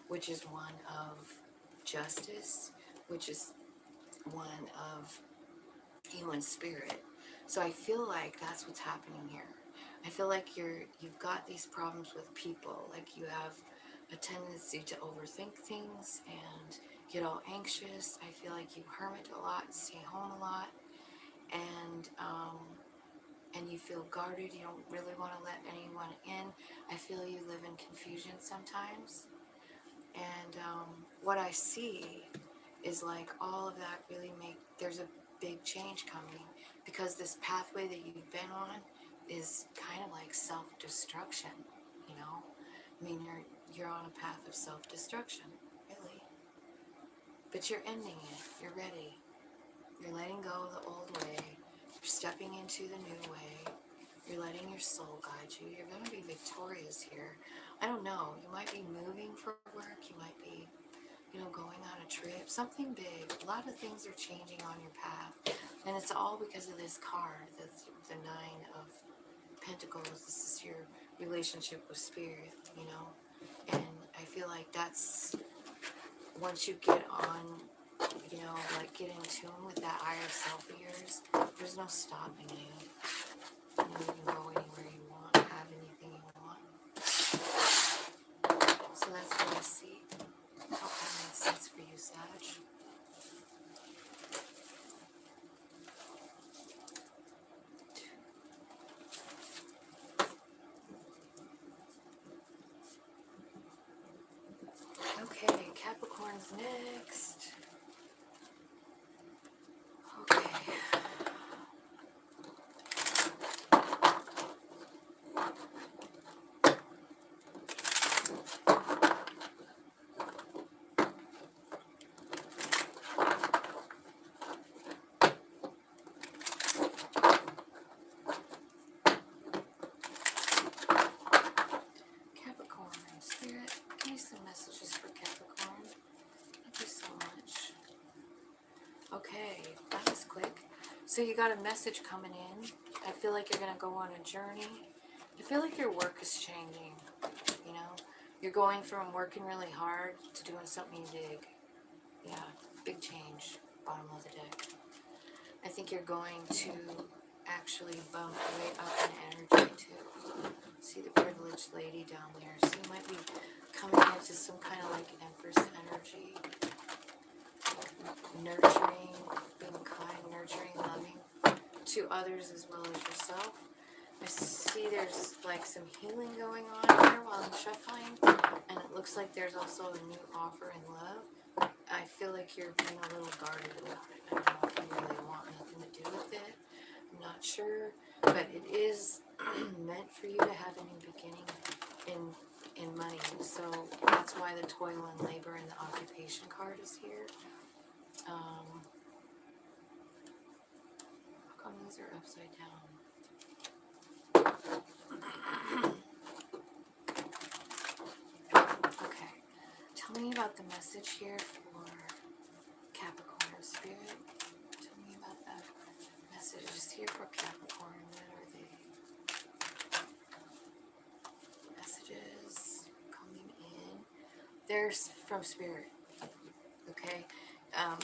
which is one of justice, which is one of human spirit. So I feel like that's what's happening here. I feel like you've got these problems with people, like you have a tendency to overthink things and get all anxious. I feel like you hermit a lot, stay home a lot, and you feel guarded. You don't really want to let anyone in. I feel you live in confusion sometimes. And what I see is like all of that really there's a big change coming, because this pathway that you've been on is kind of like self-destruction, you know? I mean, you're on a path of self-destruction, really. But you're ending it. You're ready. You're letting go of the old way. You're stepping into the new way. You're letting your soul guide you. You're going to be victorious here. I don't know. You might be moving for work. You might be, you know, going on a trip. Something big. A lot of things are changing on your path. And it's all because of this card, the Nine of Pentacles. This is your relationship with spirit, you know. And I feel like that's, once you get on, you know, like get in tune with that higher self of yours, there's no stopping you. You know, you can go anywhere you want, have anything you want. So that's what I see. I hope that makes sense for you, Sag. Okay, Capricorn's next. Okay. Capricorn, Spirit, give me some messages for Capricorn. Thank you so much. Okay, that was quick. So you got a message coming in. I feel like you're going to go on a journey. I feel like your work is changing, you know? You're going from working really hard to doing something you dig. Yeah, big change, bottom of the deck. I think you're going to actually bump way up in energy too. See the privileged lady down there. So you might be coming into some kind of like Empress energy. Nurturing, being kind, nurturing, loving to others as well as yourself. I see there's like some healing going on here while I'm shuffling, and it looks like there's also a new offer in love. I feel like you're being a little guarded about it. I don't know if you really want nothing to do with it. I'm not sure, but it is meant for you to have a new beginning in money. So that's why the toil and labor and the occupation card is here. How come these are upside down? Okay, tell me about the message here for Capricorn Spirit. Tell me about that. They're from Spirit, okay?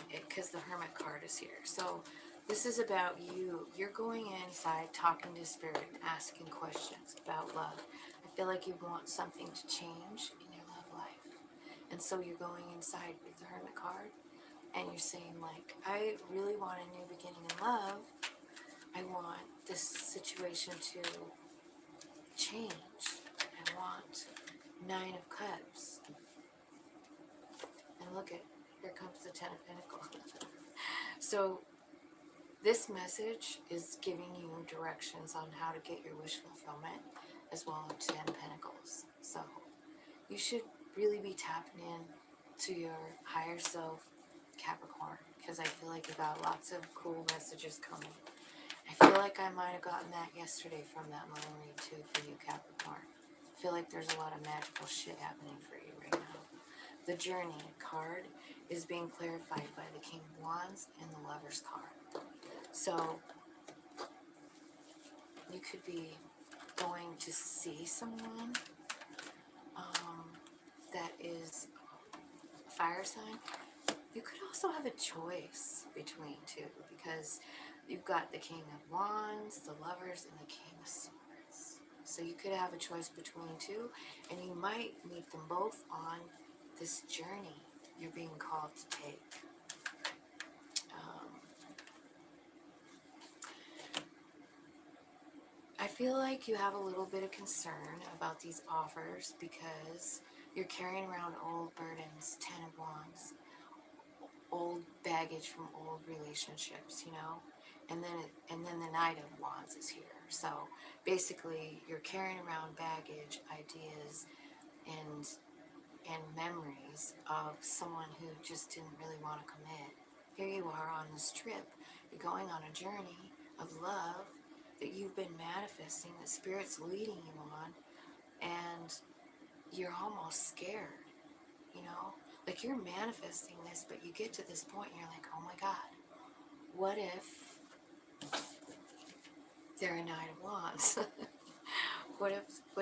Because the Hermit card is here. So this is about you. You're going inside, talking to Spirit, asking questions about love. I feel like you want something to change in your love life. And so you're going inside with the Hermit card, and you're saying, like, I really want a new beginning in love. I want this situation to change. I want 9 of Cups. And look at, here comes the 10 of Pentacles. So this message is giving you directions on how to get your wish fulfillment, as well as 10 Pentacles. So you should really be tapping in to your higher self, Capricorn, because I feel like you got lots of cool messages coming. I feel like I might have gotten that yesterday from that moon read too for you, Capricorn. I feel like there's a lot of magical shit happening for you right now. The Journey card is being clarified by the King of Wands and the Lover's card. So you could be going to see someone that is a fire sign. You could also have a choice between two, because you've got the King of Wands, the Lovers, and the King of Swords. So you could have a choice between two, and you might meet them both on this journey you're being called to take. I feel like you have a little bit of concern about these offers because you're carrying around old burdens, 10 of Wands, old baggage from old relationships, you know, and then the Knight of Wands is here. So basically, you're carrying around baggage, ideas, and memories of someone who just didn't really want to commit. Here you are on this trip. You're going on a journey of love that you've been manifesting, that Spirit's leading you on, and you're almost scared, you know? Like, you're manifesting this, but you get to this point and you're like, oh my God, what if they're a Knight of Wands? What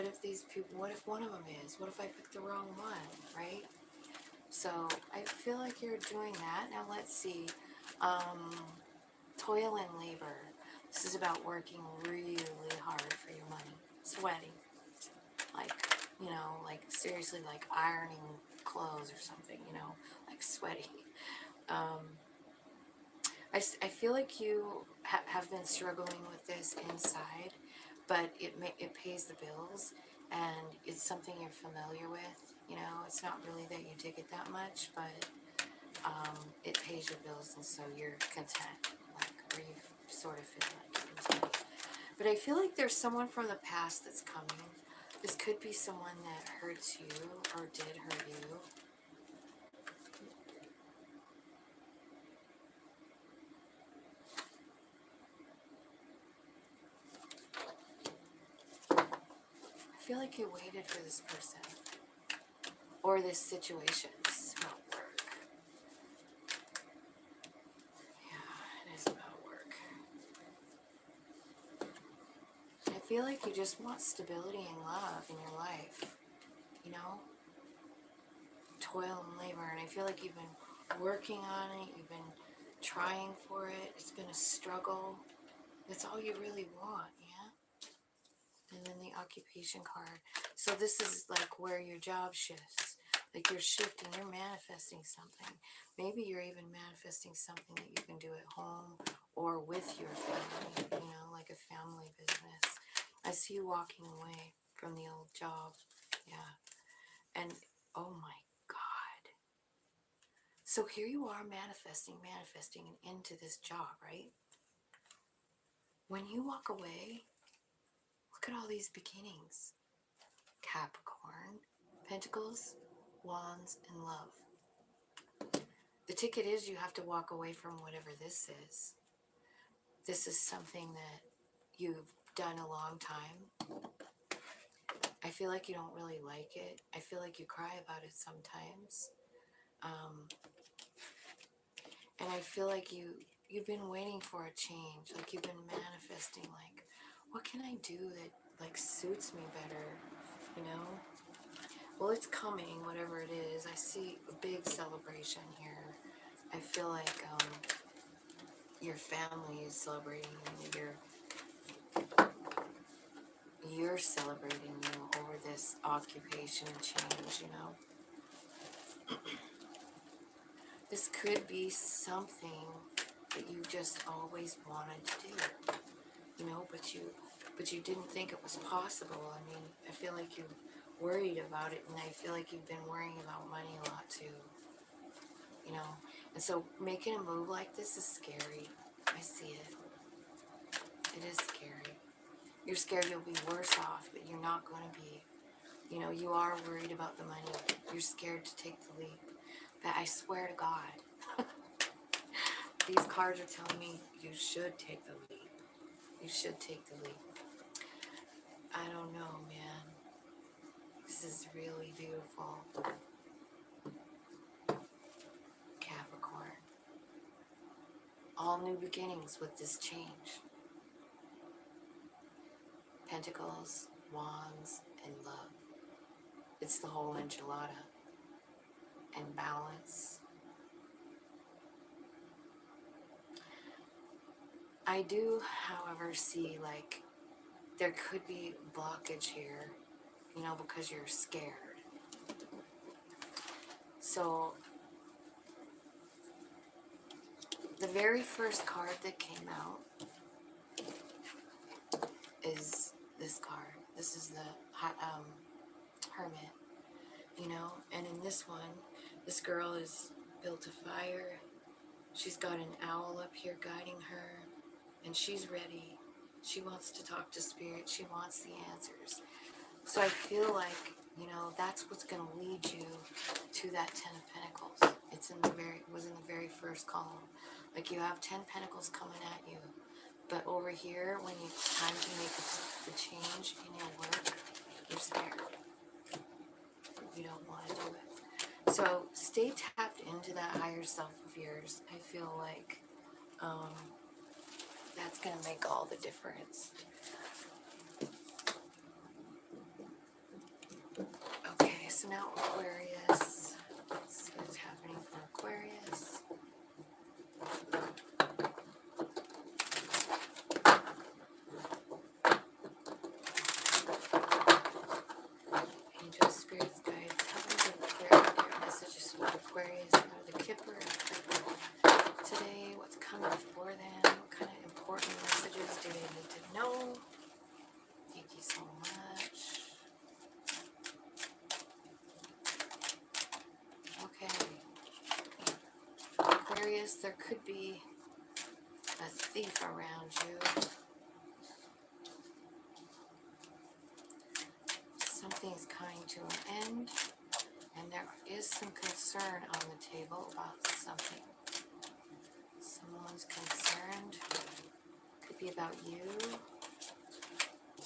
if these people, what if one of them is? What if I picked the wrong one, right? So I feel like you're doing that. Now let's see. Toil and labor. This is about working really hard for your money. Sweating. Like, you know, like seriously, like ironing clothes or something, you know, like sweaty. I feel like you have been struggling with this inside, but it pays the bills, and it's something you're familiar with. You know, it's not really that you dig it that much, but it pays your bills, and so you're content, like, or you sort of feel like you're content. But I feel like there's someone from the past that's coming. This could be someone that hurts you or did hurt you. I feel like you waited for this person or this situation. This is about work. Yeah, it is about work. I feel like you just want stability and love in your life, you know? Toil and labor, and I feel like you've been working on it, you've been trying for it, it's been a struggle. That's all you really want, yeah? And then the occupation card. So this is like where your job shifts. Like you're shifting, you're manifesting something. Maybe you're even manifesting something that you can do at home or with your family, you know, like a family business. I see you walking away from the old job. Yeah. And oh my God. So here you are manifesting and into this job, right? When you walk away, look at all these beginnings. Capricorn, Pentacles, Wands, and Love. The ticket is you have to walk away from whatever this is. This is something that you've done a long time. I feel like you don't really like it. I feel like you cry about it sometimes. And I feel like you've been waiting for a change. Like you've been manifesting, like, what can I do that like suits me better, you know? Well, it's coming, whatever it is. I see a big celebration here. I feel like your family is celebrating you. You're celebrating you over this occupation change, you know. This could be something that you just always wanted to do, you know, but you didn't think it was possible. I mean, I feel like you worried about it, and I feel like you've been worrying about money a lot too, you know. And so making a move like this is scary. I see it. It is scary. You're scared you'll be worse off, but you're not going to be. You know, you are worried about the money. You're scared to take the leap. But I swear to God, these cards are telling me you should take the leap. You should take the leap. I don't know, man. This is really beautiful. Capricorn. All new beginnings with this change. Pentacles, wands, and love. It's the whole enchilada. And balance. I do, however, see like there could be blockage here, you know, because you're scared. So the very first card that came out is this card. This is the Hermit, you know, and in this one, this girl is built a fire. She's got an owl up here guiding her, and she's ready. She wants to talk to spirit. She wants the answers. So I feel like, you know, that's what's going to lead you to that 10 of Pentacles. It was in the very first column. Like you have 10 Pentacles coming at you. But over here, when it's time to make the change in your work, you're scared. You don't want to do it. So stay tapped into that higher self of yours. I feel like that's going to make all the difference. Okay, so now Aquarius. Let's see what's happening for Aquarius. Angels, spirits, guides, help me get clear messages for Aquarius out of the Kipper. Today, what's coming for them? What kind of important messages do they need to know? Thank you so much. Okay. Aquarius, there could be a thief around you. Something's coming to an end, and there is some concern on the table about something. Someone's concerned. Could be about you.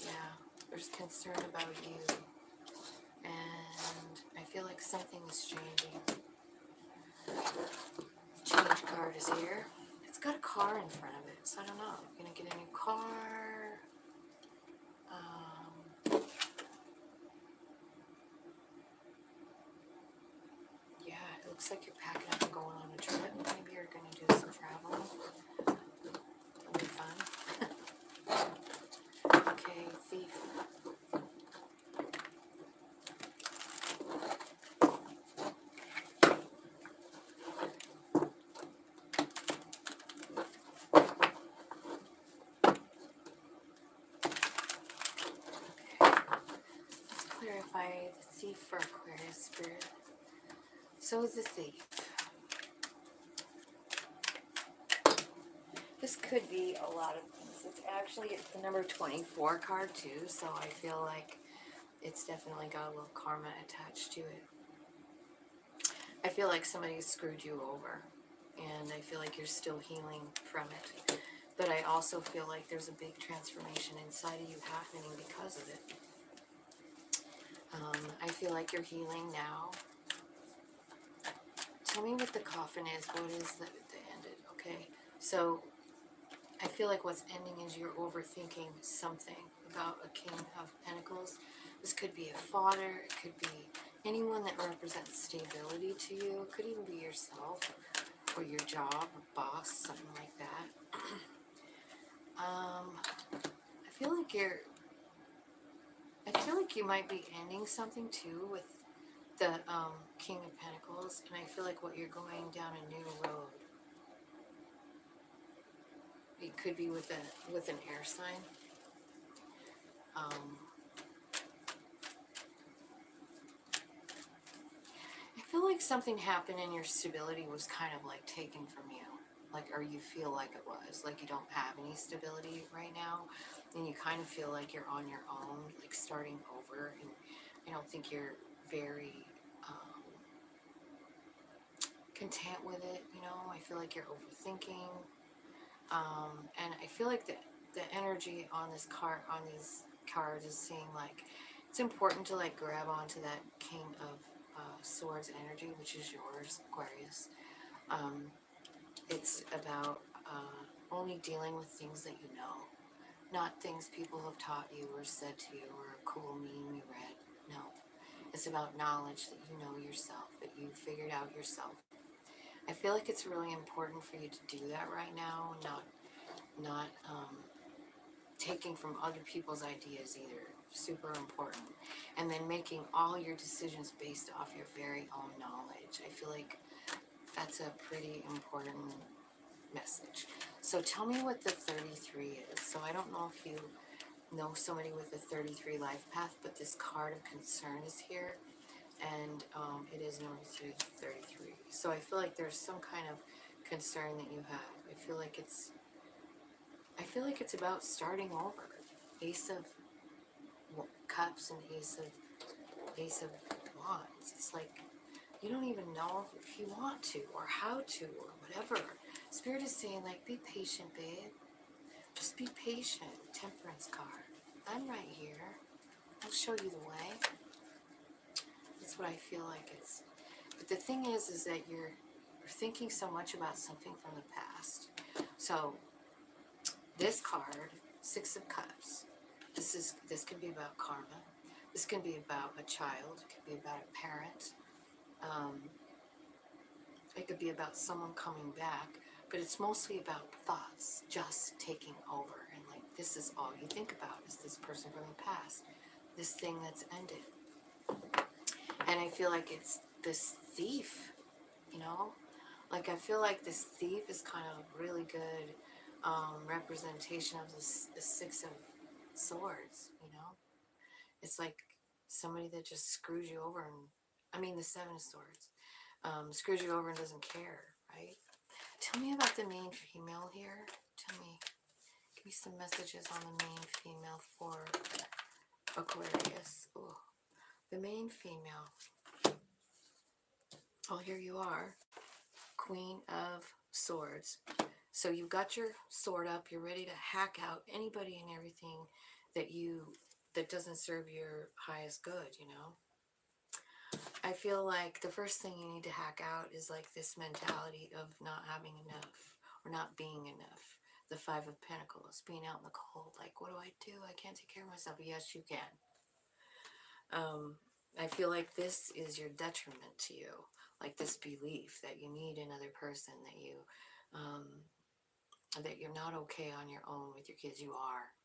Yeah, there's concern about you. And I feel like something is changing. Change card is here. It's got a car in front of it, so I don't know. You're gonna get a new car. Yeah, it looks like you're packing up and going on a trip. Maybe you're gonna do some traveling. It'll be fun. Okay, thief. Clarify the thief for Aquarius spirit. So the thief. This could be a lot of things. It's actually the number 24 card too, so I feel like it's definitely got a little karma attached to it. I feel like somebody screwed you over, and I feel like you're still healing from it. But I also feel like there's a big transformation inside of you happening because of it. I feel like you're healing now. Tell me what the coffin is. What is that ended? Okay, so I feel like what's ending is you're overthinking something about a King of Pentacles. This could be a father. It could be anyone that represents stability to you. It could even be yourself or your job or boss, something like that. I feel like you might be ending something too with the King of Pentacles, and I feel like what you're going down a new road. It could be with an air sign. I feel like something happened and your stability was kind of like taken from you. Like, or you feel like it was. Like you don't have any stability right now. And you kind of feel like you're on your own, like starting over. And I don't think you're very content with it, you know. I feel like you're overthinking. And I feel like the energy on this card, on these cards, is saying like it's important to like grab onto that King of Swords energy, which is yours, Aquarius. It's about only dealing with things that you know, not things people have taught you or said to you or a cool meme you read. No, it's about knowledge that you know yourself, that you figured out yourself. I feel like it's really important for you to do that right now, not taking from other people's ideas either. Super important. And then making all your decisions based off your very own knowledge. I feel like that's a pretty important message. So tell me what the 33 is. So I don't know if you know somebody with a 33 life path, but this card of concern is here. And it is number 33. So I feel like there's some kind of concern that you have. I feel like it's about starting over. Ace of Cups and Ace of Wands. It's like you don't even know if you want to or how to or whatever. Spirit is saying like, be patient, babe. Just be patient. Temperance card. I'm right here. I'll show you the way. That's what I feel like it's. But the thing is that you're thinking so much about something from the past. So this card, Six of Cups. This can be about karma. This can be about a child. It could be about a parent. It could be about someone coming back. But it's mostly about thoughts just taking over. And like, this is all you think about is this person from the past. This thing that's ended. And I feel like it's this thief, you know? Like, I feel like this thief is kind of a really good representation of the Six of Swords, you know? It's like somebody that just screws you over, and I mean the Seven of Swords, screws you over and doesn't care, right? Tell me about the main female here. Tell me, give me some messages on the main female for Aquarius. Ooh, the main female. Oh, here you are, Queen of Swords. So you've got your sword up. You're ready to hack out anybody and everything that doesn't serve your highest good, you know? I feel like the first thing you need to hack out is like this mentality of not having enough or not being enough. The Five of Pentacles, being out in the cold, like, what do? I can't take care of myself. Yes, you can. I feel like this is your detriment to you, like this belief that you need another person, that you're not okay on your own with your kids. You are,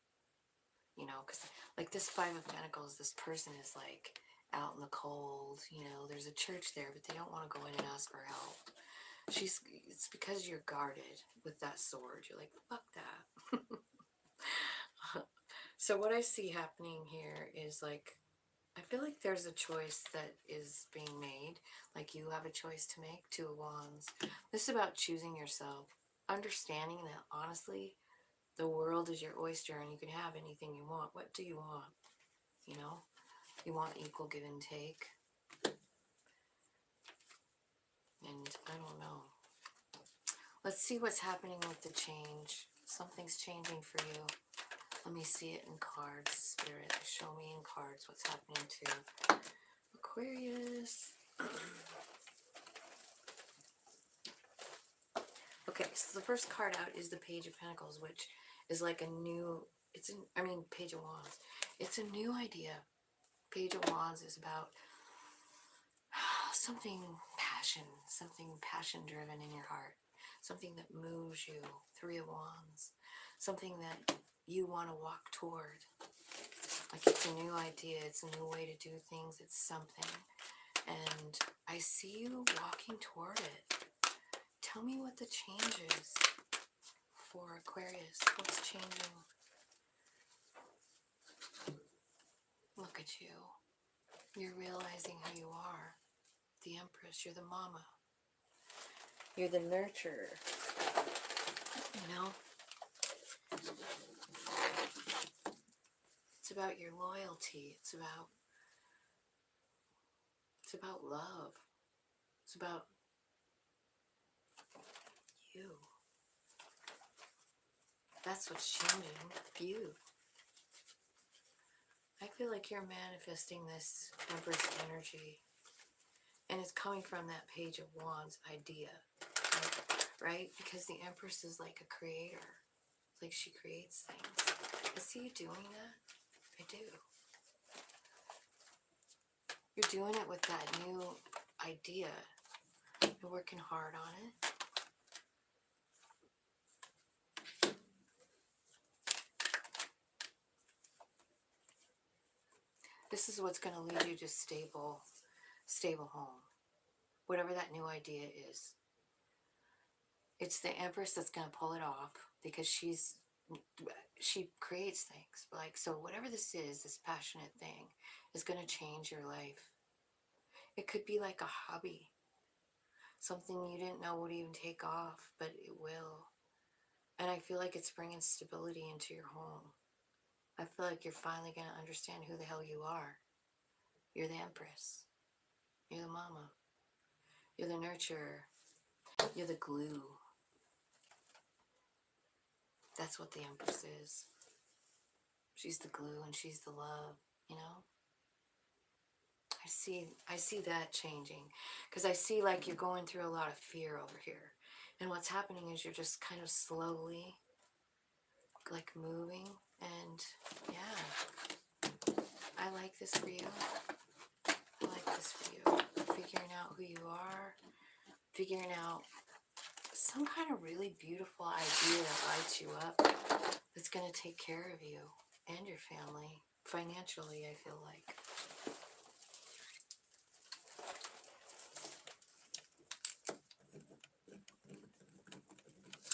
you know, because like this Five of Pentacles, this person is like out in the cold, you know, there's a church there, but they don't want to go in and ask for help. It's because you're guarded with that sword. You're like, fuck that. So what I see happening here is like, I feel like there's a choice that is being made. Like you have a choice to make. Two of Wands. This is about choosing yourself. Understanding that honestly, the world is your oyster and you can have anything you want. What do you want? You know? You want equal give and take. And I don't know. Let's see what's happening with the change. Something's changing for you. Let me see it in cards. Spirit, show me in cards what's happening to Aquarius. Okay, so the first card out is the Page of Pentacles, which is like a new, Page of Wands. It's a new idea. Page of Wands is about something passion driven in your heart, something that moves you. Three of Wands, something that you want to walk toward. Like it's a new idea, it's a new way to do things, it's something. And I see you walking toward it. Tell me what the change is for Aquarius. What's changing? Look at you. You're realizing who you are. The Empress, you're the mama. You're the nurturer. You know? It's about your loyalty. It's about love. It's about you. That's what's changing. You. I feel like you're manifesting this Empress energy. And it's coming from that Page of Wands idea. Right? Because the Empress is like a creator. It's like she creates things. I see you doing that. I do. You're doing it with that new idea. You're working hard on it. This is what's going to lead you to stable home. Whatever that new idea is. It's the Empress that's going to pull it off because she creates things. Like, so whatever this is, this passionate thing, is going to change your life. It could be like a hobby. Something you didn't know would even take off, but it will. And I feel like it's bringing stability into your home. I feel like you're finally going to understand who the hell you are. You're the Empress. You're the mama. You're the nurturer. You're the glue. That's what the Empress is. She's the glue and she's the love, you know? I see that changing. Because I see like you're going through a lot of fear over here. And what's happening is you're just kind of slowly like moving. And yeah, I like this for you. I like this for you. Figuring out who you are. Figuring out some kind of really beautiful idea that lights you up. That's going to take care of you and your family. Financially, I feel like.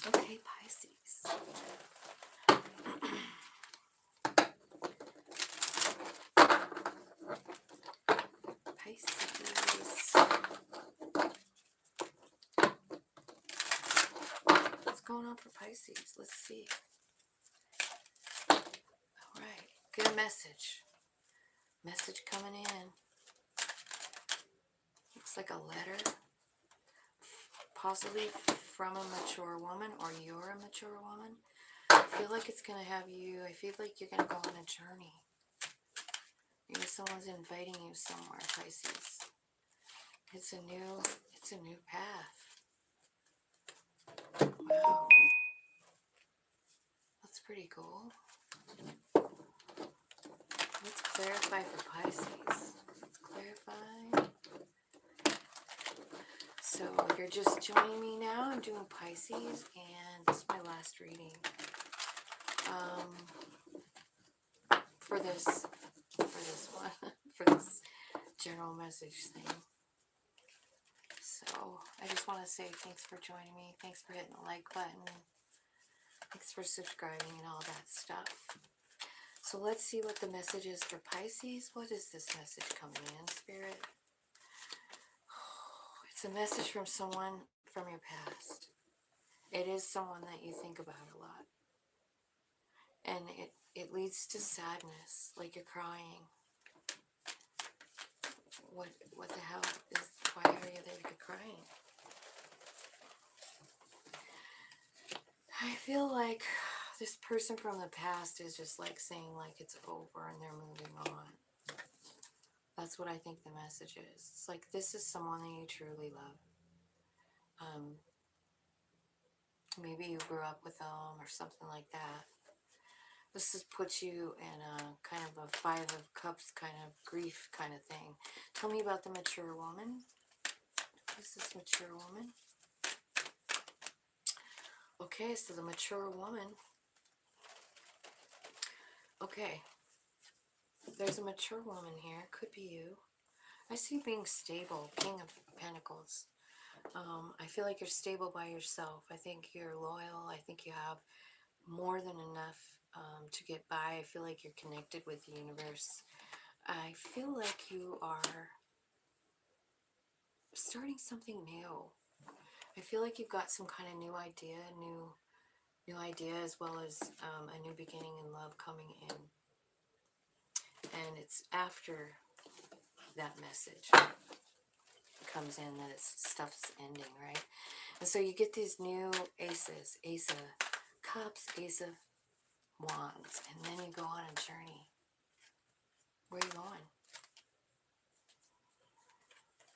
Okay, Pisces. Pisces. What's going on for Pisces? Let's see. Alright, get a message. Message coming in. Looks like a letter. Possibly from a mature woman, or you're a mature woman. I feel like it's going to have you, I feel like you're going to go on a journey. Maybe someone's inviting you somewhere, Pisces. It's a new path. Wow. That's pretty cool. Let's clarify for Pisces. Let's clarify. So if you're just joining me now, I'm doing Pisces, and this is my last reading. For this one, for this general message thing. So I just want to say thanks for joining me. Thanks for hitting the like button. Thanks for subscribing and all that stuff. So let's see what the message is for Pisces. What is this message coming in, Spirit? It's a message from someone from your past. It is someone that you think about a lot. And it leads to sadness, like you're crying. What the hell is, why are you there crying? I feel like this person from the past is just like saying like it's over and they're moving on. That's what I think the message is. It's like this is someone that you truly love. Maybe you grew up with them or something like that. This has put you in a kind of a 5 of Cups kind of grief kind of thing. Tell me about the mature woman. This is mature woman. Okay, so the mature woman. Okay. There's a mature woman here. Could be you. I see you being stable. King of Pentacles. I feel like you're stable by yourself. I think you're loyal. I think you have more than enough to get by. I feel like you're connected with the universe. I feel like you are starting something new. I feel like you've got some kind of new idea, new idea, as well as a new beginning in love coming in. And it's after that message comes in that stuff's ending, right? And so you get these new aces, Ace of Cups, Ace of Wands, and then you go on a journey. Where are you going?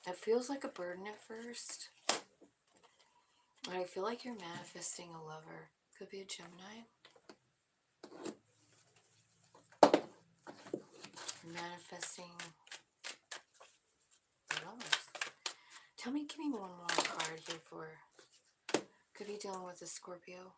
It feels like a burden at first, but I feel like you're manifesting a lover. Could be a Gemini. You're manifesting the lovers. Tell me, give me one more card here for, could be dealing with a Scorpio.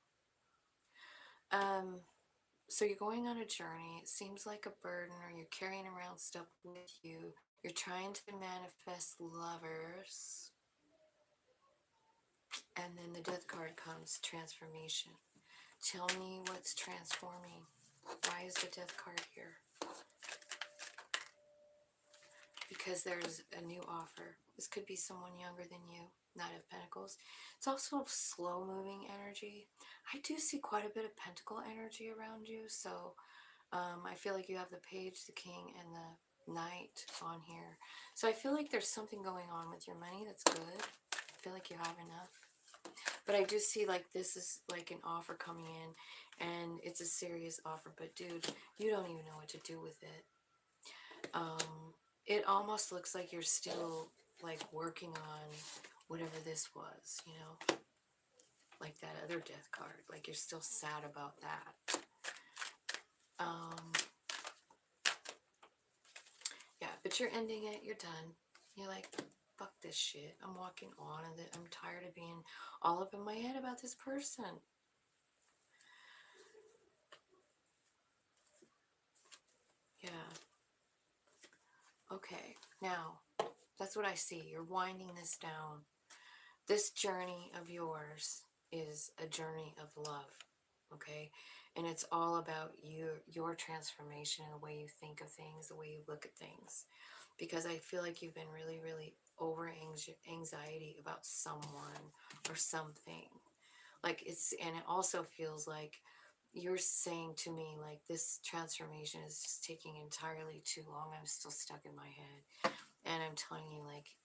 So you're going on a journey. It seems like a burden, or you're carrying around stuff with you. You're trying to manifest lovers. And then the Death card comes, transformation. Tell me what's transforming. Why is the Death card here? Because there's a new offer. This could be someone younger than you. Knight of Pentacles. It's also a slow-moving energy. I do see quite a bit of Pentacle energy around you. So I feel like you have the Page, the King, and the Knight on here. So I feel like there's something going on with your money that's good. I feel like you have enough. But I do see like this is like an offer coming in, and it's a serious offer. But dude, you don't even know what to do with it. It almost looks like you're still like working on whatever this was, you know, like that other Death card. Like you're still sad about that. Yeah, but you're ending it. You're done. You're like, fuck this shit. I'm walking on, and I'm tired of being all up in my head about this person. Yeah. Okay, now, that's what I see. You're winding this down. This journey of yours is a journey of love, okay? And it's all about your transformation, the way you think of things, the way you look at things. Because I feel like you've been really, really over anxiety about someone or something. Like and it also feels like you're saying to me, like, this transformation is just taking entirely too long. I'm still stuck in my head. And I'm telling you, like,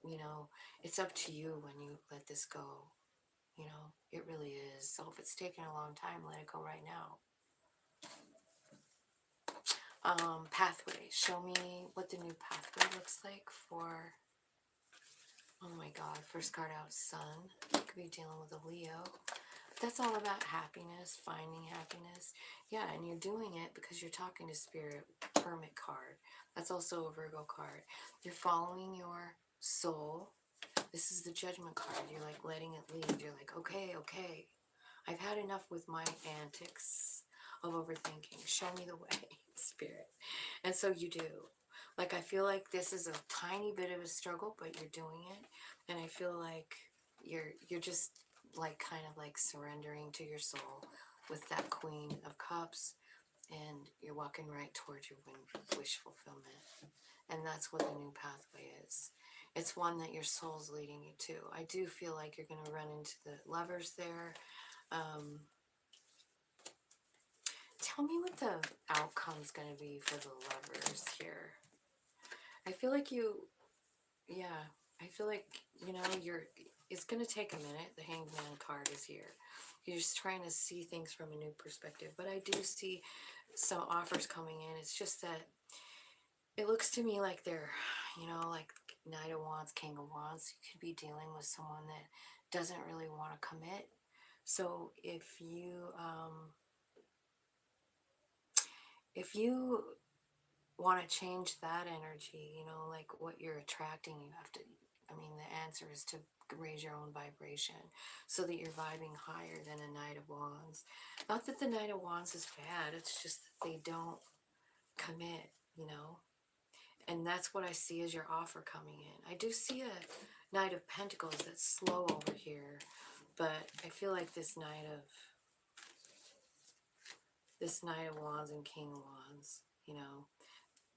you know, it's up to you when you let this go. You know, it really is. So if it's taking a long time, let it go right now. Pathway. Show me what the new pathway looks like for, oh my God, first card out, Sun. Could be dealing with a Leo. That's all about happiness, finding happiness. Yeah, and you're doing it because you're talking to Spirit. Hermit card. That's also a Virgo card. You're following your soul. This is the Judgment card. You're like letting it lead. You're like, okay, okay. I've had enough with my antics of overthinking. Show me the way, Spirit. And so you do. Like, I feel like this is a tiny bit of a struggle, but you're doing it. And I feel like you're just like kind of like surrendering to your soul with that Queen of Cups, and you're walking right towards your wish fulfillment. And that's what the new pathway is. It's one that your soul's leading you to. I do feel like you're going to run into the lovers there. Tell me what the outcome's going to be for the lovers here. I feel like yeah, I feel like, you know, it's going to take a minute. The Hangman card is here. You're just trying to see things from a new perspective. But I do see some offers coming in. It's just that it looks to me like they're, you know, like Knight of Wands, King of Wands. You could be dealing with someone that doesn't really want to commit. So if you, if you want to change that energy, you know, like what you're attracting, you have to, I mean, the answer is to raise your own vibration so that you're vibing higher than a Knight of Wands. Not that the Knight of Wands is bad, it's just that they don't commit, you know. And that's what I see as your offer coming in. I do see a Knight of Pentacles that's slow over here, but I feel like this Knight of Wands and King of Wands, you know,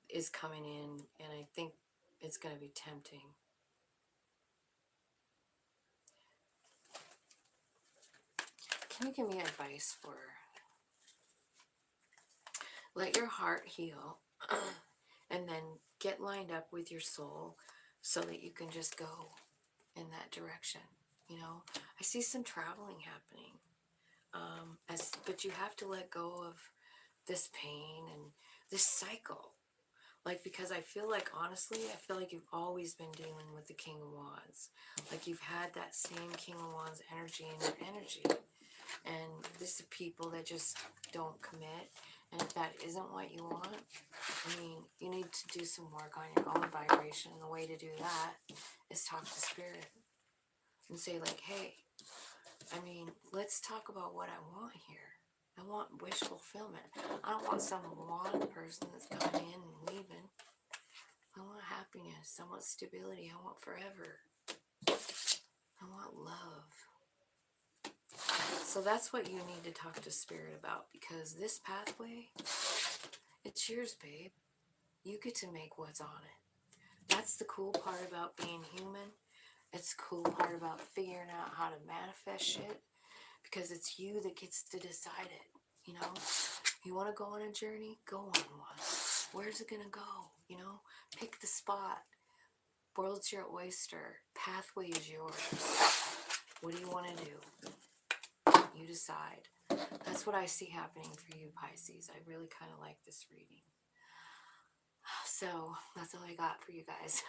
is coming in, and I think it's going to be tempting. Can you give me advice for let your heart heal and then get lined up with your soul so that you can just go in that direction? You know, I see some traveling happening, but you have to let go of this pain and this cycle. Like, because I feel like, honestly, I feel like you've always been dealing with the King of Wands. Like, you've had that same King of Wands energy in your energy. And this is people that just don't commit. And if that isn't what you want, I mean, you need to do some work on your own vibration. And the way to do that is talk to Spirit and say, like, hey, I mean, let's talk about what I want here. I want wish fulfillment. I don't want some wand person that's coming in and leaving. I want happiness. I want stability. I want forever. I want love. So that's what you need to talk to Spirit about, because this pathway, it's yours, babe. You get to make what's on it. That's the cool part about being human. It's the cool part about figuring out how to manifest shit, because it's you that gets to decide it. You know, you want to go on a journey, go on one. Where's it gonna go? You know, pick the spot. World's your oyster. Pathway is yours. What do you want to do? You decide. That's what I see happening for you, Pisces. I really kind of like this reading. So that's all I got for you guys.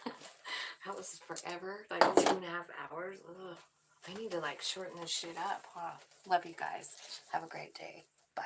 That was forever, like 2.5 hours. Ugh. I need to like shorten this shit up. Huh? Love you guys. Have a great day. Bye.